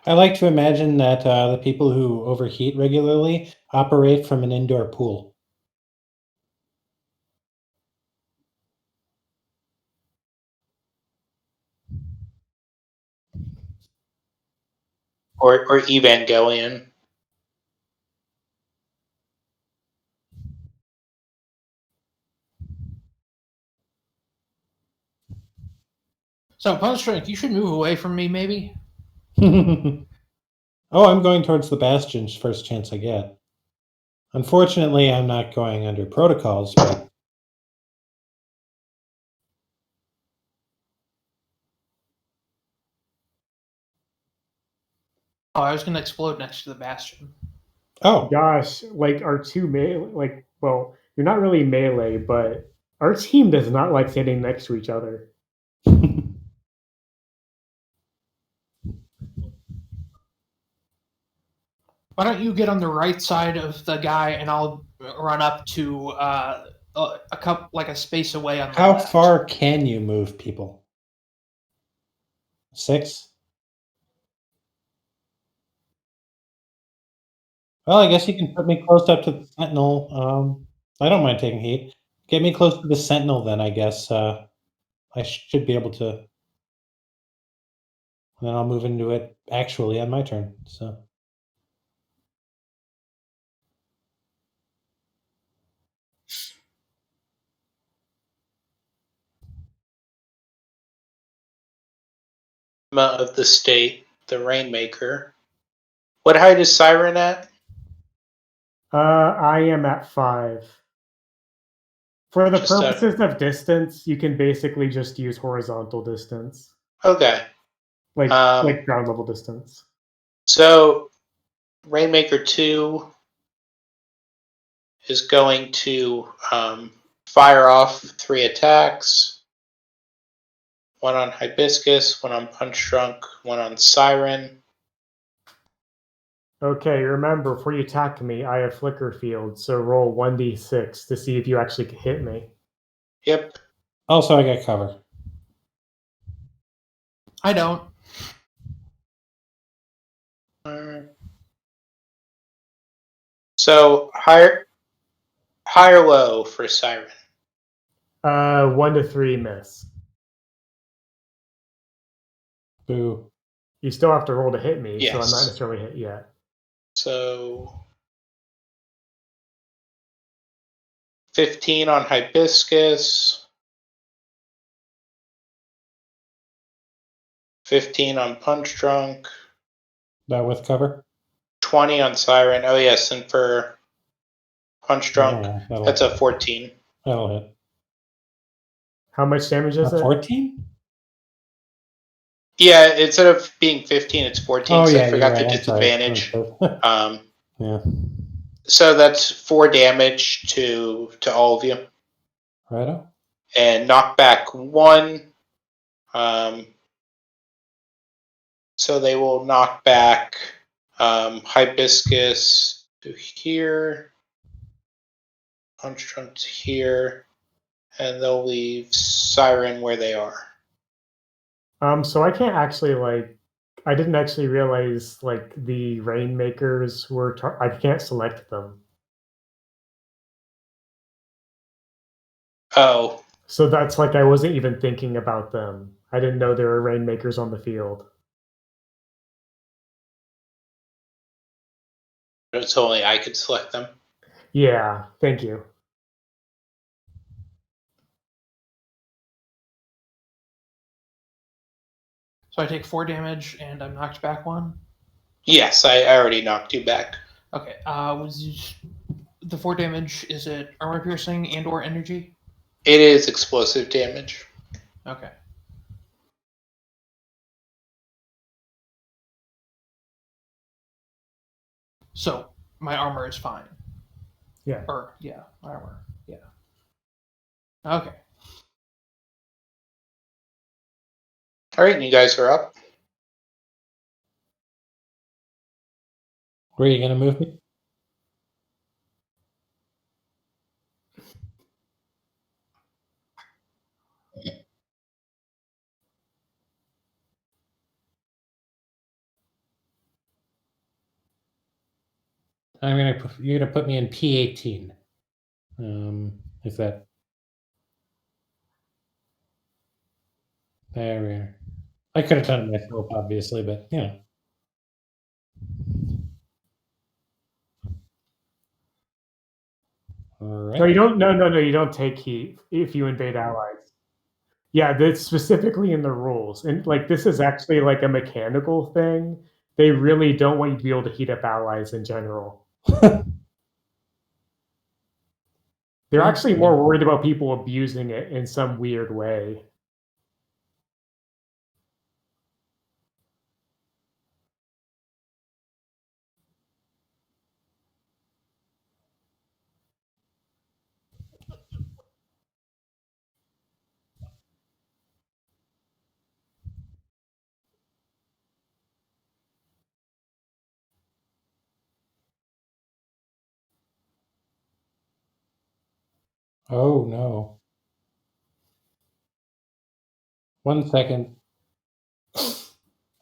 I like to imagine that the people who overheat regularly operate from an indoor pool. Or Evangelion. So, Punchdrunk, you should move away from me, maybe? Oh, I'm going towards the Bastions first chance I get. Unfortunately, I'm not going under protocols, but Oh, I was going to explode next to the Bastion. oh, Gosh, like our two melee, well, you're not really melee, but our team does not like standing next to each other. Why don't you get on the right side of the guy, and I'll run up to a space away on the how left. far can you move people? 6? Well, I guess you can put me close up to the Sentinel. I don't mind taking heat. Get me close to the Sentinel, then I guess. I should be able to. And then I'll move into it actually on my turn. So. Of the state, the Rainmaker. What height is Siren at? I am at 5. For the Just purposes of distance, you can basically just use horizontal distance, Okay. like ground level distance. So Rainmaker 2 is going to fire off 3 attacks. 1 on Hibiscus, 1 on Punchdrunk, 1 on Siren. Okay, remember, before you attack me, I have Flicker Field, so roll 1d6 to see if you actually can hit me. Yep. Also, I got cover. I don't. So higher low for Siren. 1 to 3 miss. Boo. You still have to roll to hit me, so I'm Yes. not necessarily hit yet. So 15 on Hibiscus. 15 on Punchdrunk. That with cover? 20 on Siren. Oh yes, and for Punchdrunk, Yeah, that's a 14. That'll hit. How much damage is it? 14? Yeah, instead of being 15, it's 14. Oh, so yeah, I forgot you're the right. I'm sorry. disadvantage. Yeah. So that's 4 damage to all of you, Righto. and knockback 1. So they will knock back Hibiscus to here, Punchdrunk to here, and they'll leave Siren where they are. So I can't actually I didn't actually realize like the Rainmakers were. I can't select them. Oh, So that's like I wasn't even thinking about them. I didn't know there were Rainmakers on the field. it's only I could select them. Yeah, thank you. So I take 4 damage and I'm knocked back 1. Yes, I already knocked you back. Okay. Was the 4 damage? Is it armor piercing and/or energy? It is explosive damage. Okay. So my armor is fine. Yeah. Or yeah, my armor. Yeah. Okay. All right, you guys are up. Where are you going to move me? You're gonna put me in P18. Is that there? We are. I could have done it myself, obviously, but you know. All right. No, you don't. No. You don't take heat if you invade allies. Yeah, that's specifically in the rules, and like this is actually like a mechanical thing. They really don't want you to be able to heat up allies in general. They're actually more worried about people abusing it in some weird way. Oh no. 1 second.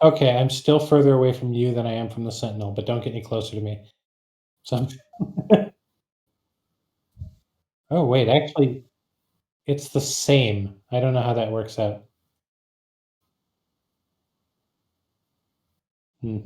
Okay, I'm still further away from you than I am from the Sentinel, but don't get any closer to me. So. Oh wait, actually, it's the same. I don't know how that works out. Hmm.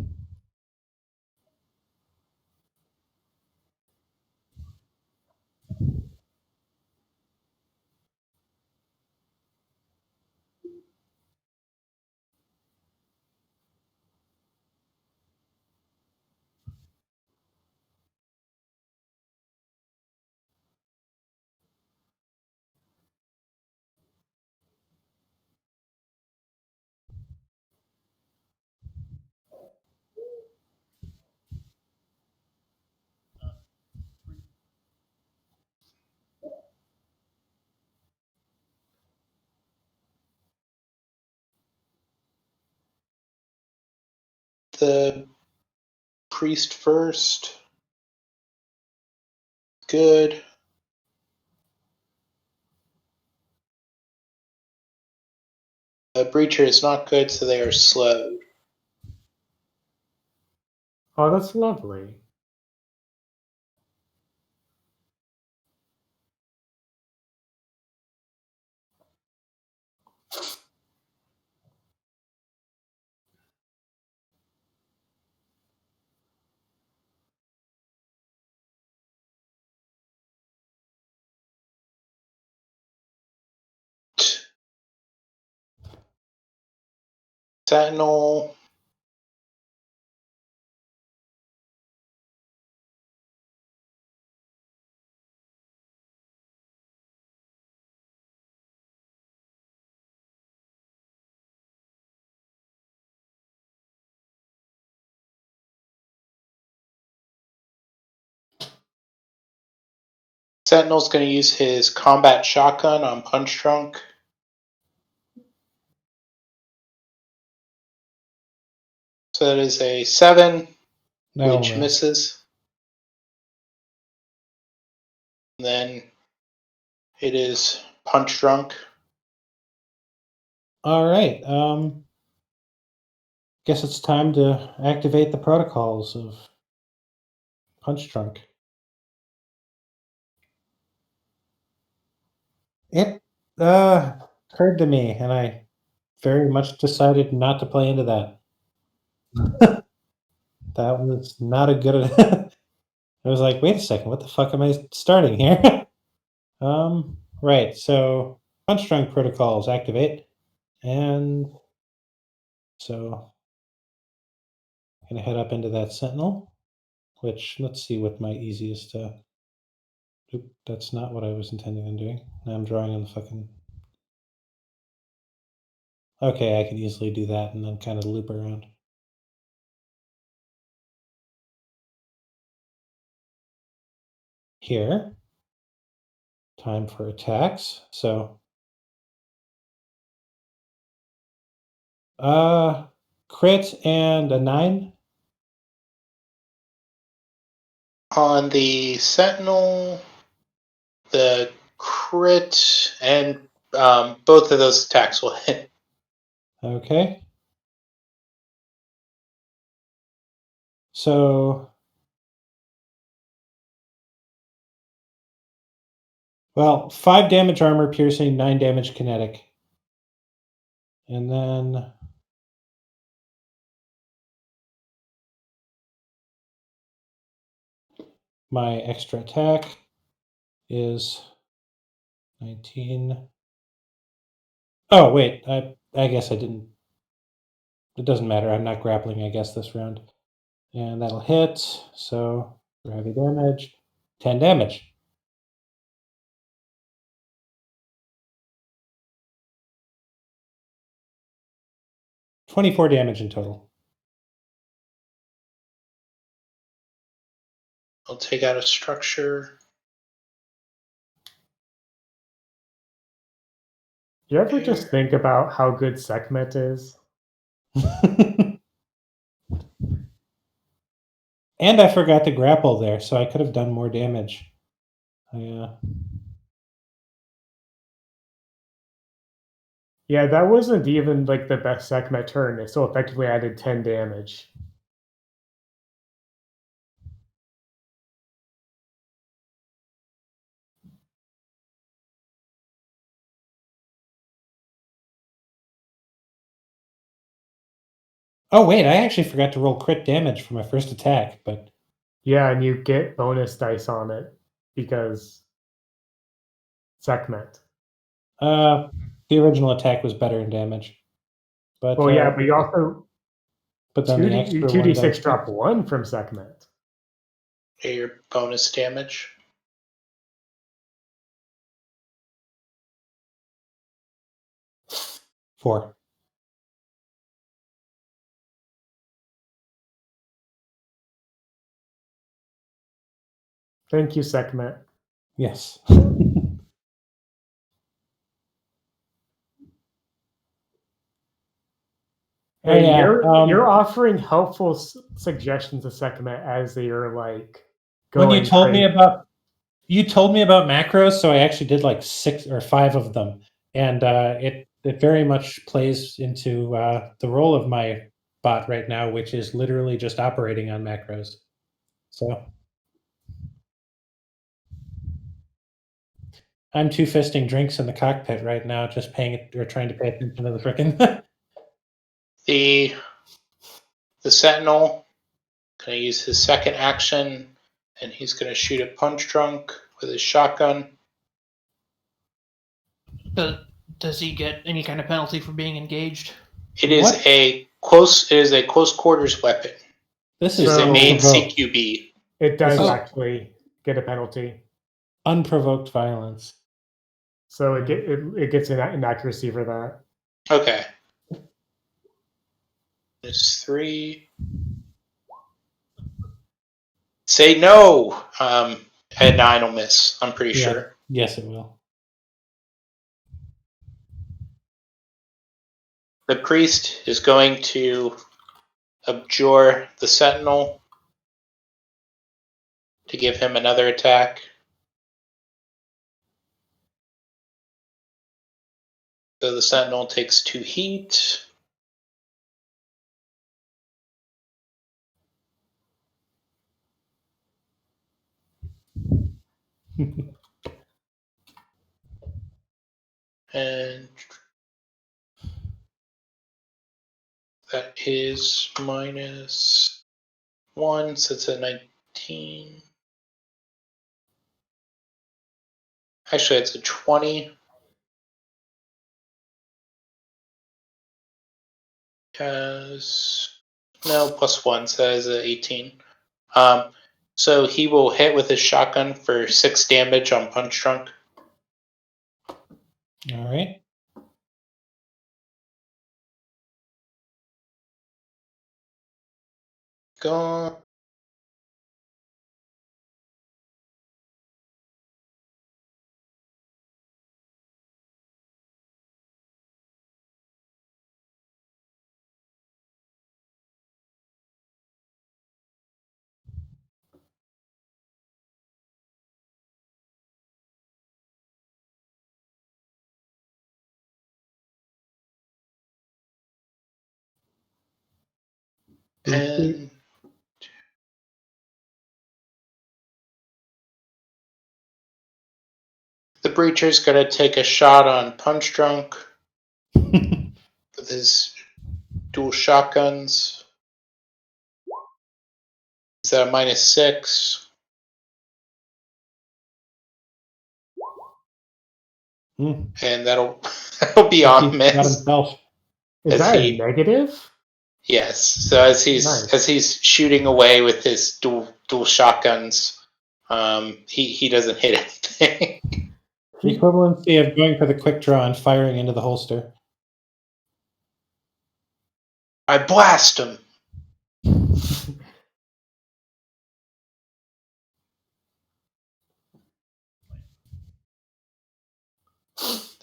The priest first. Good. The breacher is not good, so they are slowed. Oh, that's lovely. Sentinel. Sentinel's going to use his combat shotgun on Punchdrunk. So that is a 7, That'll which miss. misses. And then it is Punchdrunk. All right. Guess it's time to activate the protocols of Punchdrunk. It occurred to me, and I very much decided not to play into that. That was not a good. I was like, wait a second, what the fuck am I starting here? Right. So Punchdrunk protocols activate, and so I'm gonna head up into that Sentinel. Which let's see what my easiest. Oop, that's not what I was intending on doing. Now I'm drawing on the fucking. Okay, I can easily do that and then kind of loop around. Here, time for attacks. So, crit and a 9. On the Sentinel, the crit and both of those attacks will hit. Okay. So, well, 5 damage armor piercing, 9 damage kinetic. And then my extra attack is 19. Oh, wait, I guess I didn't. It doesn't matter. I'm not grappling, I guess, this round. And that'll hit. So, for heavy damage, 10 damage. $24 damage in total. I'll take out a structure. Do you ever just think about how good Sekhmet is? And I forgot to grapple there, so I could have done more damage. Yeah, that wasn't even like the best Sekhmet turn. It still effectively added 10 damage. Oh, wait, I actually forgot to roll crit damage for my first attack, but Yeah, and you get bonus dice on it because Sekhmet. the original attack was better in damage. But Well, yeah, but you also but then the extra 2d6 1 drop 1 from Sekhmet. Get your bonus damage. Four. Thank you, Sekhmet. Yes. Hey, Oh, yeah, you're offering helpful suggestions to Sekhmet as you're like when going you told me crazy. about macros, so I actually did like 6 or 5 of them, and it very much plays into the role of my bot right now, which is literally just operating on macros. So I'm two-fisting drinks in the cockpit right now, just trying to pay attention to the frickin'. The Sentinel gonna use his second action, and he's gonna shoot at Punchdrunk with his shotgun. Does he get any kind of penalty for being engaged? It is What? a close quarters weapon. This It's is a main unprovoked. CQB. It does This is- actually get a penalty. Unprovoked violence. So it gets an inaccuracy for that. Okay. It's 3. Say no. And 9 will miss, I'm pretty Yeah. sure. Yes, it will. The priest is going to abjure the sentinel to give him another attack. So the sentinel takes 2 heat. And that is -1, so it's a 19. Actually, it's a 20. Because no, +1, so that is an 18. So he will hit with his shotgun for 6 damage on Punchdrunk. All right. Gone. And the Breacher's going to take a shot on Punchdrunk with his dual shotguns. Is that a -6? And that'll be on Got miss. himself. Is As that a he- negative? Yes. So as Nice. he's shooting away with his dual shotguns, he doesn't hit anything. The equivalency of going for the quick draw and firing into the holster. I blast him.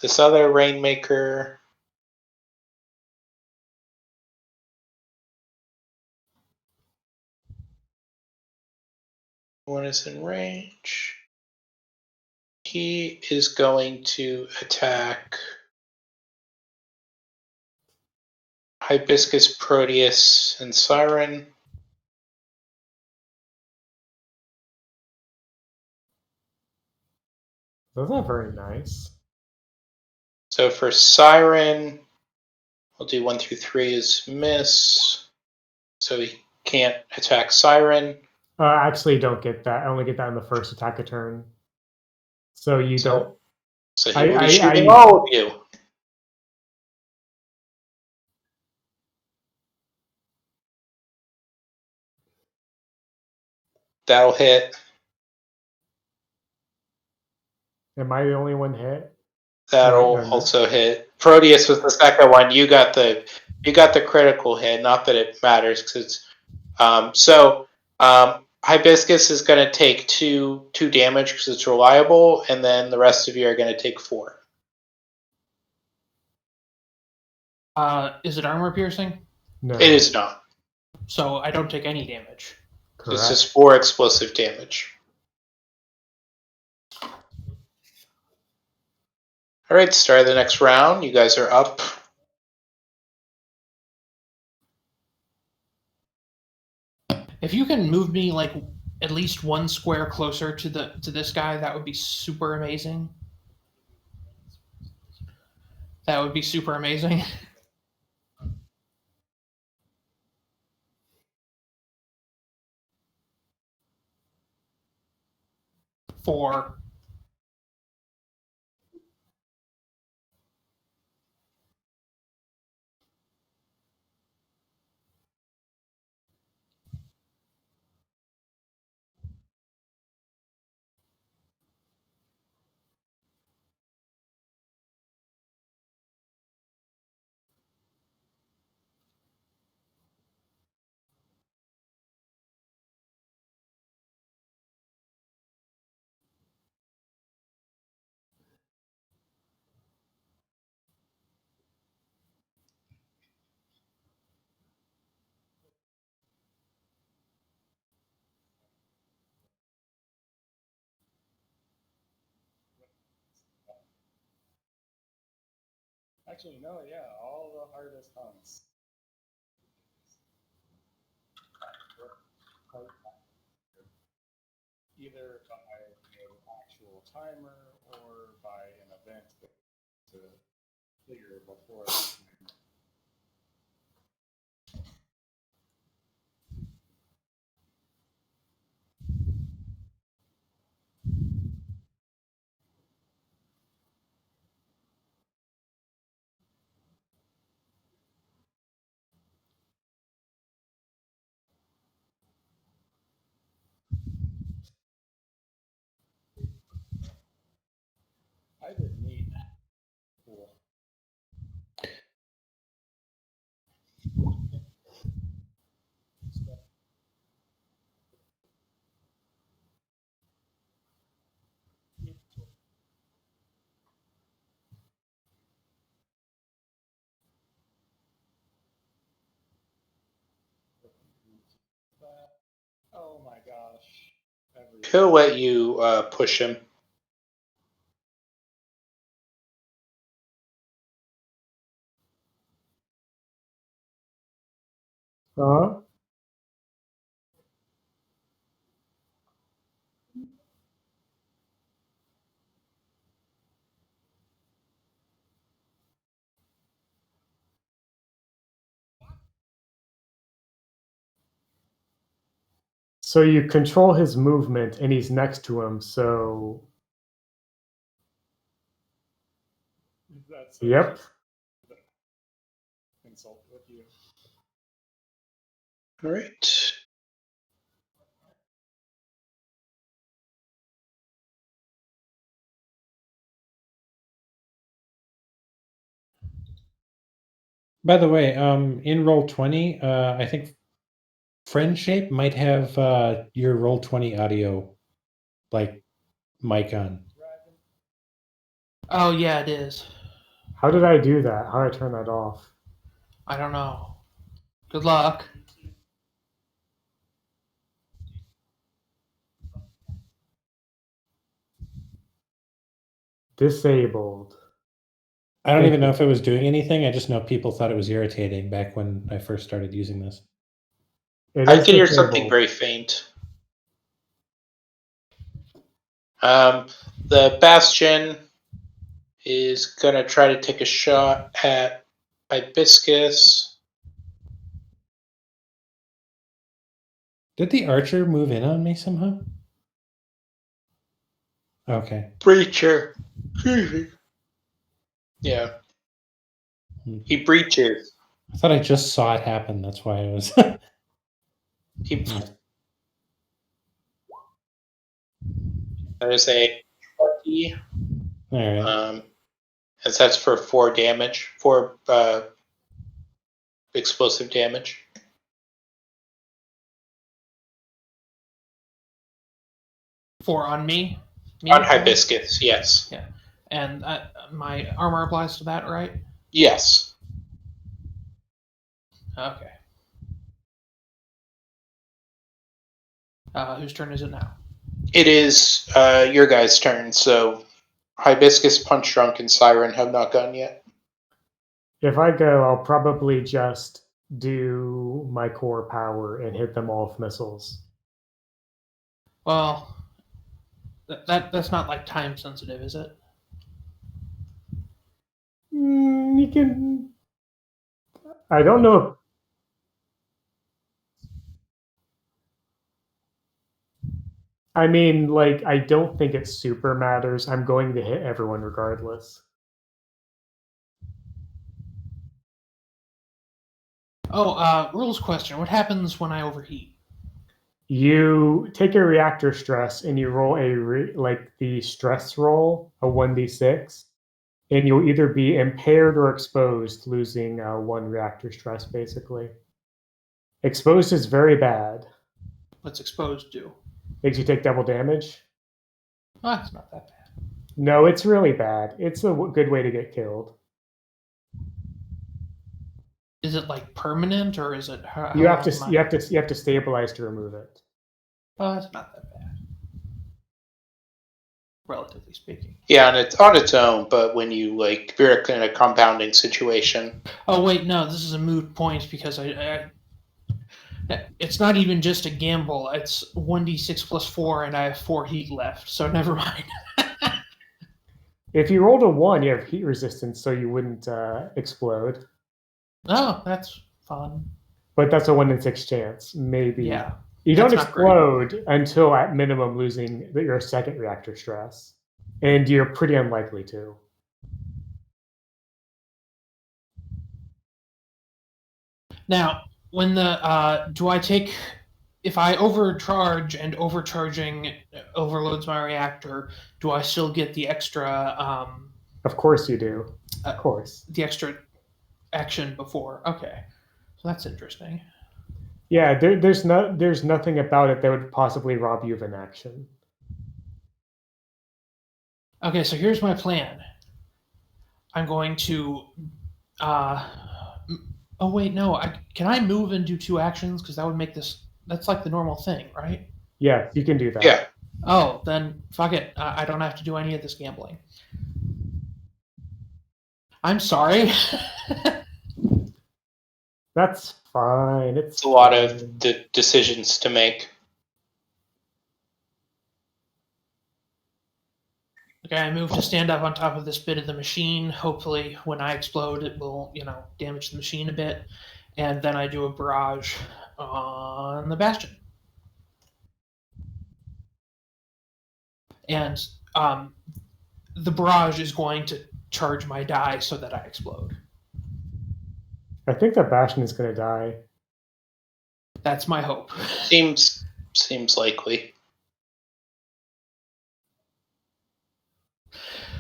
This other Rainmaker. One is in range. He is going to attack Hibiscus, Proteus, and Siren. That's not very nice. So for Siren, we'll do 1 through 3 is miss. So he can't attack Siren. I actually don't get that. I only get that in the first attack of turn. So you don't. So he will be shooting I- all of you. That'll hit. Am I the only one hit? That'll No. also hit. Proteus was the second one. You got the critical hit. Not that it matters because Hibiscus is going to take two damage because it's reliable, and then the rest of you are going to take 4. Is it armor piercing? No. It is not. So I don't take any damage. Correct. It's just 4 explosive damage. All right, start the next round. You guys are up. If you can move me like at least 1 square closer to this guy, that would be super amazing. That would be super amazing. 4. Actually, no, yeah, all the hardest hunts. Either by an actual timer or by an event to clear before the timer. I did neat. Cool. Oh my gosh. He'll let you push him. Huh? So you control his movement, and he's next to him. So That's yep. Consult with you. All right. By the way, in Roll20, I think Friendshape might have your Roll20 audio, like, mic on. Oh yeah, it is. How did I do that? How did I turn that off? I don't know. Good luck. Disabled. I don't Thank even know you. if it was doing anything. I just know people thought it was irritating back when I first started using this. It I is can hear something disabled. very faint. The Bastion is going to try to take a shot at Hibiscus. Did the archer move in on me somehow? Okay. Breacher. Yeah. He breaches. I thought I just saw it happen. That's why I was. He. There's a 20. All right. As that's for 4 damage, 4 explosive damage. Four on me. On Hibiscus, yes. Yeah, and my armor applies to that, right? Yes. Okay. Whose turn is it now? It is your guys' turn, so Hibiscus, Punchdrunk, and Siren have not gone yet. If I go, I'll probably just do my core power and hit them all with missiles. Well, that's not like time sensitive, is it? You can. I don't know. I mean, like, I don't think it super matters. I'm going to hit everyone regardless. Oh, rules question. What happens when I overheat? You take a reactor stress and you roll like the stress roll, a 1d6, and you'll either be impaired or exposed, losing 1 reactor stress, basically. Exposed is very bad. What's exposed do? Makes you take double damage. Oh, it's not that bad. No, it's really bad. It's a good way to get killed. Is it like permanent, or is it? You have to stabilize to remove it. Oh, it's not that bad. relatively speaking. Yeah, and it's on its own, but when you like, if you're in a compounding situation. Oh wait, no, this is a moot point because it's not even just a gamble. It's 1d6 plus 4, and I have 4 heat left, so never mind. If you rolled a 1, you have heat resistance, so you wouldn't explode. Oh, that's fun. But that's a 1 in 6 chance, maybe. Yeah. You don't That's not great. explode until at minimum losing your second reactor stress. And you're pretty unlikely to. Now, when do I take, if I overcharge and overcharging overloads my reactor, do I still get the extra, Of course you do. Of course. the extra action before? Okay. So that's interesting. Yeah, there's nothing about it that would possibly rob you of an action. Okay, so here's my plan. I'm going to, oh wait, no, can I move and do 2 actions? Because that would make this, that's like the normal thing, right? Yeah, you can do that. Yeah. Oh, then fuck it. I don't have to do any of this gambling. I'm sorry. That's fine. It's a lot of decisions to make. Okay, I move to stand up on top of this bit of the machine. Hopefully, when I explode, it will, damage the machine a bit. And then I do a barrage on the bastion. And the barrage is going to charge my die so that I explode. I think the Bastion is going to die. That's my hope. Seems likely.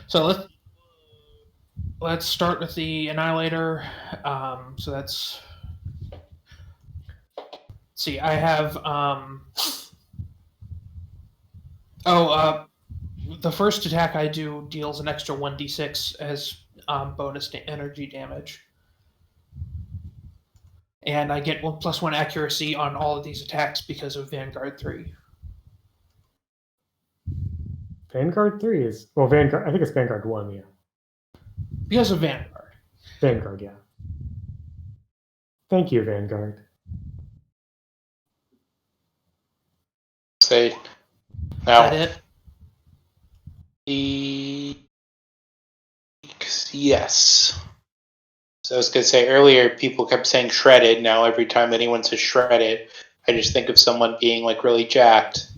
So let's start with the Annihilator. So that's, let's see, I have the first attack I do deals an extra 1d6 as bonus energy damage. And I get 1+1 accuracy on all of these attacks because of Vanguard 3. Vanguard 3 is... Well, Vanguard... I think it's Vanguard 1, yeah. Because of Vanguard. Vanguard, yeah. Thank you, Vanguard. Say, Now, is that it? Yes. So I was going to say earlier, people kept saying shredded. Now every time anyone says shredded, I just think of someone being like really jacked.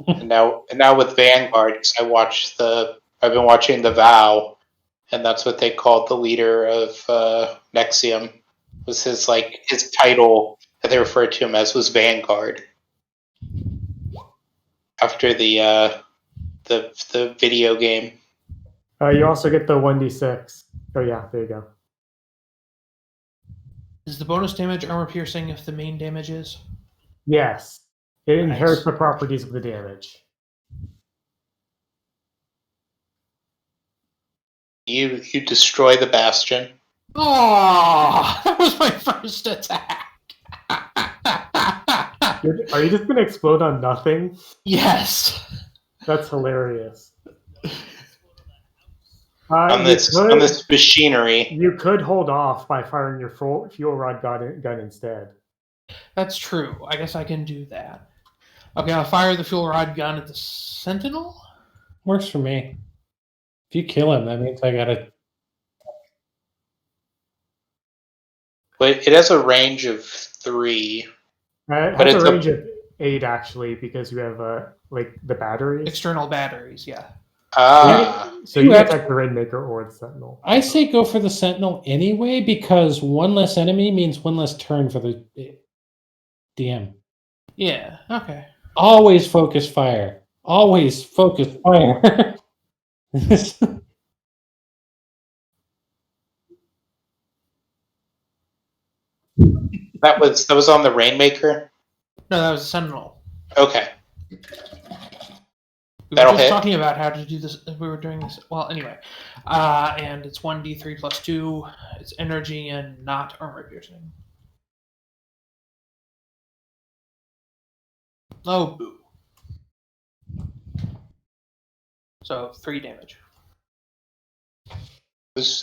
and now with Vanguard, because I've been watching The Vow, and that's what they called the leader of Nexium. Was his title that they referred to him as was Vanguard. After the video game. You also get the 1d6. Oh yeah, there you go. Is the bonus damage armor piercing if the main damage is? Yes. It inherits Nice. the properties of the damage. You destroy the Bastion. Oh, that was my first attack. Are you just going to explode on nothing? Yes. That's hilarious. On this machinery. You could hold off by firing your fuel rod gun instead. That's true. I guess I can do that. Okay, I'll fire the fuel rod gun at the Sentinel. Works for me. If you kill him, that means I gotta... But it has a range of 3. It has a range of 8, actually, because you have the batteries. External batteries, yeah. So you can attack the Rainmaker or the Sentinel. I say go for the Sentinel anyway, because one less enemy means one less turn for the DM. Yeah, okay. Always focus fire. Always focus fire. That was on the Rainmaker? No, that was a Sentinel. Okay. We That'll were just hit. talking about how to do this. We were doing this. Well, anyway. And it's 1d3 plus 2. It's energy and not armor piercing. Oh, boo. So 3 damage. I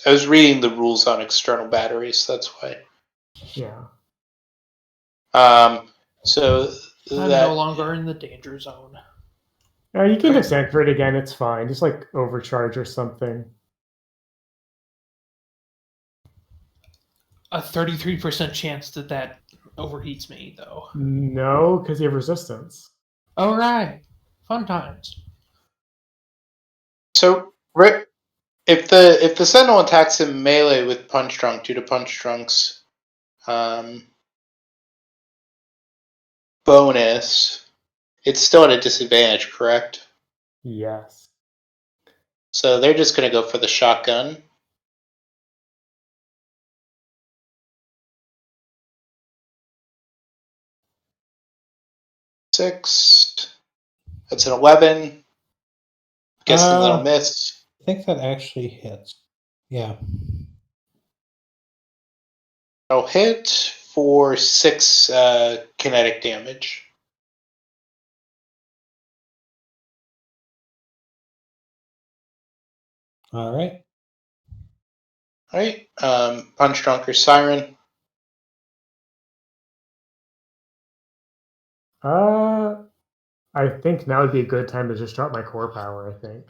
was reading the rules on external batteries. That's why. Yeah. So I'm no longer in the danger zone. You can descend for it again. It's fine. Just like overcharge or something. A 33% chance that overheats me, though. No, because you have resistance. All right, fun times. So Rick, if the Sentinel attacks him melee with Punchdrunk due to Punchdrunk's bonus, it's still at a disadvantage, correct? Yes. So they're just going to go for the shotgun. Six. That's an 11. Guessing that'll miss. I think that actually hits. Yeah. I'll hit for 6 kinetic damage. All right. All right. Punchdrunk or Siren. I think now would be a good time to just drop my core power, I think.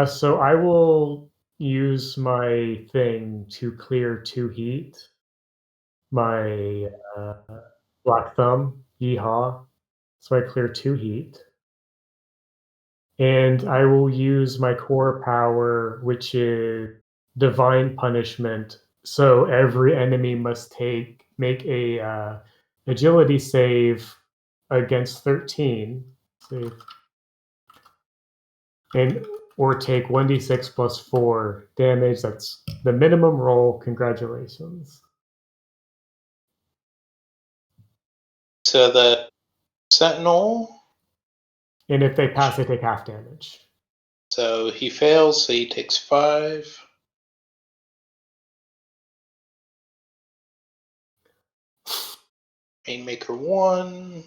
So I will use my thing to clear 2 heat. My Black Thumb, yeehaw. So I clear 2 heat. And I will use my core power, which is Divine Punishment. So every enemy must make a agility save against 13. Save. And or take 1d6 plus 4 damage. That's the minimum roll. Congratulations. So the Sentinel. And if they pass, they take half damage. So he fails, so he takes 5. Rainmaker 1.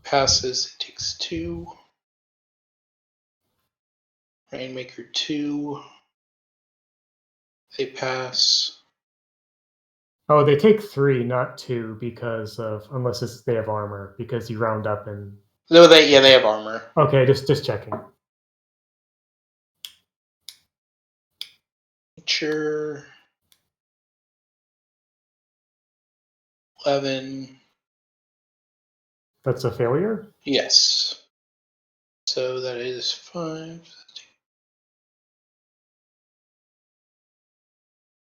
Passes, it takes 2. Rainmaker 2. They pass. Oh, they take 3, not 2, because of unless they have armor, because you round up and. No, they have armor. Okay, just checking. Nature 11. That's a failure? Yes. So that is 5.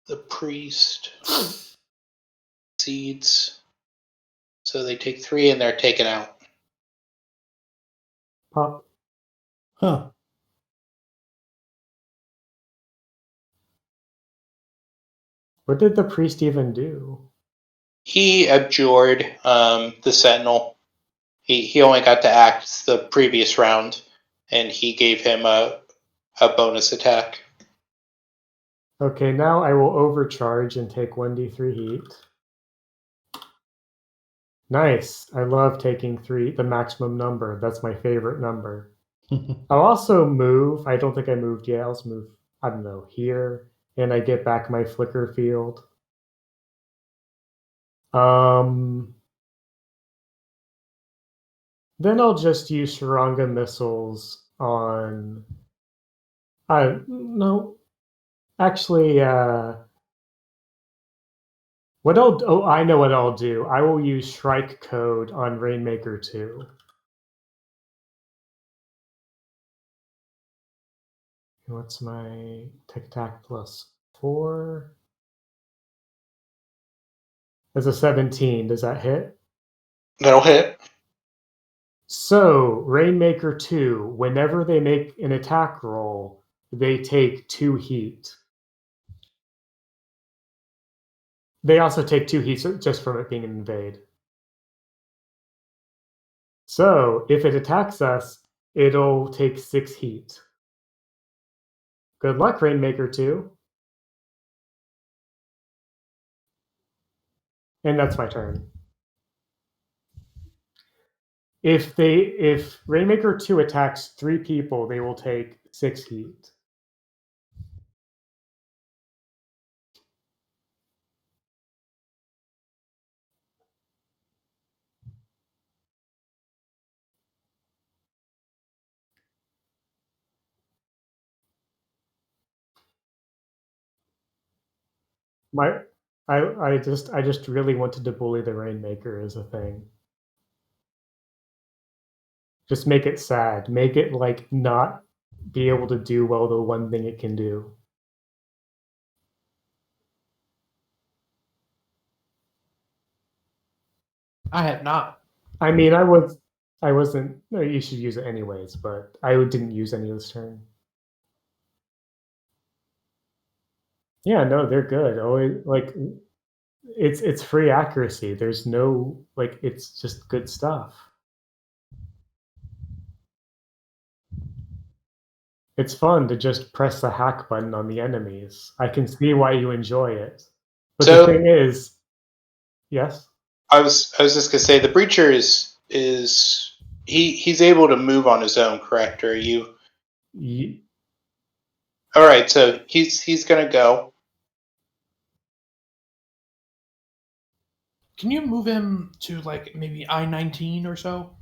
The priest seeds. So they take 3 and they're taken out. Pop. Huh. What did the priest even do? He abjured the Sentinel. He only got to act the previous round, and he gave him a bonus attack. Okay, now I will overcharge and take 1d3 heat. Nice. I love taking 3, the maximum number. That's my favorite number. I'll also move. I don't think I moved yet. I'll move, I don't know, here. And I get back my flicker field. Then I'll just use Saranga missiles on. No, actually, I know what I'll do. I will use Shrike Code on Rainmaker 2. What's my Tic Tac plus 4? That's a 17. Does that hit? That'll hit. So, Rainmaker 2, whenever they make an attack roll, they take 2 heat. They also take 2 heat just from it being an invade. So, if it attacks us, it'll take 6 heat. Good luck, Rainmaker 2. And that's my turn. if Rainmaker 2 attacks 3 people, they will take 6 heat. I just really wanted to bully the Rainmaker as a thing. Just make it sad. Make it like not be able to do well the one thing it can do. I have not. I mean, I wasn't. No, you should use it anyways, but I didn't use any this turn. Yeah, no, they're good. Always like it's free accuracy. There's no like it's just good stuff. It's fun to just press the hack button on the enemies. I can see why you enjoy it. But So- the thing is, yes. I was just gonna say the Breacher is he's able to move on his own, correct? Or are you? All right, so he's gonna go. Can you move him to like maybe I-19 or so?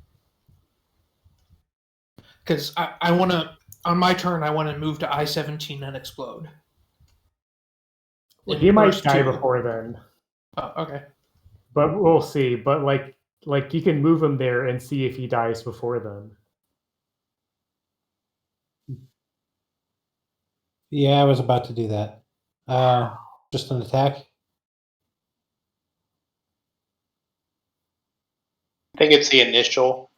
Because I want to, on my turn, I want to move to I-17 and explode. Well, In he might burst die 2. before then. Oh, okay. But we'll see. But like you can move him there and see if he dies before then. Yeah, I was about to do that. Just an attack. I think it's the initial.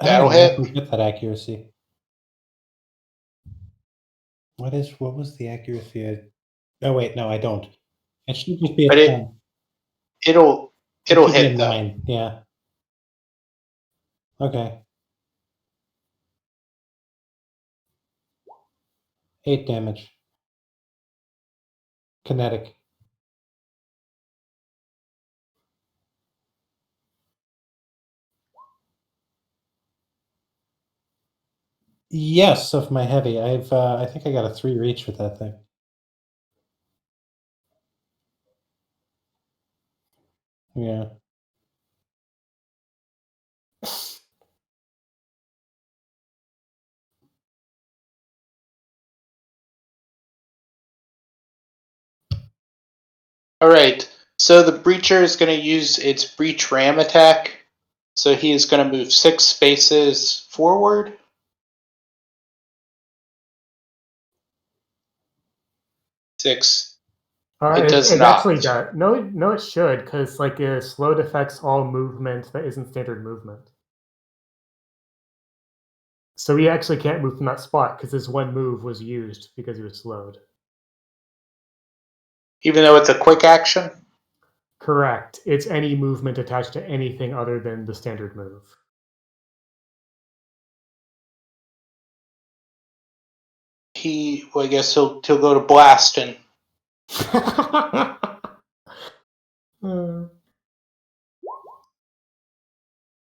That'll I don't know hit. if we get that accuracy. What was the accuracy? Oh wait, no, I don't. It should just be a But 10. it'll It should be hit a though. 9. Yeah. Okay. 8 damage. Kinetic. Yes, of my heavy. I think I got a 3 reach with that thing. Yeah. All right, so the Breacher is going to use its Breach Ram attack. So he is going to move 6 spaces forward. Six. It does it not. actually does. No, it should, because like slowed affects all movement that isn't standard movement. So he actually can't move from that spot because his one move was used because he was slowed. Even though it's a quick action? Correct. It's any movement attached to anything other than the standard move. Well, I guess he'll go to blast and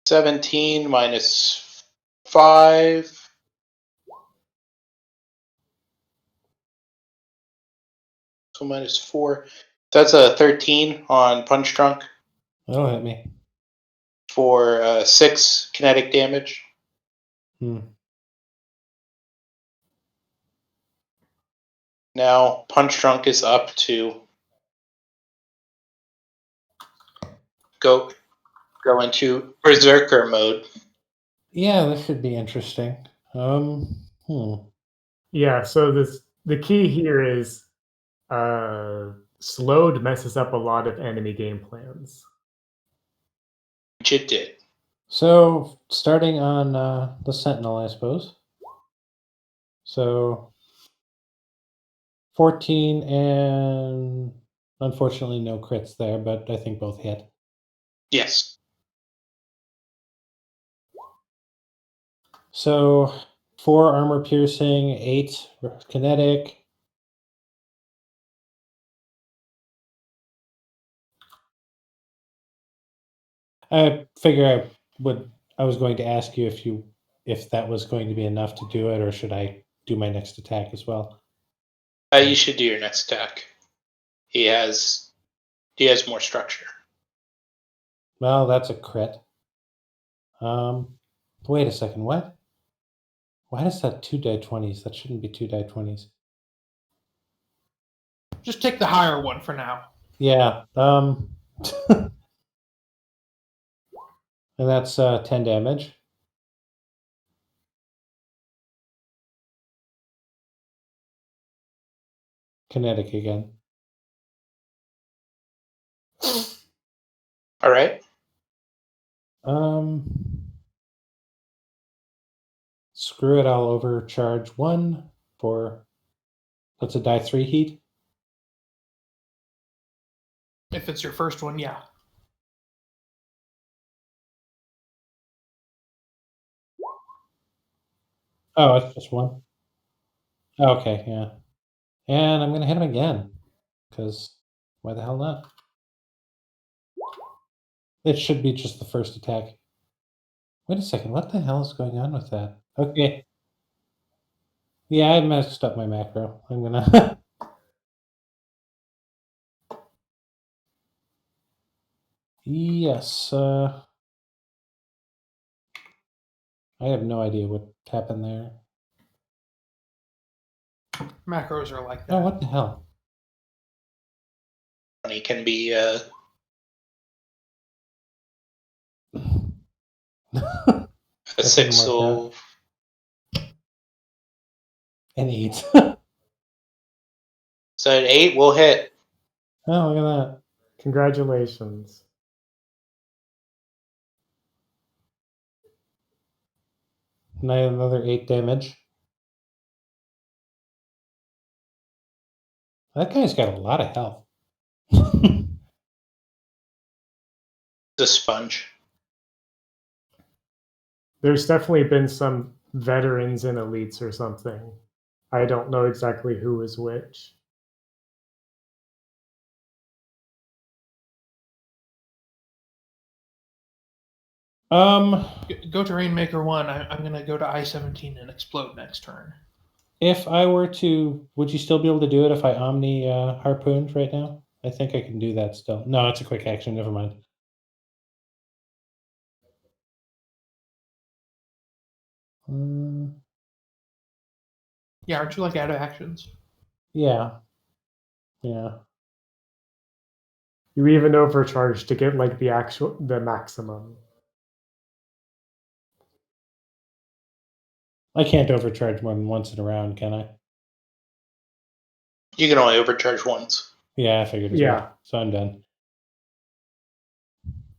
17 minus 5. So minus 4. That's a 13 on Punchdrunk That'll hit me. for 6 kinetic damage. Now Punchdrunk is up to go into Berserker mode. Yeah, this should be interesting. Yeah, so the key here is slowed messes up a lot of enemy game plans. Which it did. So, starting on the Sentinel, I suppose. So, 14 and unfortunately no crits there, but I think both hit. Yes. So, 4 armor piercing, 8 kinetic. I figure I was going to ask you if that was going to be enough to do it, or should I do my next attack as well? You should do your next attack. He has more structure. Well, that's a crit. Wait a second. What? Why does that 2 die 20s? That shouldn't be 2 die 20s. Just take the higher one for now. Yeah. And that's 10 damage. Kinetic again. All right. Screw it. I'll overcharge 1 for. That's a die 3 heat. If it's your first one, yeah. Oh, it's just 1. Okay, yeah. And I'm going to hit him again. Because why the hell not? It should be just the first attack. Wait a second. What the hell is going on with that? Okay. Yeah, I messed up my macro. I'm going to. Yes. I have no idea what happened there. Macros are like that. Oh, what the hell? He can be A 6 will. An 8. So an 8 will hit. Oh, look at that. Congratulations. And I have another 8 damage. That guy's got a lot of health. The sponge. There's definitely been some veterans and elites or something. I don't know exactly who is which. Go to Rainmaker 1. I'm going to go to I-17 and explode next turn. If I were to, would you still be able to do it if I Omni harpooned right now? I think I can do that still. No, it's a quick action. Never mind. Yeah, aren't you like out of actions? Yeah. Yeah. You even overcharge to get like the maximum. I can't overcharge more than once in a round, can I? You can only overcharge once. Yeah, I figured as Yeah. well. So I'm done.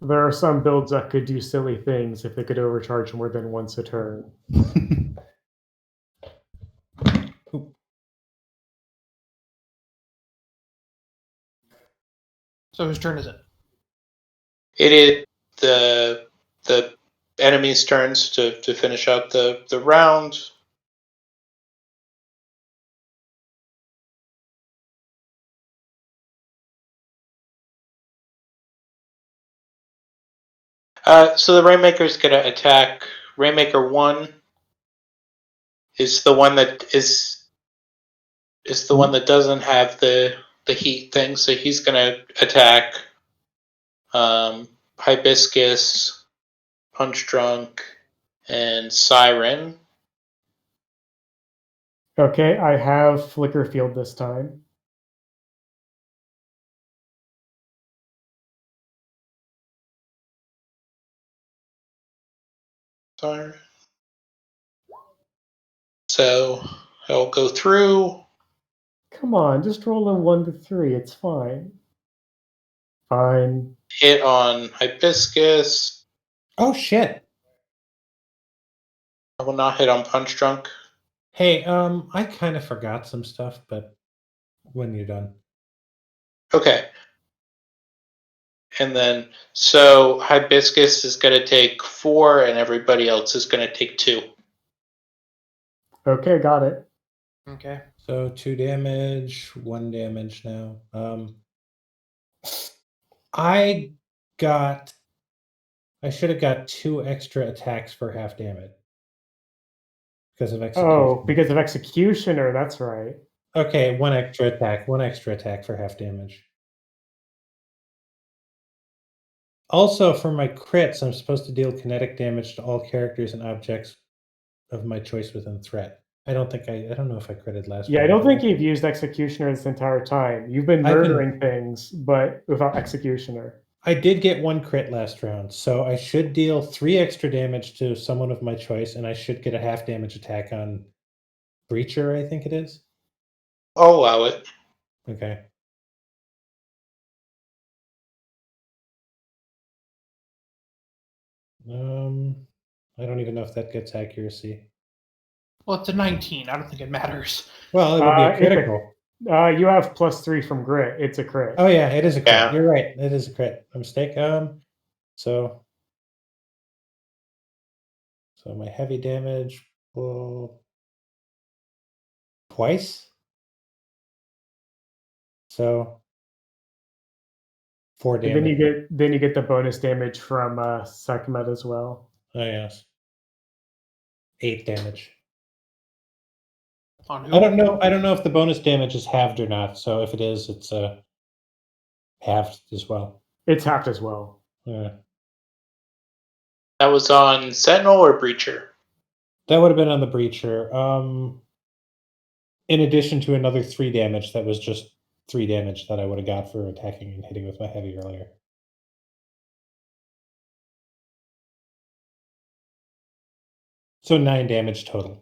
There are some builds that could do silly things if they could overcharge more than once a turn. So whose turn is it? It is the enemy's turns to finish out the round. So the Rainmaker is going to attack. Rainmaker 1 is the one that is the one that doesn't have the heat thing, so he's going to attack Hibiscus, Punchdrunk, and Siren. Okay, I have Flicker Field this time. Siren. So I'll go through. Come on, just roll a 1 to 3. It's fine. Fine. Hit on Hibiscus. Oh, shit. I will not hit on Punchdrunk. Hey, I kind of forgot some stuff, but when you're done. Okay. And then, so Hibiscus is going to take 4, and everybody else is going to take 2. Okay, got it. Okay. So 2 damage, 1 damage now. I got I should have got 2 extra attacks for half damage. Because of execution. Oh, because of executioner, that's right. Okay, 1 extra attack. 1 extra attack for half damage. Also, for my crits, I'm supposed to deal kinetic damage to all characters and objects of my choice within threat. I don't know if I critted last Yeah, I round. don't think you've used executioner this entire time. You've been I've been- murdering things, but without executioner. I did get 1 crit last round, so I should deal 3 extra damage to someone of my choice, and I should get a half damage attack on Breacher, I think it is. I'll allow it. Okay. I don't even know if that gets accuracy. Well, it's a 19. I don't think it matters. Well, it would be a It's a- critical. You have +3 from grit. It's a crit. Oh yeah, it is a crit. Yeah. You're right. It is a crit. A mistake. So my heavy damage will twice. So 4 And damage. then you get the bonus damage from Sekhmet as well. Oh yes. 8 damage. On who? I don't know if the bonus damage is halved or not. So if it is, it's halved as well. It's halved as well. Yeah. That was on Sentinel or Breacher? That would have been on the Breacher. In addition to another 3 damage, that was just 3 damage that I would have got for attacking and hitting with my heavy earlier. So 9 damage total.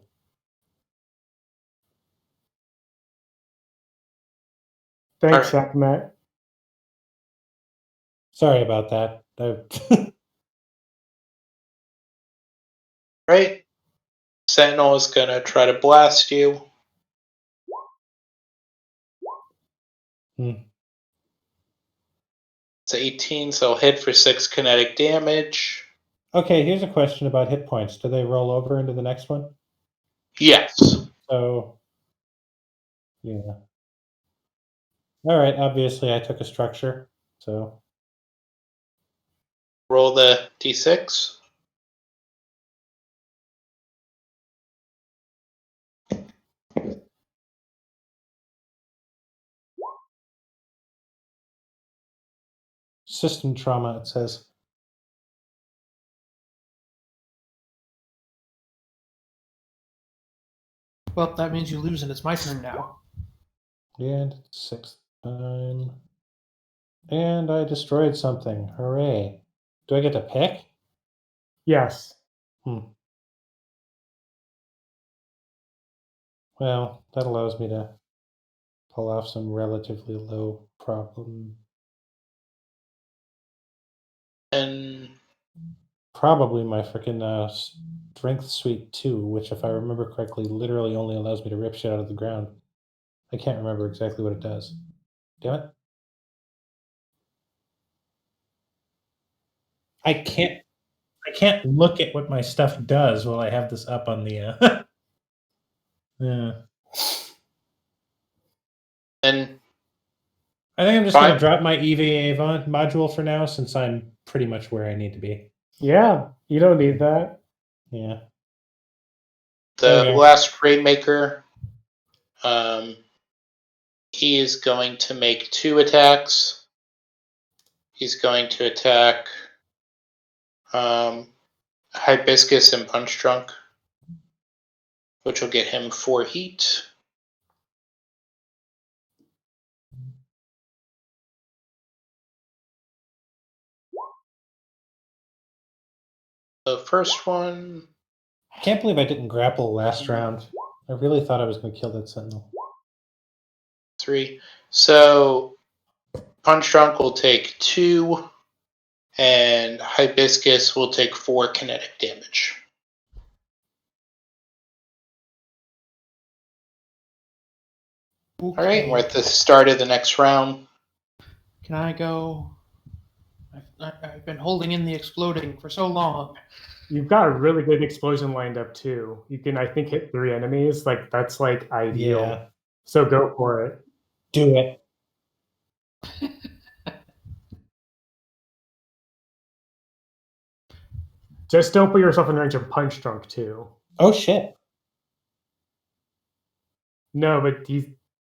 Thanks, Alright. Sekhmet. Sorry about that. Right? Sentinel is gonna try to blast you. It's 18, so hit for 6 kinetic damage. Okay, here's a question about hit points. Do they roll over into the next one? Yes. So, yeah. All right, obviously I took a structure, so Roll the d6. system trauma, it says. Well, that means you lose, and it's my turn now. And 6th time. And I destroyed something. Hooray. Do I get to pick? Yes. Well, that allows me to pull off some relatively low problem. And Probably my freaking Strength Suite 2, which, if I remember correctly, literally only allows me to rip shit out of the ground. I can't remember exactly what it does. Damn it. I can't look at what my stuff does while I have this up on the yeah. then I think I'm just going to Fine. drop my EVA module for now, since I'm pretty much where I need to be. Yeah, you don't need that. Yeah. the Okay. last Rainmaker, he is going to make 2 attacks. He's going to attack Hibiscus and Punchdrunk, which will get him 4 heat. The first one, I can't believe I didn't grapple last round. I really thought I was going to kill that Sentinel. 3. So Punchdrunk will take 2, and Hibiscus will take 4 kinetic damage. Okay. Alright, we're at the start of the next round. Can I go? I've been holding in the exploding for so long. You've got a really good explosion lined up too. You can, I think, hit 3 enemies. Like that's like ideal. Yeah. So go for it. Do it. Just don't put yourself in range of Punchdrunk too. Oh shit! No, but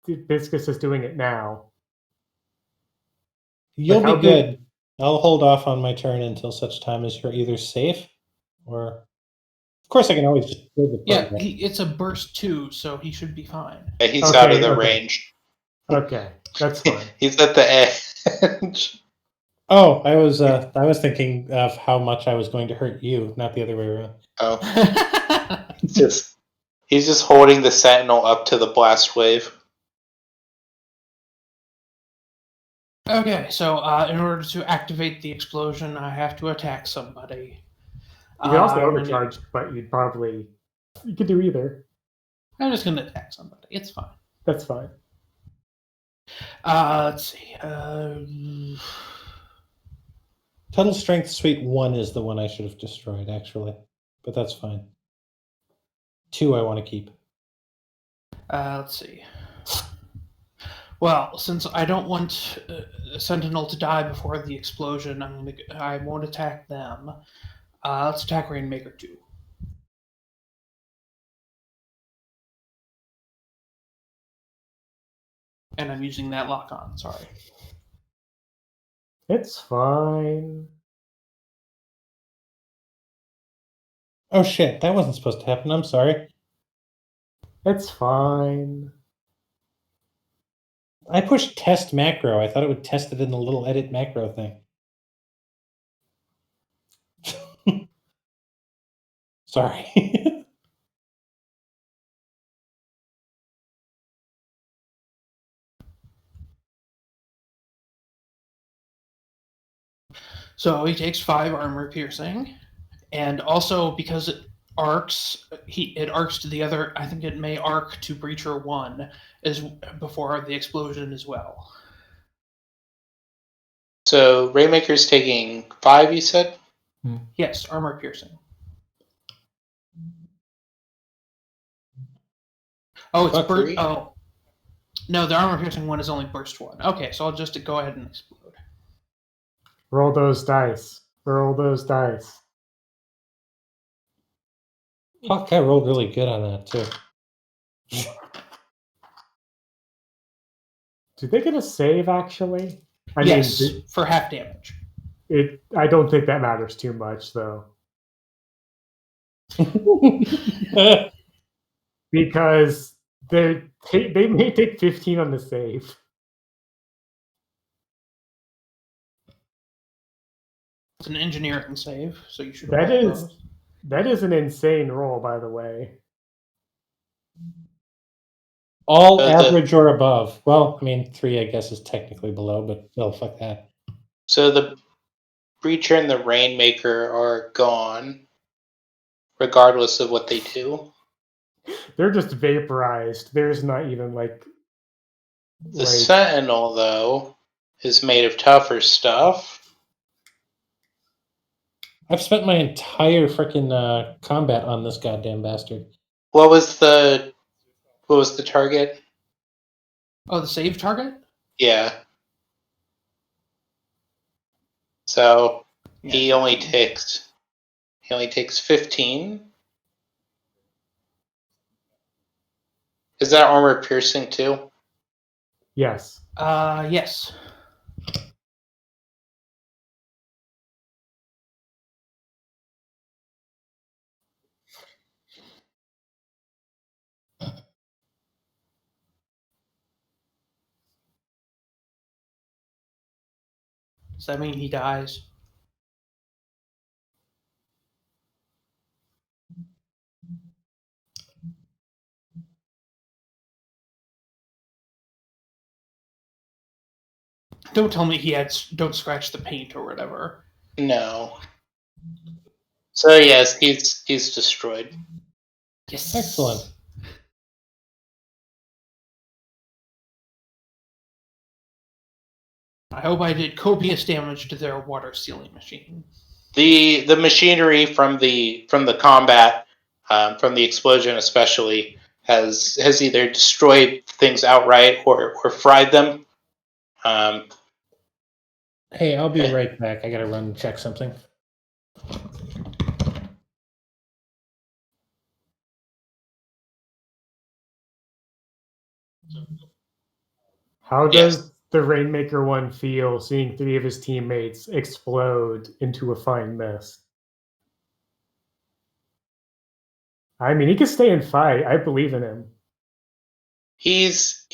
Hibiscus is doing it now. You'll how be big- good. I'll hold off on my turn until such time as you're either safe or. Of course, I can always just build the Yeah, program. it's a burst 2, so he should be fine. Yeah, he's out of Okay, the okay. range. Okay, that's fine. He's at the edge. Oh, I was thinking of how much I was going to hurt you, not the other way around. Oh, he's just holding the sentinel up to the blast wave. Okay, so in order to activate the explosion, I have to attack somebody. You can also I'm gonna- overcharge, but you could do either. I'm just gonna attack somebody. It's fine. That's fine. Let's see. Total Strength Suite 1 is the one I should have destroyed, actually. But that's fine. 2 I want to keep. Let's see. Well, since I don't want Sentinel to die before the explosion, I won't attack them. Let's attack Rainmaker 2. And I'm using that lock on, sorry. It's fine. Oh shit, that wasn't supposed to happen. I'm sorry. It's fine. I pushed test macro. I thought it would test it in the little edit macro thing. Sorry. So he takes 5 armor piercing, and also because it arcs, it arcs to the other. I think it may arc to Breacher 1 as before the explosion as well. So Rainmaker's taking 5, you said? Yes, armor piercing. Oh, it's Fuck, burst. three? Oh, no, the armor piercing one is only burst 1. Okay, so I'll just go ahead and explode. Roll those dice. Roll those dice. Fuck, I rolled really good on that too. Do they get a save actually? I Yes, mean, for half damage. I don't think that matters too much though, because they may take 15 on the save. It's an engineering save, so you should. That roll is- those. That is an insane roll, by the way. All The- average or above. Well, I mean, 3 I guess is technically below, but oh, fuck that. So the Breacher and the Rainmaker are gone, regardless of what they do. They're just vaporized. There's not even The Sentinel, though, is made of tougher stuff. I've spent my entire freaking combat on this goddamn bastard. What was the target? Oh, the save target? Yeah. So Yeah. he only takes 15. Is that armor piercing too? yes. Yes. Does that mean he dies? Don't tell me he had don't scratch the paint or whatever. No. So yes, he's destroyed. Yes. Excellent. I hope I did copious damage to their water sealing machine. The machinery from the combat, from the explosion especially, has either destroyed things outright or fried them. Hey, I'll be right back. I gotta run and check something. How Yes. does the Rainmaker one feel seeing 3 of his teammates explode into a fine mist? I mean, he can stay and fight. I believe in him. He's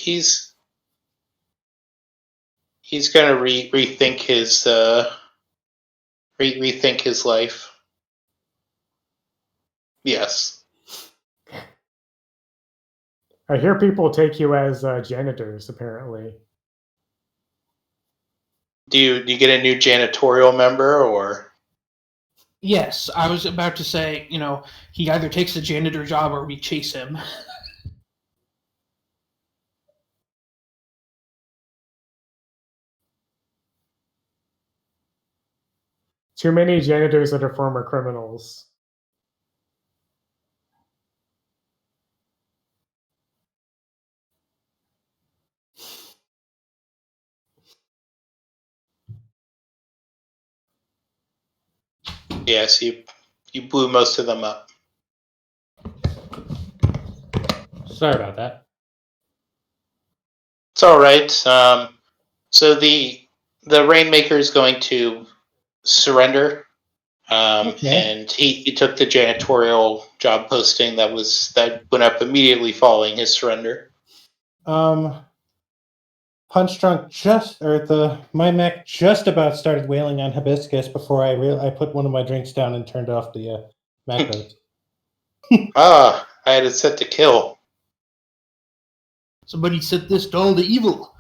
gonna rethink his rethink his life. Yes. I hear people take you as janitors, apparently. Do you get a new janitorial member or? Yes, I was about to say, he either takes the janitor job or we chase him. Too many janitors that are former criminals. Yes, you blew most of them up. Sorry about that. It's all right. So the Rainmaker is going to surrender, Okay. and he took the janitorial job posting that went up immediately following his surrender. Punchdrunk my mech just about started wailing on Hibiscus before I put one of my drinks down and turned off the macros. I had it set to kill. Somebody set this doll to evil.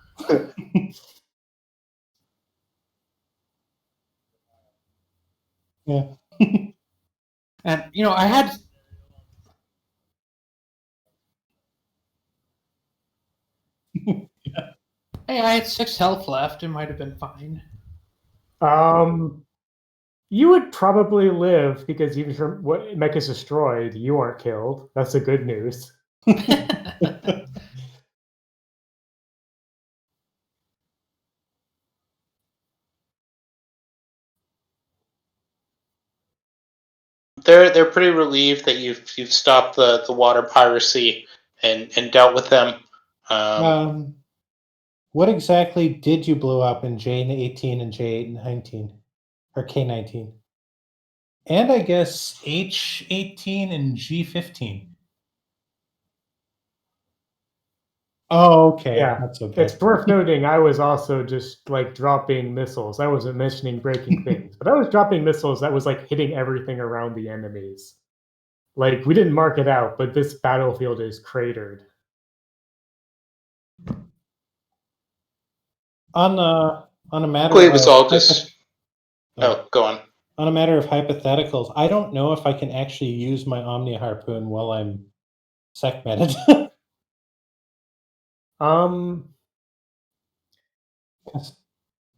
Yeah. And, I had... Hey, I had 6 health left. It might have been fine. You would probably live because even if what mech is destroyed, you aren't killed. That's the good news. They're pretty relieved that you've stopped the water piracy and dealt with them. What exactly did you blow up in J18 and J19? Or K19? And I guess H18 and G15. Oh, okay. Yeah, Not so it's good. worth noting I was also just like dropping missiles. I wasn't mentioning breaking things, but I was dropping missiles that was like hitting everything around the enemies. Like we didn't mark it out, but this battlefield is cratered. On a matter Luckily, it was of all just. Oh, go on. On a matter of hypotheticals, I don't know if I can actually use my Omni Harpoon while I'm sec-meted.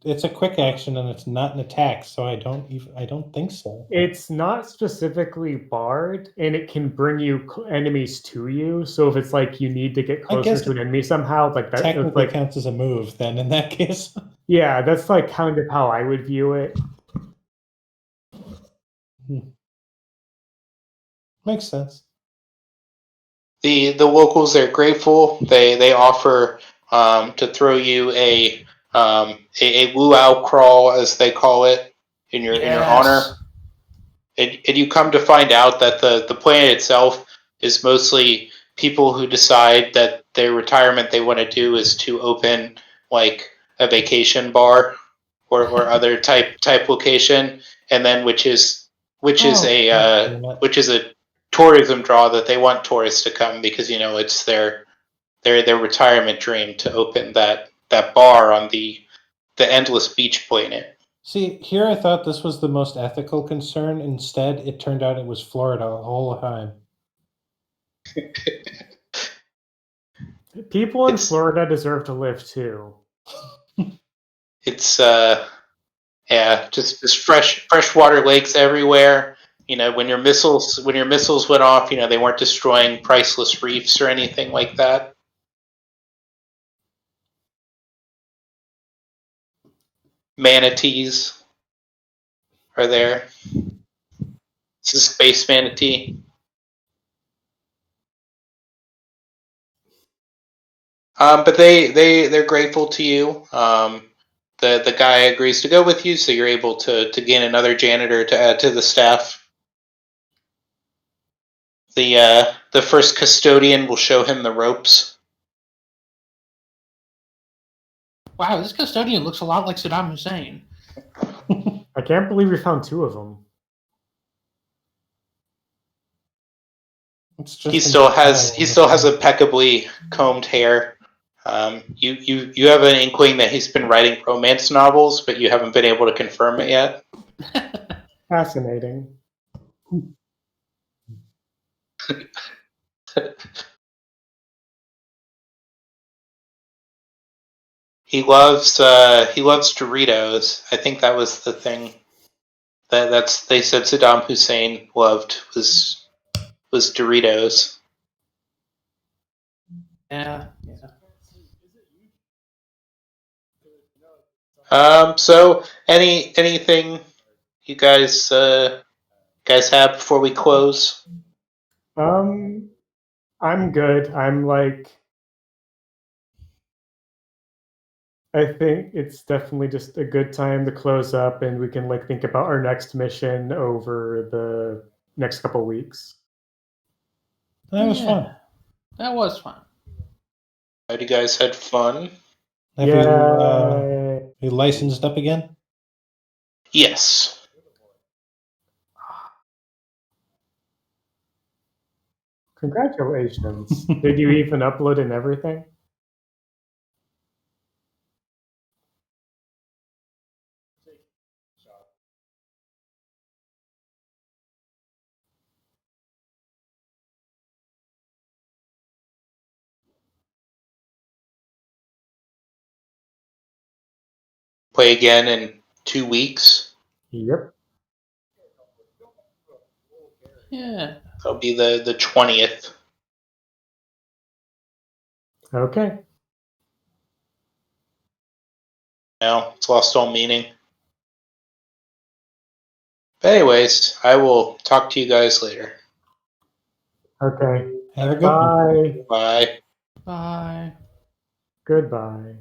It's a quick action and it's not an attack, so I don't think so. It's not specifically barred, and it can bring you enemies to you. So if it's like you need to get I closer guess to an enemy somehow, like that, technically like counts as a move then in that case. yeah, that's like kind of how I would view it. Makes sense. The locals, they're grateful. They offer to throw you a luau crawl, as they call it, in your honor. And you come to find out that the planet itself is mostly people who decide that their retirement they want to do is to open like a vacation bar or other type location, and then which is a tourism draw that they want tourists to come because it's their retirement dream to open that bar on the endless beach planet. See, here I thought this was the most ethical concern. Instead, it turned out it was Florida all the time. People in Florida deserve to live too. It's just freshwater lakes everywhere. When your missiles went off, they weren't destroying priceless reefs or anything like that. Manatees are there. It's a space manatee. But they're grateful to you. The guy agrees to go with you, so you're able to gain another janitor to add to the staff. The first custodian will show him the ropes. Wow, this custodian looks a lot like Saddam Hussein. I can't believe we found 2 of them. It's just He in still style. has impeccably combed hair. You have an inkling that he's been writing romance novels, but you haven't been able to confirm it yet. Fascinating. He loves Doritos. I think that was the thing that's they said Saddam Hussein loved was Doritos. Yeah. So anything you guys have before we close? I'm good. I think it's definitely just a good time to close up, and we can think about our next mission over the next couple weeks. That was fun. That was fun. Glad you guys had fun. Have you licensed up again? Yes. Congratulations. Did you even upload and everything? Play again in 2 weeks. Yep. Yeah. That'll be the 20th. Okay. Now it's lost all meaning. But anyways, I will talk to you guys later. Okay. Have a good one. Bye. Bye. Bye. Goodbye.